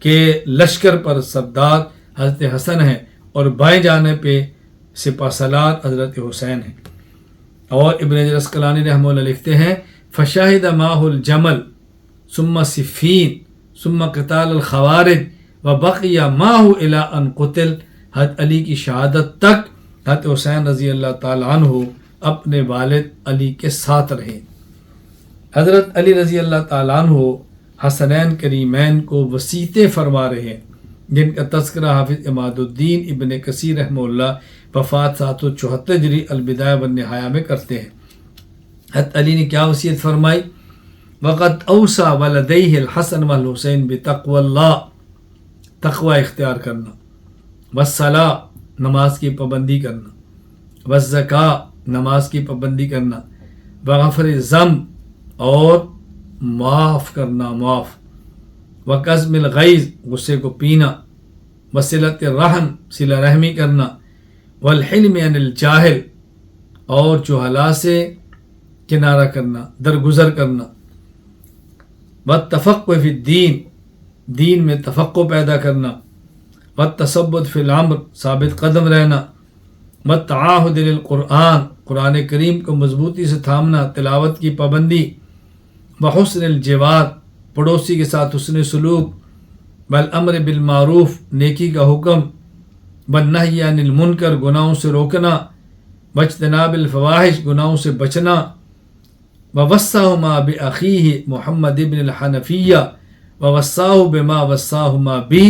کے لشکر پر سردار حضرت حسن ہیں اور بائیں جانب پہ سپہ سالار حضرت حسین ہیں۔ اور ابن حجر عسقلانی رحمہ اللہ لکھتے ہیں فشاہد معہ الجمل ثم صفین ثم قتال الخوارج وبقی معہ الی ان قتل، حضرت علی کی شہادت تک حضرت حسین رضی اللہ تعالی عنہ اپنے والد علی کے ساتھ رہے۔ حضرت علی رضی اللہ تعالی عنہ حسنین کریمین کو وصیتیں فرما رہے ہیں جن کا تذکرہ حافظ عماد الدین ابن کثیر رحمہ اللہ وفات 774 ہجری البدایہ والنہایہ میں کرتے ہیں۔ حضرت علی نے کیا وصیت فرمائی؟ وقد اوصى ولدیہ الحسن والحسین بتقوی اللہ، تقوی اختیار کرنا، والصلاۃ نماز کی پابندی کرنا، والزکاۃ نماز کی پابندی کرنا، وغفر الذنب اور معاف کرنا، معاف، وقظم الغیظ غصے کو پینا، وصلۃ الرحم صلہ رحمی کرنا، والحلم عن الجاہل اور جہلاء سے کنارہ کرنا، درگزر کرنا، والتفقہ فی الدین دین میں تفقہ پیدا کرنا، والتثبت فی الامر ثابت قدم رہنا، والتعاہد للقرآن قرآن کریم کو مضبوطی سے تھامنا، تلاوت کی پابندی، وحسن الجوار پڑوسی کے ساتھ حسن سلوک، والامر بالمعروف نیکی کا حکم، والنہی عن المنکر گناہوں سے روکنا، واجتناب الفواحش گناہوں سے بچنا، ووصاہما بأخیہ محمد ابن الحنفیہ ووصاہ بما وصاہما بی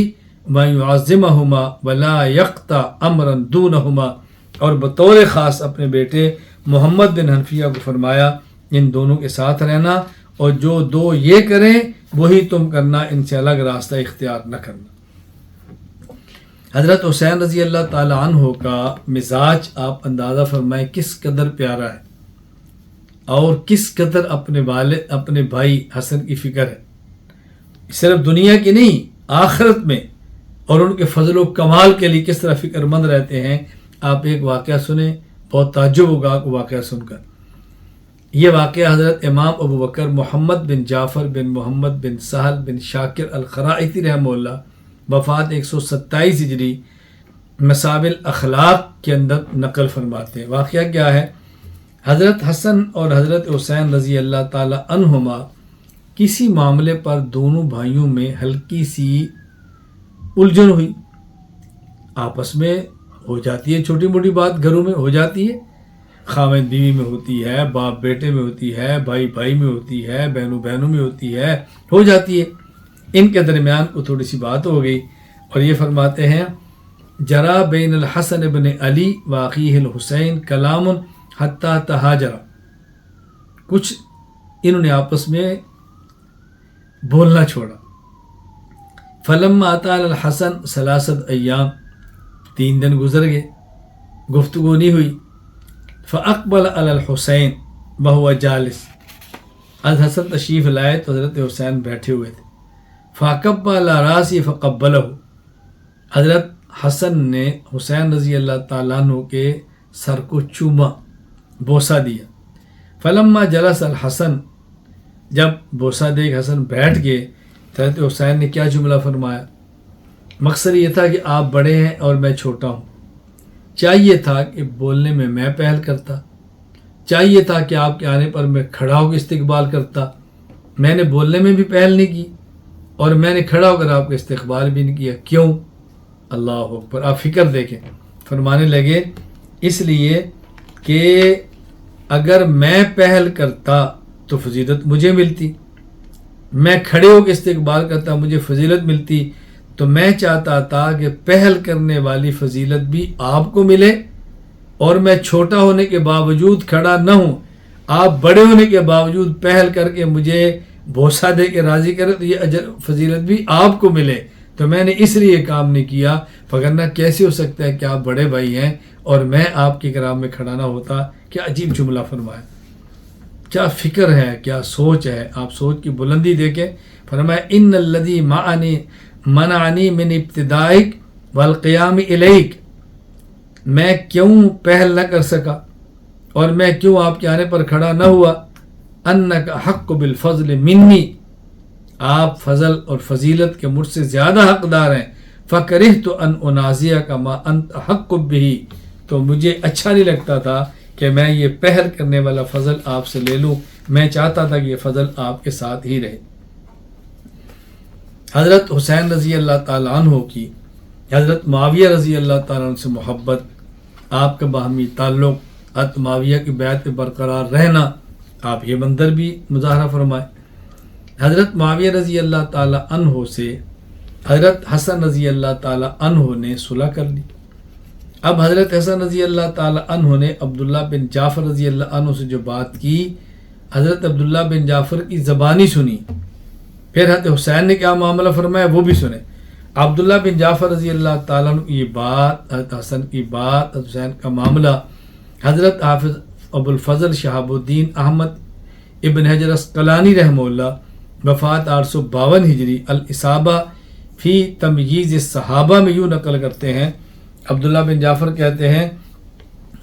ویعظمہما ولا یقطع امرا دونہما، اور بطور خاص اپنے بیٹے محمد بن حنفیہ کو فرمایا ان دونوں کے ساتھ رہنا اور جو دو یہ کریں وہی تم کرنا، ان سے الگ راستہ اختیار نہ کرنا۔ حضرت حسین رضی اللہ تعالی عنہ کا مزاج آپ اندازہ فرمائیں کس قدر پیارا ہے اور کس قدر اپنے والد اپنے بھائی حسن کی فکر ہے، صرف دنیا کی نہیں آخرت میں، اور ان کے فضل و کمال کے لیے کس طرح فکر مند رہتے ہیں۔ آپ ایک واقعہ سنیں، بہت تعجب ہوگا آپ کو واقعہ سن کر۔ یہ واقعہ حضرت امام ابو بکر محمد بن جعفر بن محمد بن سہل بن شاکر الخرائطی رحمہ اللہ وفات 127 ہجری مصاب الاخلاق کے اندر نقل فرماتے ہیں۔ واقعہ کیا ہے؟ حضرت حسن اور حضرت حسین رضی اللہ تعالی عنہما کسی معاملے پر دونوں بھائیوں میں ہلکی سی الجھن ہوئی، آپس میں ہو جاتی ہے، چھوٹی موٹی بات گھروں میں ہو جاتی ہے، خاوند بیوی میں ہوتی ہے، باپ بیٹے میں ہوتی ہے، بھائی بھائی میں ہوتی ہے، بہنوں بہنوں میں ہوتی ہے، ہو جاتی ہے۔ ان کے درمیان کو تھوڑی سی بات ہو گئی اور یہ فرماتے ہیں جرا بین الحسن بن علی واقعی الحسین کلام حتی تہاجرا، کچھ انہوں نے آپس میں بولنا چھوڑا۔ فلما اطال الحسن 3 ایام، 3 دن گزر گئے، گفتگو نہیں ہوئی۔ فاقبل علی الحسین وہو جالس، حضرت حسن تشریف لائے تو حضرت حسین بیٹھے ہوئے تھے. فاکب علی راسی فقبلہ، حضرت حسن نے حسین رضی اللہ تعالیٰ عنہ کے سر کو چوما، بوسہ دیا. فلما جلس الحسن، جب بوسہ دے کے حسن بیٹھ گئے تو حضرت حسین نے کیا جملہ فرمایا؟ مقصد یہ تھا کہ آپ بڑے ہیں اور میں چھوٹا ہوں، چاہیے تھا کہ بولنے میں پہل کرتا، چاہیے تھا کہ آپ کے آنے پر میں کھڑا ہو کے استقبال کرتا. میں نے بولنے میں بھی پہل نہیں کی اور میں نے کھڑا ہو کر آپ کا استقبال بھی نہیں کیا. کیوں؟ اللہ اکبر. آپ فکر دیکھیں، فرمانے لگے اس لیے کہ اگر میں پہل کرتا تو فضیلت مجھے ملتی، میں کھڑے ہو کے استقبال کرتا مجھے فضیلت ملتی، تو میں چاہتا تھا کہ پہل کرنے والی فضیلت بھی آپ کو ملے، اور میں چھوٹا ہونے کے باوجود کھڑا نہ ہوں، آپ بڑے ہونے کے باوجود پہل کر کے مجھے بوسہ دے کے راضی کرے تو یہ اجر فضیلت بھی آپ کو ملے. تو میں نے اس لیے کام نہیں کیا، وگرنہ کیسے ہو سکتا ہے کہ آپ بڑے بھائی ہیں اور میں آپ کے کرام میں کھڑا نہ ہوتا. کیا عجیب جملہ فرمایا، کیا فکر ہے، کیا سوچ ہے. آپ سوچ کی بلندی دیکھیں. فرمایا ان الذی منعنی من ابتدائک والقیام الیک، میں کیوں پہل نہ کر سکا اور میں کیوں آپ کے آنے پر کھڑا نہ ہوا؟ انک حق بالفضل منی، آپ فضل اور فضیلت کے مجھ سے زیادہ حقدار ہیں. فکرہت ان انازعک ما انت حق بہ، تو مجھے اچھا نہیں لگتا تھا کہ میں یہ پہل کرنے والا فضل آپ سے لے لوں، میں چاہتا تھا کہ یہ فضل آپ کے ساتھ ہی رہے. حضرت حسین رضی اللہ تعالیٰ عنہ کی حضرت معاویہ رضی اللہ تعالیٰ عنہ سے محبت، آپ کا باہمی تعلق، حضرت معاویہ کی بیعت پہ برقرار رہنا، آپ یہ منظر بھی مظاہرہ فرمائے. حضرت معاویہ رضی اللہ تعالیٰ عنہ سے حضرت حسن رضی اللہ تعالیٰ عنہ نے صلح کر لی. اب حضرت حسن رضی اللہ تعالیٰ عنہ نے عبداللہ بن جعفر رضی اللہ عنہ سے جو بات کی، حضرت عبداللہ بن جعفر کی زبانی سنی. پھر حضرت حسین نے کیا معاملہ فرمایا وہ بھی سنیں. عبداللہ بن جعفر رضی اللہ تعالیٰ عنہ کی بات، حضرت حسن کی بات، حضرت حسین کا معاملہ، حضرت حافظ ابو الفضل شہاب الدین احمد ابن حجر اسقلانی رحمہ اللہ وفات 852 ہجری الاصابہ فی تمییز الصحابہ میں یوں نقل کرتے ہیں. عبداللہ بن جعفر کہتے ہیں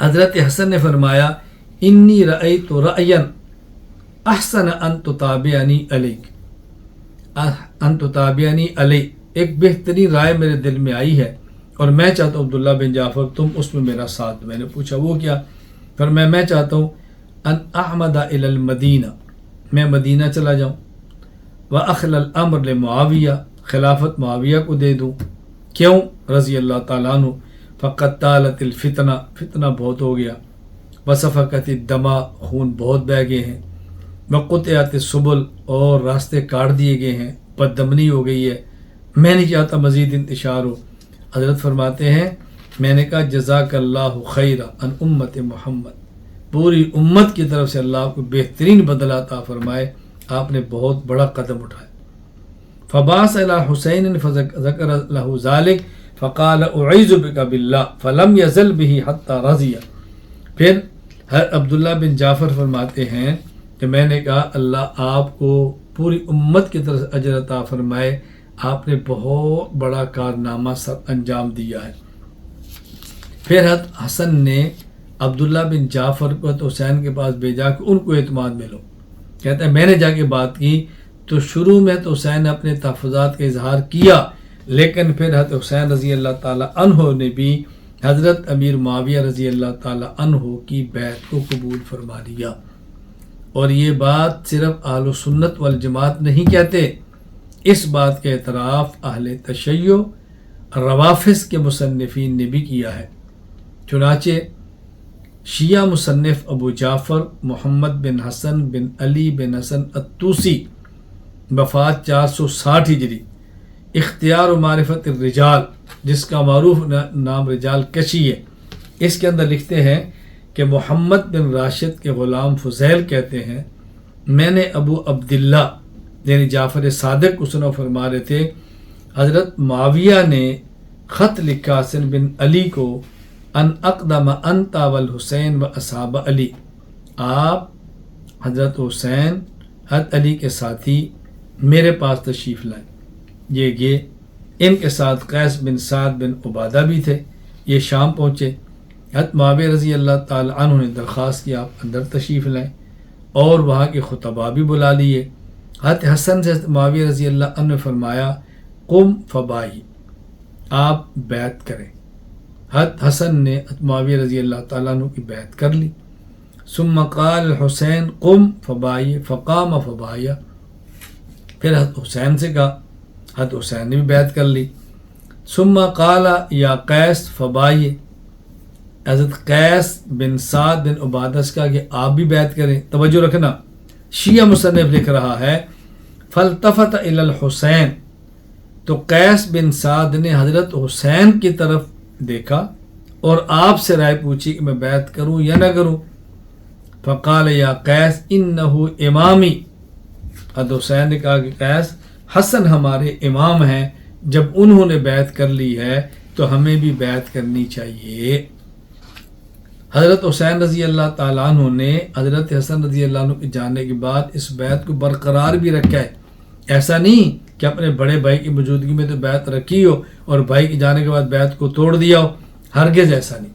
حضرت حسن نے فرمایا انی رأیت رأیا احسن ان تتابعنی علیک، ان تتابعنی علی، ایک بہترین رائے میرے دل میں آئی ہے اور میں چاہتا ہوں عبداللہ بن جعفر تم اس میں میرا ساتھ. میں نے پوچھا وہ کیا؟ پھر میں چاہتا ہوں ان احمد الی المدینہ، میں مدینہ چلا جاؤں، واخل الامر لمعاویہ، خلافت معاویہ کو دے دوں. کیوں؟ رضی اللہ تعالیٰ عنہ. فقد طالت الفتنہ، فتنہ بہت ہو گیا، وسفکت الدماء، خون بہت بہہ گئے ہیں، وقطعت السبل، اور راستے کاٹ دیے گئے ہیں، بددمنی ہو گئی ہے، میں نہیں چاہتا مزید انتشار ہو. حضرت فرماتے ہیں میں نے کہا جزاک اللہ خیرا ان امت محمد، پوری امت کی طرف سے اللہ کو بہترین بدلہ عطا فرمائے، آپ نے بہت بڑا قدم اٹھایا. فبعث الی حسین فذکر له ذلک فقال اعوذ بک باللہ فلم یزل به حتی رضی. پھر عبداللہ بن جعفر فرماتے ہیں کہ میں نے کہا اللہ آپ کو پوری امت کی طرف سے اجر عطا فرمائے، آپ نے بہت بڑا کارنامہ سب انجام دیا ہے. پھر حضرت حسن نے عبداللہ بن جعفر کو تو حسین کے پاس بھیجا کہ ان کو اعتماد میں لو. کہتا ہے میں نے جا کے بات کی تو شروع میں تو حسین نے اپنے تحفظات کا اظہار کیا، لیکن پھر حضرت حسین رضی اللہ تعالیٰ عنہ نے بھی حضرت امیر معاویہ رضی اللہ تعالیٰ عنہ کی بیعت کو قبول فرما لیا. اور یہ بات صرف اہل سنت والجماعت نہیں کہتے، اس بات کا اعتراف اہل تشیع روافض کے مصنفین نے بھی کیا ہے. چنانچہ شیعہ مصنف ابو جعفر محمد بن حسن بن علی بن حسن الطوسی وفات 460 ہجری، اختیار و معرفت الرجال، جس کا معروف نام رجال کشی ہے، اس کے اندر لکھتے ہیں کہ محمد بن راشد کے غلام فضیل کہتے ہیں میں نے ابو عبداللہ یعنی جعفر صادق کو سنا فرما رہے تھے حضرت معاویہ نے خط لکھا حسن بن علی کو ان اقدم انت والحسین و اصحاب علی، آپ حضرت حسین حضرت علی کے ساتھی میرے پاس تشریف لائیں۔ یہ ان کے ساتھ قیس بن سعد بن عبادہ بھی تھے، یہ شام پہنچے۔ حضرت معاویہ رضی اللہ تعالی عنہ نے درخواست کی آپ اندر تشریف لائیں، اور وہاں کے خطباء بھی بلا لیے۔ حضرت حسن سے حضرت معاویہ رضی اللہ عنہ نے فرمایا قم فبائی، آپ بیعت کریں۔ حضرت حسن نے حضرت معاویہ رضی اللہ تعالیٰ عنہ کی بیعت کر لی۔ ثم قال الحسین قم فبائی فقام فبایا، پھر حضرت حسین سے کہا، حضرت حسین نے بھی بیعت کر لی۔ ثم قال یا قیس فبائی، حضرت قیس بن سعد بن عبادہ سے کہا کہ آپ بھی بیعت کریں۔ توجہ رکھنا، شیعہ مصنف لکھ رہا ہے فالتفت الی الحسین، تو قیس بن سعد نے حضرت حسین کی طرف دیکھا اور آپ سے رائے پوچھی کہ میں بیعت کروں یا نہ کروں۔ فقال یا قیس انہ امامی، حضرت حسین نے کہا کہ قیس حسن ہمارے امام ہیں، جب انہوں نے بیعت کر لی ہے تو ہمیں بھی بیعت کرنی چاہیے۔ حضرت حسین رضی اللہ تعالیٰ عنہ نے حضرت حسن رضی اللہ عنہ کے جانے کے بعد اس بیعت کو برقرار بھی رکھا ہے۔ ایسا نہیں کہ اپنے بڑے بھائی کی موجودگی میں تو بیعت رکھی ہو اور بھائی کے جانے کے بعد بیعت کو توڑ دیا ہو، ہرگز ایسا نہیں۔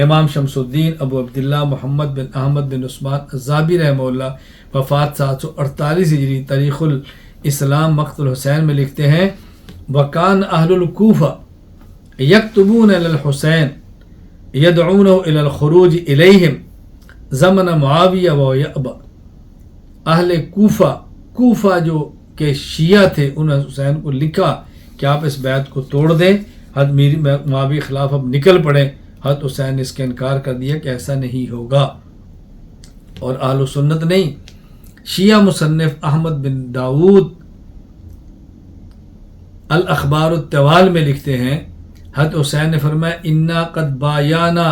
امام شمس الدین ابو عبداللہ محمد بن احمد بن عثمان الزابی رحمہ اللہ وفات 748 ہجری تاریخ الاسلام مقتل حسین میں لکھتے ہیں وکان اہل الکوفہ یکتبون الی الحسین یدعونہ الی الخروج الیہم زمن معاویہ و یأبا، اہل کوفہ جو کہ شیعہ تھے انہوں نے حسین کو لکھا کہ آپ اس بیعت کو توڑ دیں، حضرت معاویہ خلاف اب نکل پڑیں۔ حضرت حسین نے اس کا انکار کر دیا کہ ایسا نہیں ہوگا، اور اہل سنت نہیں۔ شیعہ مصنف احمد بن داود الاخبار الطوال میں لکھتے ہیں حضرت حسین نے فرمایا انا قد بایانا،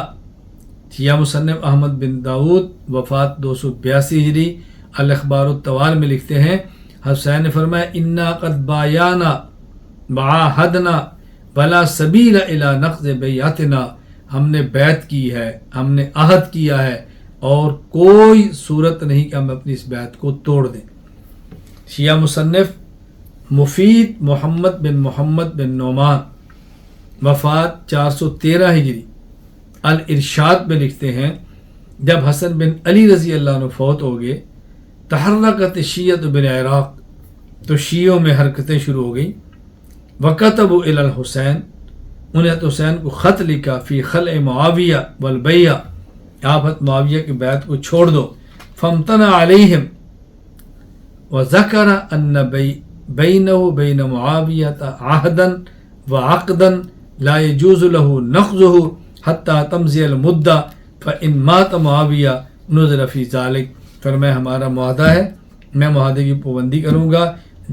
شیعہ مصنف احمد بن داود وفات 282 ہجری الاخبار الطوال میں لکھتے ہیں حضرت حسین نے فرمایا انا قد بایانا وعاہدنا ولا سبیل الی نقض بیعتنا، ہم نے بیعت کی ہے، ہم نے عہد کیا ہے اور کوئی صورت نہیں کہ ہم اپنی اس بیعت کو توڑ دیں۔ شیعہ مصنف مفید محمد بن نعمان وفات 413 ہجری الارشاد میں لکھتے ہیں جب حسن بن علی رضی اللہ عنہ فوت ہو گئے تحرکت شیعۃ بالعراق، تو شیعوں میں حرکتیں شروع ہو گئیں۔ وکتبوا الی الحسین، انہیں حضرت حسین کو خط لکھا فی خلع معاویہ والبیع، آپ حضرت معاویہ کی بیعت کو چھوڑ دو۔ فامتنع علیہم وذکر ان بینہ وبین معاویہ عہدا وعقدا لا يجوز له نقضه حتى تمضي المدة فإن مات معاویہ نظر فی ذلک، فرمایا ہمارا معاہدہ ہے، میں معاہدے کی پابندی کروں گا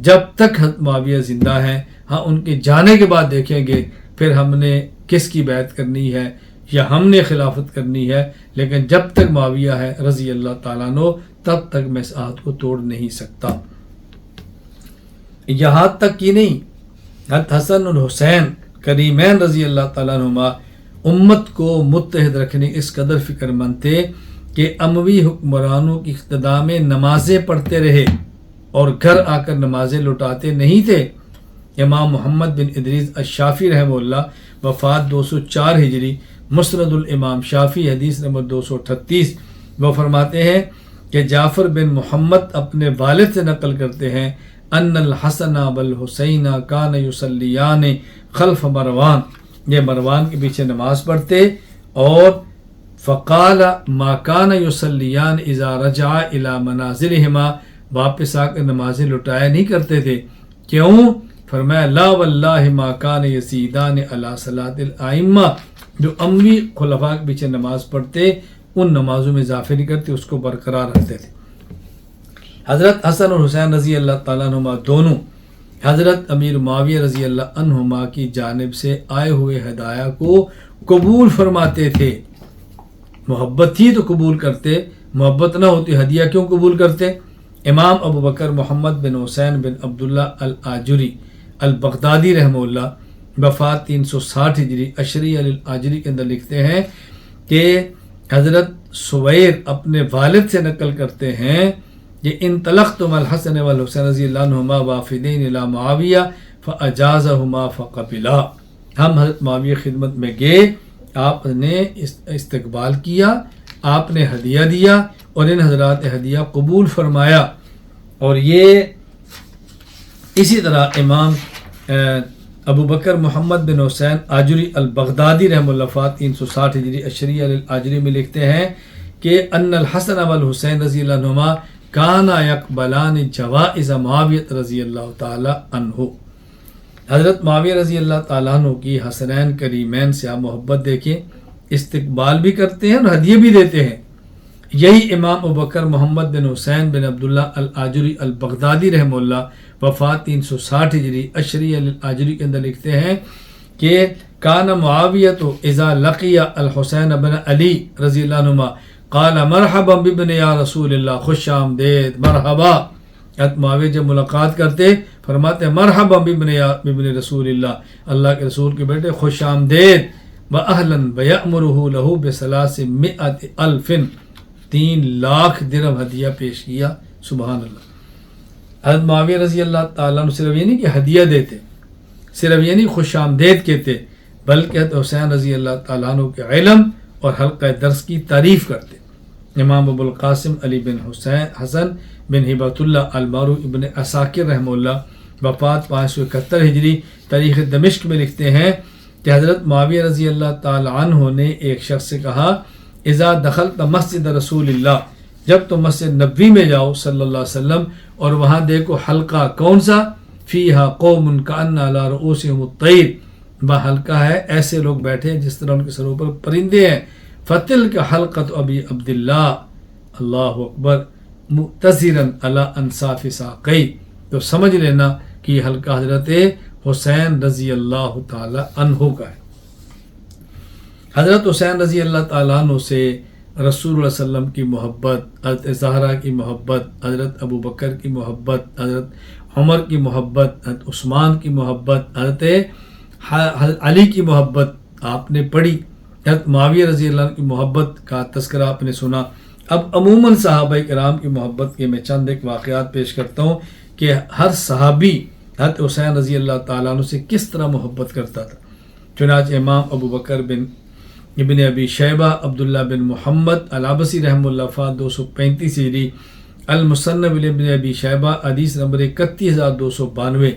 جب تک حضرت معاویہ زندہ ہیں، ہاں ان کے جانے کے بعد دیکھیں گے پھر ہم نے کس کی بیعت کرنی ہے یا ہم نے خلافت کرنی ہے، لیکن جب تک معاویہ ہے رضی اللہ تعالیٰ عنہ تب تک میں اس عہد کو توڑ نہیں سکتا۔ یہاں تک کی نہیں، حضرت حسن اور حسین کریمین رضی اللہ تعالیٰ عنہما امت کو متحد رکھنے اس قدر فکر مند تھے کہ اموی حکمرانوں کی اقتداء میں نمازیں پڑھتے رہے اور گھر آ کر نمازیں لٹاتے نہیں تھے۔ امام محمد بن ادریس الشافعی رحمہ اللہ وفات 204 ہجری مسند الامام شافعی حدیث نمبر 238، وہ فرماتے ہیں کہ جعفر بن محمد اپنے والد سے نقل کرتے ہیں ان الحسن والحسین کان یصلیان خلف مروان، یہ مروان کے پیچھے نماز پڑھتے، اور فقال ما کان یصلیان اذا رجع الی منازلہما، واپس آ کر نمازیں لٹایا نہیں کرتے تھے، کیوں؟ فرمایا لا واللہ ما کان یزیدان علی صلاۃ الائمہ، جو اموی خلفاء کے پیچھے نماز پڑھتے ان نمازوں میں اضافے نہیں کرتے، اس کو برقرار رکھتے تھے۔ حضرت حسن اور حسین رضی اللہ تعالیٰ عنہما دونوں حضرت امیر معاویہ رضی اللہ عنہما کی جانب سے آئے ہوئے ہدایہ کو قبول فرماتے تھے۔ محبت تھی تو قبول کرتے، محبت نہ ہوتی ہدیہ کیوں قبول کرتے؟ امام ابو بکر محمد بن حسین بن عبداللہ الآجری البغدادی رحمہ اللہ وفات 360 ہجری اشری الاجری کے اندر لکھتے ہیں کہ حضرت سویر اپنے والد سے نقل کرتے ہیں کہ انطلقتم الحسن والحسین رضی اللہ عنہما وافدین الی معاویہ فاجازہما فقبلا، ہم حضرت معاویہ خدمت میں گئے، آپ نے استقبال کیا، آپ نے ہدیہ دیا اور ان حضرات ہدیہ قبول فرمایا۔ اور یہ اسی طرح امام ابو بکر محمد بن حسین آجری البغدادی رحمہ اللہ وفات 360 ہجری اشری الاجری میں لکھتے ہیں کہ ان الحسن والحسین رضی اللہ عنہما کانا یقبلان جوائز معاویہ رضی اللہ تعالی عنہ، حضرت معاویہ رضی اللہ تعالیٰ عنہ کی حسنین کریمین سے آپ محبت دیکھیں، استقبال بھی کرتے ہیں اور ہدیے بھی دیتے ہیں۔ یہی امام ابوبکر محمد بن حسین بن عبداللہ الآجری البغدادی رحمہ اللہ وفات 360 ہجری اشری الاجری کے اندر لکھتے ہیں کہ کان معاویہ اذا لقی الحسین بن علی رضی اللہ عنہما قال مرحبا بابن یا رسول اللہ، خوش آمدید، مرحبا۔ معاویہ جب ملاقات کرتے فرماتے مرحبا بابن رسول اللہ کے رسول کے بیٹے خوش آمدید، وَأَهْلًا وَيَأْمُرُهُ لَهُ بِثَلَاثِمِائَةِ أَلْفٍ، 3 لاکھ درہم ہدیہ پیش کیا، سبحان اللہ۔ حضرت معاویہ رضی اللہ تعالیٰ عنہ صرف یہ نہیں کہ ہدیہ دیتے، صرف یہ نہیں خوش آمدید کہتے، بلکہ حضرت حسین رضی اللہ تعالیٰ عنہ کے علم اور حلقہ درس کی تعریف کرتے۔ امام ابو القاسم علی بن حسن بن ہبۃ اللہ المعروف ابن عساکر رحمہ اللہ وفات 571 ہجری تاریخ دمشق میں لکھتے ہیں کہ حضرت معاویہ رضی اللہ تعالی عنہ نے ایک شخص سے کہا اذا دخلت مسجد رسول اللہ، جب تم مسجد نبوی میں جاؤ صلی اللہ علیہ وسلم اور وہاں دیکھو حلقہ کون سا، فیہا قوم کأن علی رؤوسہم الطیر، وہ حلقہ ہے ایسے لوگ بیٹھے ہیں جس طرح ان کے سروں پر پرندے ہیں، فتلک حلقۃ ابی عبداللہ، اللہ اکبر، مؤتزرا علی انصاف ساقی، تو سمجھ لینا کہ یہ حلقہ حضرت حسین رضی اللہ تعالی عنہ کا ہے۔ حضرت حسین رضی اللہ تعالیٰ عنہ سے رسول اللہ صلی اللہ علیہ وسلم کی محبت، حضرت زہرا کی محبت، حضرت ابو بکر کی محبت، حضرت عمر کی محبت، حضرت عثمان کی محبت، حضرت علی کی محبت آپ نے پڑھی، حضرت معاویہ رضی اللہ عنہ کی محبت کا تذکرہ آپ نے سنا۔ اب عموماً صحابہ کرام کی محبت کے میں چند ایک واقعات پیش کرتا ہوں کہ ہر صحابی حضرت حسین رضی اللہ تعالیٰ عنہ سے کس طرح محبت کرتا تھا۔ چنانچہ امام ابو بکر بن ابن ابی شیبہ عبداللہ بن محمد العبسی رحمہ اللہ وفات 235 ہجری المصنف ابن ابی شیبہ حدیث نمبر 31292،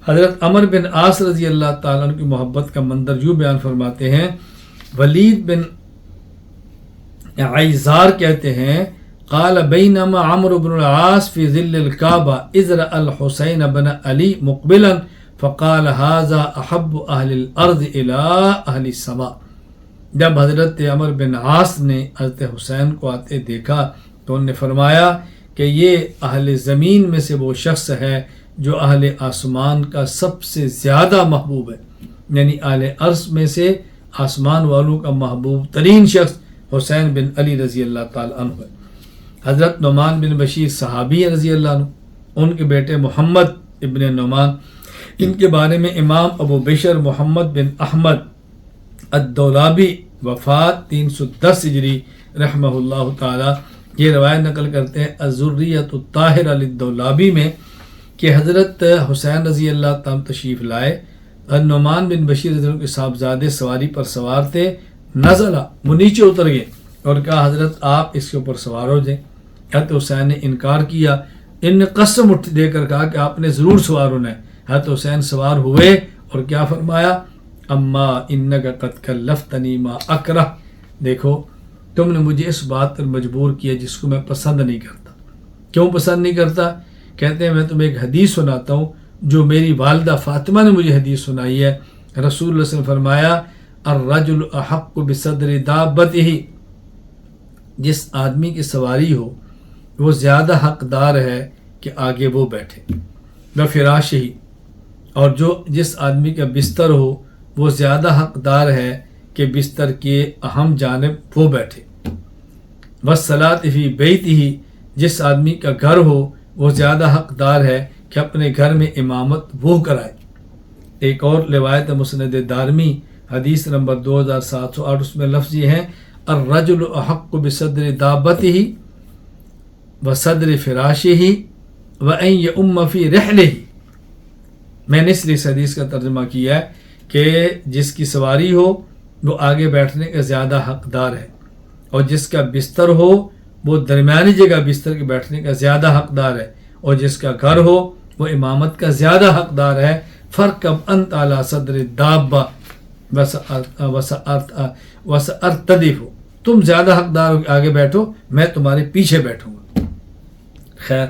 حضرت عمر بن عاص رضی اللہ تعالیٰ عنہ کی محبت کا منظر یوں بیان فرماتے ہیں، ولید بن عیزار کہتے ہیں قال بینما عمرو بن العاص فی ظل الکعبہ اذ رأى الحسین بن علی مقبلا فقال هذا احب اہل الارض الى اہل السماء، جب حضرت عمر بن عاص نے حضرت حسین کو آتے دیکھا تو انہوں نے فرمایا کہ یہ اہل زمین میں سے وہ شخص ہے جو اہل آسمان کا سب سے زیادہ محبوب ہے، یعنی اہل عرش میں سے آسمان والوں کا محبوب ترین شخص حسین بن علی رضی اللہ تعالی عنہ ہے۔ حضرت نعمان بن بشیر صحابی رضی اللہ عنہ، ان کے بیٹے محمد ابن نعمان، ان کے بارے میں امام ابو بشر محمد بن احمد الدولابی وفات 310 ہجری رحمہ اللہ تعالی یہ روایت نقل کرتے ہیں الذریۃ الطاہرہ للدولابی میں کہ حضرت حسین رضی اللہ تعالیٰ تشریف لائے، نعمان بن بشیر رضی اللہ عنہ کے صاحبزادے سواری پر سوار تھے، نزلہ وہ نیچے اتر گئے اور کہا حضرت آپ اس کے اوپر سوار ہو جائیں۔ حضرت حسین نے انکار کیا، ان نے قسم اٹھ دے کر کہا کہ آپ نے ضرور سوار ہونا ہے۔ حضرت حسین سوار ہوئے اور کیا فرمایا، اما انک قد کلفتنی ما اکرہ، دیکھو تم نے مجھے اس بات پر مجبور کیا جس کو میں پسند نہیں کرتا۔ کیوں پسند نہیں کرتا؟ کہتے ہیں میں تمہیں ایک حدیث سناتا ہوں جو میری والدہ فاطمہ نے مجھے حدیث سنائی ہے۔ رسول اللہ صلی اللہ علیہ وسلم فرمایا الرجل احق بصدر دابتہ، جس آدمی کی سواری ہو وہ زیادہ حقدار ہے کہ آگے وہ بیٹھے، و فراش ہی، اور جس آدمی کا بستر ہو وہ زیادہ حقدار ہے کہ بستر کے اہم جانب وہ بیٹھے، والصلاۃ فی بیتہ، جس آدمی کا گھر ہو وہ زیادہ حقدار ہے کہ اپنے گھر میں امامت وہ کرائے، ایک اور روایت مسند دارمی حدیث نمبر 2708، اس میں لفظ یہ ہیں الرجل احق بصدر دابتہ وصدر فراشہ وان یؤم فی رحلہ۔ میں نے اس لیے اس حدیث کا ترجمہ کیا ہے کہ جس کی سواری ہو وہ آگے بیٹھنے کا زیادہ حقدار ہے، اور جس کا بستر ہو وہ درمیانی جگہ بستر کے بیٹھنے کا زیادہ حقدار ہے، اور جس کا گھر ہو وہ امامت کا زیادہ حقدار ہے۔ فرکب انت علی صدر الدابہ وسأرتدف، تم زیادہ حقدار ہو، آگے بیٹھو، میں تمہارے پیچھے بیٹھوں گا۔ خیر،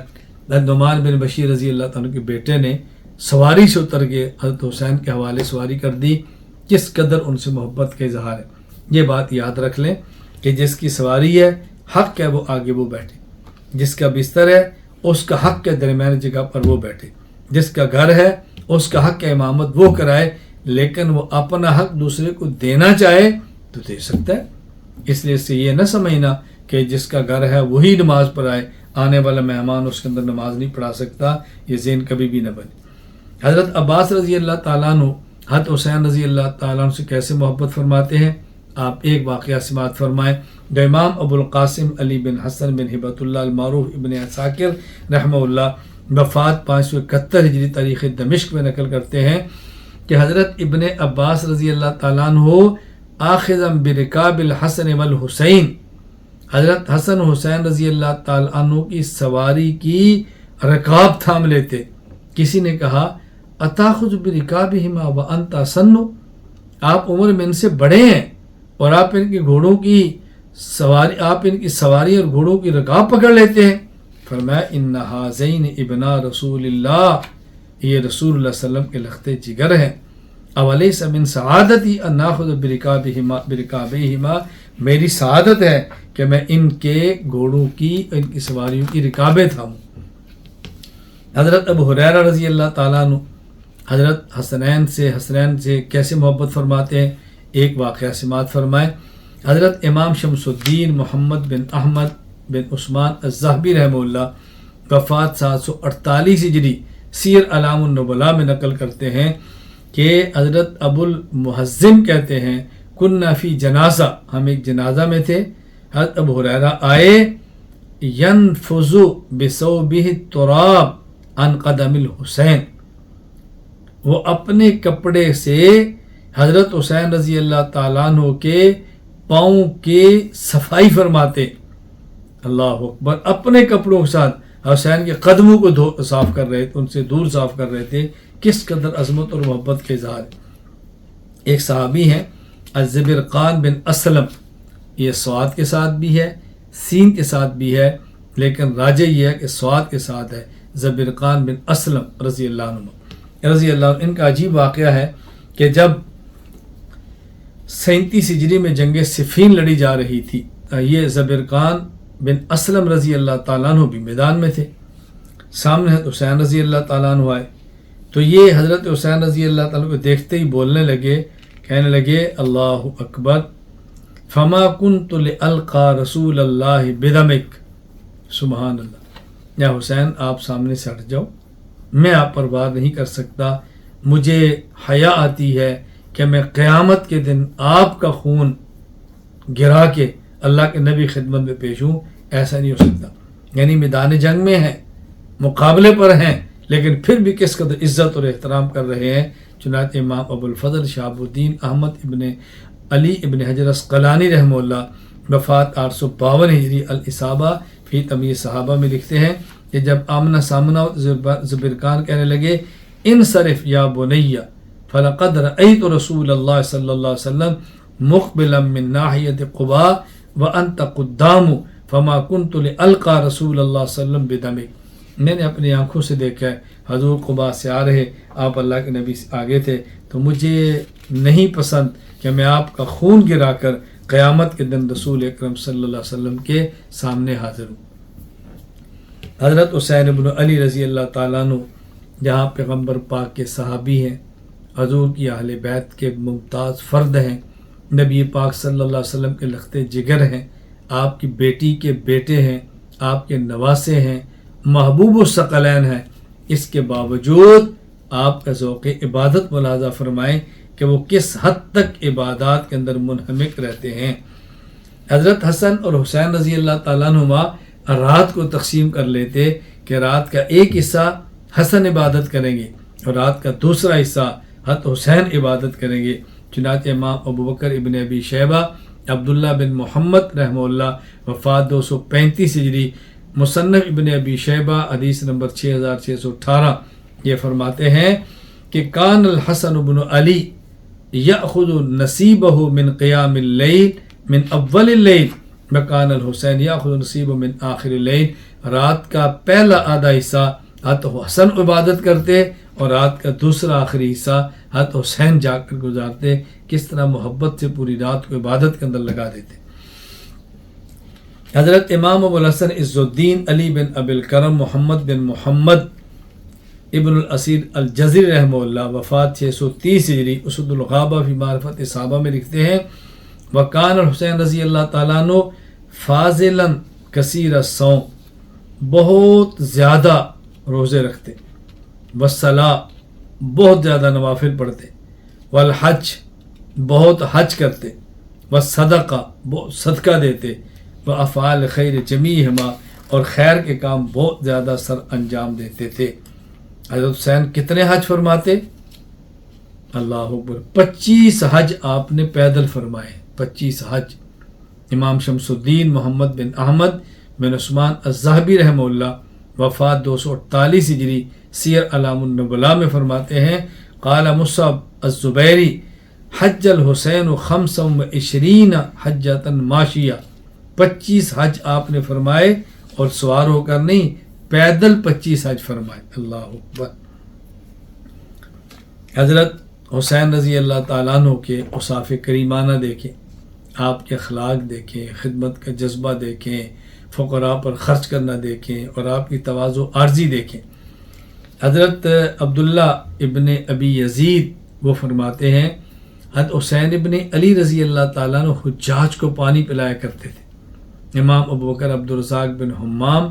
نعمان بن بشیر رضی اللہ تعالیٰ کے بیٹے نے سواری سے اتر کے حضرت حسین کے حوالے سواری کر دی، کس قدر ان سے محبت کا اظہار ہے۔ یہ بات یاد رکھ لیں کہ جس کی سواری ہے حق ہے وہ آگے وہ بیٹھے، جس کا بستر ہے اس کا حق ہے درمیانی جگہ پر وہ بیٹھے، جس کا گھر ہے اس کا حق ہے امامت وہ کرائے، لیکن وہ اپنا حق دوسرے کو دینا چاہے تو دے سکتا ہے۔ اس لیے سے یہ نہ سمجھنا کہ جس کا گھر ہے وہی نماز پڑھائے، آنے والا مہمان اس کے اندر نماز نہیں پڑھا سکتا، یہ ذہن کبھی بھی نہ بنے۔ حضرت عباس رضی اللہ تعالیٰ عنہ حضرت حسین رضی اللہ تعالیٰ عنہ سے کیسے محبت فرماتے ہیں، آپ ایک واقعہ سماعت فرمائیں۔ جو امام ابو القاسم علی بن حسن بن ہبۃ اللہ المعروف ابن عساکر رحمہ اللہ وفات 571 ہجری تاریخ دمشق میں نقل کرتے ہیں کہ حضرت ابن عباس رضی اللہ تعالیٰ عنہ آخذا برکاب الحسن والحسین، حضرت حسن حسین رضی اللہ تعالیٰ عنہ کی سواری کی رکاب تھام لیتے۔ کسی نے کہا اتاخذ برکابہما وانت اسن، آپ عمر میں ان سے بڑے ہیں اور آپ ان کے گھوڑوں کی سواری اور گھوڑوں کی رکاب پکڑ لیتے ہیں۔ فرمایا ان ھذین ابنا رسول اللہ، یہ رسول اللہ صلی اللہ علیہ وسلم کے لخت جگر ہیں۔ اولیس من سعادتی ان ناخذ برکابہما، میری سعادت ہے کہ میں ان کے گھوڑوں کی ان کی سواریوں کی رکابیں تھاموں۔ حضرت ابو ہریرہ رضی اللہ تعالیٰ عنہ حضرت حسنین سے کیسے محبت فرماتے ہیں، ایک واقعہ سماعت فرمائیں۔ حضرت امام شمس الدین محمد بن احمد بن عثمان الذہبی رحمہ اللہ وفات 748 ہجری سیر اعلام النبلاء میں نقل کرتے ہیں کہ حضرت ابو المحزم کہتے ہیں کننا فی جنازہ، ہم ایک جنازہ میں تھے، حضرت ابو ہریرہ آئے ینفذ بثوبہ التراب عن قدم الحسین، وہ اپنے کپڑے سے حضرت حسین رضی اللہ تعالیٰ عنہ کے پاؤں کی صفائی فرماتے۔ اللہ اکبر، اپنے کپڑوں کے ساتھ حسین کے قدموں کو صاف کر رہے تھے، ان سے دور صاف کر رہے تھے۔ کس قدر عظمت اور محبت کے اظہار ہے۔ ایک صحابی ہیں الزبرقان بن اسلم، یہ صاد کے ساتھ بھی ہے سین کے ساتھ بھی ہے، لیکن راجح یہ ہے کہ صاد کے ساتھ ہے، زبرقان بن اسلم رضی اللہ عنہ۔ ان کا عجیب واقعہ ہے کہ جب 37 ہجری میں جنگ صفین لڑی جا رہی تھی، یہ زبرقان بن اسلم رضی اللہ تعالیٰ عنہ بھی میدان میں تھے، سامنے حضرت حسین رضی اللہ تعالیٰ عنہ آئے تو یہ حضرت حسین رضی اللہ تعالیٰ عنہ کو دیکھتے ہی بولنے لگے، کہنے لگے اللہ اکبر، فما کنت لألقى رسول اللہ بدمک، سبحان اللہ، یا حسین آپ سامنے سے ہٹ جاؤ، میں آپ پر وار نہیں کر سکتا، مجھے حیا آتی ہے کہ میں قیامت کے دن آپ کا خون گرا کے اللہ کے نبی خدمت میں پیش ہوں، ایسا نہیں ہو سکتا۔ یعنی میدان جنگ میں ہیں، مقابلے پر ہیں، لیکن پھر بھی کس قدر عزت اور احترام کر رہے ہیں۔ چنانچہ امام ابو الفضل شہاب الدین احمد ابن علی ابن حجر اسقلانی رحمہ اللہ وفات 852 ہجری الاصابہ فی تمیز صحابہ میں لکھتے ہیں کہ جب آمنا سامنا زبرقان کہنے لگے انصرف یا بنیہ فلقد رأیت رسول اللہ صلی اللہ علیہ وسلم مقبلا من ناحیت قباء وانت قدام فما کنت لألقى رسول اللہ صلی اللہ علیہ وسلم بدمک، میں نے اپنی آنکھوں سے دیکھا ہے حضور قباء سے آ رہے، آپ اللہ کے نبی سے آگے تھے، تو مجھے نہیں پسند کہ میں آپ کا خون گرا کر قیامت کے دن رسول اکرم صلی اللہ علیہ وسلم کے سامنے حاضر ہوں۔ حضرت حسین ابن علی رضی اللہ تعالیٰ عنہ جہاں پیغمبر پاک کے صحابی ہیں، حضور کی اہل بیت کے ممتاز فرد ہیں، نبی پاک صلی اللہ علیہ وسلم کے لخت جگر ہیں، آپ کی بیٹی کے بیٹے ہیں، آپ کے نواسے ہیں، محبوب الثقلین ہیں، اس کے باوجود آپ کا ذوق عبادت ملاحظہ فرمائیں کہ وہ کس حد تک عبادات کے اندر منہمک رہتے ہیں۔ حضرت حسن اور حسین رضی اللہ تعالیٰ عنہما رات کو تقسیم کر لیتے کہ رات کا ایک حصہ حسن عبادت کریں گے اور رات کا دوسرا حصہ حضرت حسین عبادت کریں گے۔ چنانچہ امام ابوبکر ابن ابی شیبہ عبداللہ بن محمد رحمہ اللہ وفات 235 ہجری، مصنف ابن ابی شیبہ حدیث نمبر 6618 یہ فرماتے ہیں کہ کان الحسن بن علی یأخذ نصیبہ من قیام اللیل من اول اللیل وکان الحسین یأخذ نصیبہ من آخر اللیل۔ رات کا پہلا آدھا حصہ حضرت حسن عبادت کرتے اور رات کا دوسرا آخری حصہ حضرت حسین جا کر گزارتے۔ کس طرح محبت سے پوری رات کو عبادت کے اندر لگا دیتے۔ حضرت امام ابو الحسن عز الدین علی بن ابی الکرم محمد بن محمد ابن الاسیر الجزری رحمہ اللہ وفات 630 ہجری، اسد الغابہ فی معرفت صحابہ میں لکھتے ہیں وکان الحسین رضی اللہ تعالیٰ عنہ فاضلا کثیر الصوم، بہت زیادہ روزے رکھتے، والصلاۃ بہت زیادہ نوافل پڑھتے، والحج بہت حج کرتے، والصدقہ بہت صدقہ دیتے، وافعال خیر جمیعہما اور خیر کے کام بہت زیادہ سر انجام دیتے تھے۔ حضرت حسین کتنے حج فرماتے؟ اللہ اکبر، 25 حج آپ نے پیدل فرمائے، 25 حج۔ امام شمس الدین محمد بن احمد بن عثمان الذہبی رحمہ اللہ وفات 248 ہجری، سیر اعلام النبلاء میں فرماتے ہیں قال مصعب الزبیری حج الحسین 25 حجۃ ماشیہ، 25 حج آپ نے فرمائے اور سوار ہو کر نہیں، پیدل 25 حج فرمائے۔ اللہ اکبر۔ حضرت حسین رضی اللہ تعالیٰ عنہ کے اوصاف کریمانہ دیکھیں، آپ کے اخلاق دیکھیں، خدمت کا جذبہ دیکھیں، فقراء پر خرچ کرنا دیکھیں اور آپ کی تواضع عارضی دیکھیں۔ حضرت عبداللہ ابن ابی یزید وہ فرماتے ہیں حضرت حسین ابن علی رضی اللہ تعالیٰ عنہ حجاج کو پانی پلایا کرتے تھے۔ امام ابوبکر عبدالرزاق بن حمام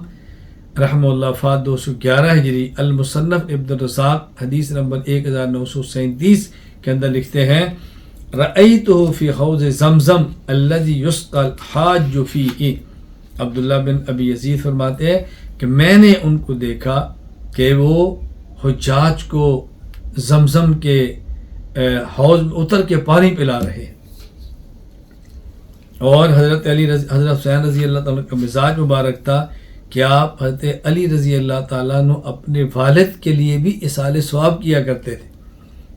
رحمہ اللہ وفات 211 ہجری، المصنف ابن الرزاق حدیث نمبر 1937 کے اندر لکھتے ہیں رأیتہ فی حوض زمزم الذی یسقی الحاج فیہ۔ عبداللہ بن ابی یزید فرماتے ہیں کہ میں نے ان کو دیکھا کہ وہ حجاج کو زمزم کے حوض میں اتر کے پانی پلا رہے ہیں۔ اور حضرت حسین رضی اللہ تعالیٰ کا مزاج مبارک تھا کہ آپ حضرت علی رضی اللہ تعالیٰ عنہ اپنے والد کے لیے بھی اصال ثواب کیا کرتے تھے۔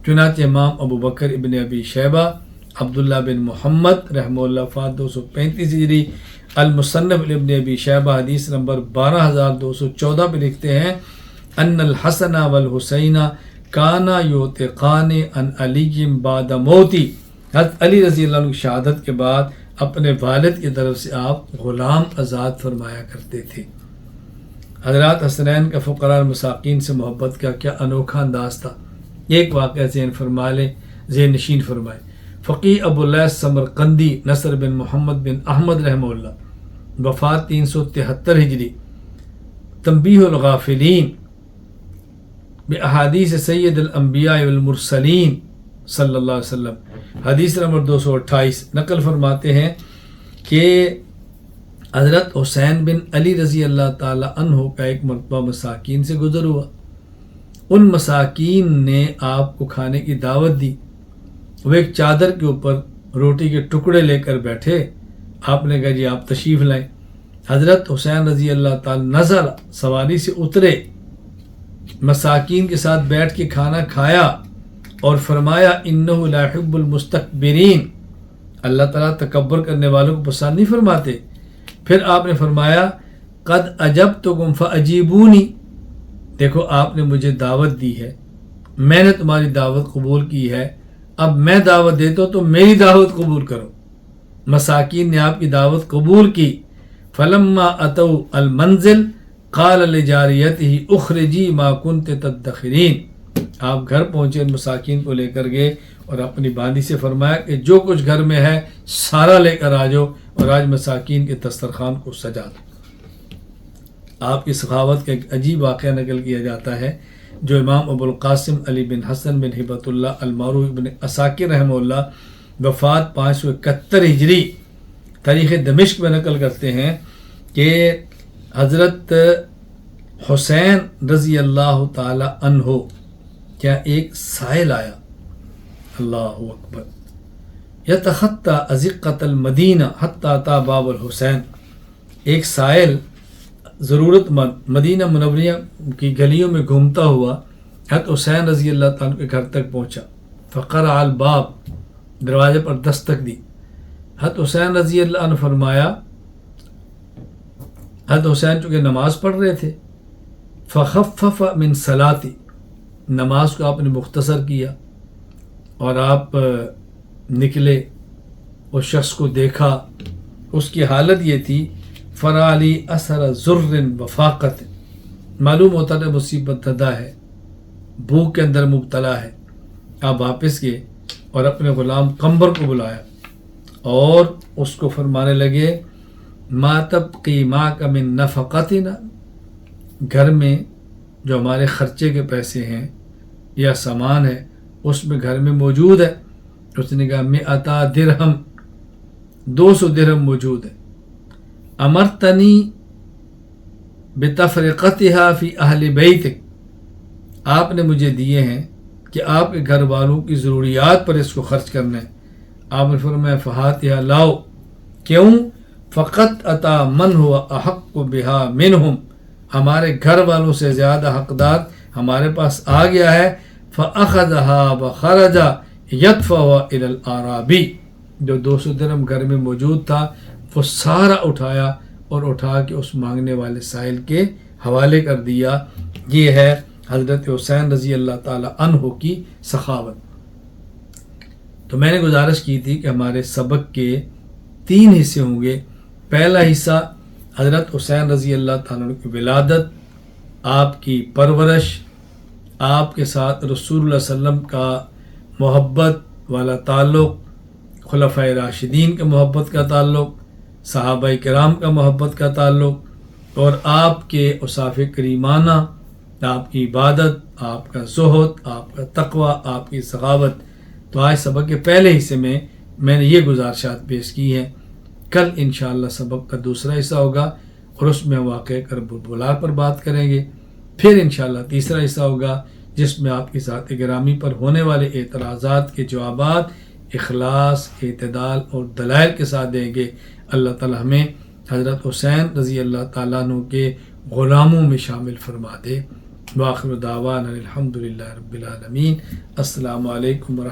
چنانچہ امام ابو بکر ابن ابی شیبہ عبداللہ بن محمد رحمہ اللہ وفات 235 ہجری، المصنف ابن ابی شیبہ حدیث نمبر 12214 پہ لکھتے ہیں ان الحسن والحسین کانا یعتقان عن علی بعد موتی۔ حضرت علی رضی اللہ عنہ کی شہادت کے بعد اپنے والد کی طرف سے آپ غلام آزاد فرمایا کرتے تھے۔ حضرات حسنین کا فقراء المساکین سے محبت کا کیا انوکھا انداز تھا۔ ایک واقعہ ذہن فرما لیں، ذہن نشین فرمائے۔ فقیہ ابو اللیث سمرقندی نصر بن محمد بن احمد رحمہ اللہ وفات 373 ہجری، تنبیہ الغافلین بأحادیث سید الانبیاء والمرسلین صلی اللہ علیہ وسلم حدیث نمبر 228 نقل فرماتے ہیں کہ حضرت حسین بن علی رضی اللہ تعالی عنہ کا ایک مرتبہ مساکین سے گزر ہوا۔ ان مساکین نے آپ کو کھانے کی دعوت دی۔ وہ ایک چادر کے اوپر روٹی کے ٹکڑے لے کر بیٹھے۔ آپ نے کہا جی آپ تشریف لائیں۔ حضرت حسین رضی اللہ تعالی نظر سواری سے اترے، مساکین کے ساتھ بیٹھ کے کھانا کھایا اور فرمایا انہ لا يحب المستکبرین، اللہ تعالیٰ تکبر کرنے والوں کو پسند نہیں فرماتے۔ پھر آپ نے فرمایا قد اجبتکم فاجیبونی، دیکھو آپ نے مجھے دعوت دی ہے، میں نے تمہاری دعوت قبول کی ہے، اب میں دعوت دیتا ہوں تو میری دعوت قبول کرو۔ مساکین نے آپ کی دعوت قبول کی۔ فلما اتوا المنزل قال لجاریتہ اخرجی ما کنت تدخرین، آپ گھر پہنچے، ان مساکین کو لے کر گئے اور اپنی باندی سے فرمایا کہ جو کچھ گھر میں ہے سارا لے کر آ جاؤ اور آج مساکین کے دسترخوان کو سجا دو۔ آپ کی سخاوت کا ایک عجیب واقعہ نقل کیا جاتا ہے۔ جو امام ابو القاسم علی بن حسن بن ہبۃ اللہ المعروف بن عساکر رحمہ اللہ وفات 571 ہجری تاریخ دمشق میں نقل کرتے ہیں کہ حضرت حسین رضی اللہ تعالی عنہ کیا ایک سائل آیا، اللہ اکبر، یتخطی ازقۃ المدینہ حتی اتی باب الحسین، ایک سائل ضرورت مند مدینہ منورہ کی گلیوں میں گھومتا ہوا حضرت حسین رضی اللہ تعالیٰ کے گھر تک پہنچا، فقرع الباب، دروازے پر دستک دی، حضرت حسین رضی اللہ عنہ فرمایا، حضرت حسین چونکہ نماز پڑھ رہے تھے، فخفف من صلاتی، نماز کو آپ نے مختصر کیا اور آپ نکلے، اس شخص کو دیکھا، اس کی حالت یہ تھی فرالی اثر ذر وفاقت، معلوم ہوتا ہے مصیبت زدہ ہے، بھوک کے اندر مبتلا ہے۔ آپ واپس گئے اور اپنے غلام قمبر کو بلایا اور اس کو فرمانے لگے ما تبقی معک من نفقتنا، گھر میں جو ہمارے خرچے کے پیسے ہیں یا سامان ہے اس میں گھر میں موجود ہے۔ اس نے کہا 100 درہم، 200 درہم موجود ہے۔ امرتنی بتفرقتها فی اہل بیتک، آپ نے مجھے دیے ہیں کہ آپ کے گھر والوں کی ضروریات پر اس کو خرچ کرنا ہے۔ آپ نے فرمایا فہاتها لاؤ، کیوں؟ فقط اتا من ہوا احق بہا منہم، ہمارے گھر والوں سے زیادہ حقدار ہمارے پاس آ گیا ہے۔ فاخذها وخرج یدفع الی الاعرابی، جو 200 درہم گھر میں موجود تھا وہ سارا اٹھایا اور اٹھا کے اس مانگنے والے سائل کے حوالے کر دیا۔ یہ ہے حضرت حسین رضی اللہ تعالی عنہ کی سخاوت۔ تو میں نے گزارش کی تھی کہ ہمارے سبق کے 3 حصے ہوں گے۔ پہلا حصہ حضرت حسین رضی اللہ تعالیٰ عنہ کی ولادت، آپ کی پرورش، آپ کے ساتھ رسول اللہ صلی اللہ علیہ وسلم کا محبت والا تعلق، خلفائے راشدین کے محبت کا تعلق، صحابہ کرام کا محبت کا تعلق، اور آپ کے اوصاف کریمانہ، آپ کی عبادت، آپ کا زہد، آپ کا تقوی، آپ کی سخاوت۔ تو آج سبق کے پہلے حصے میں نے یہ گزارشات پیش کی ہیں۔ کل انشاءاللہ سبق کا دوسرا حصہ ہوگا اور اس میں واقعہ کربلا پر بات کریں گے۔ پھر انشاءاللہ تیسرا حصہ ہوگا جس میں آپ کی ذات گرامی پر ہونے والے اعتراضات کے جوابات اخلاص، اعتدال اور دلائل کے ساتھ دیں گے۔ اللہ تعالی ہمیں حضرت حسین رضی اللہ تعالیٰ عنہ کے غلاموں میں شامل فرما دے۔ وآخر دعوانا الحمدللہ رب العالمین۔ السلام علیکم ورحمۃ اللہ۔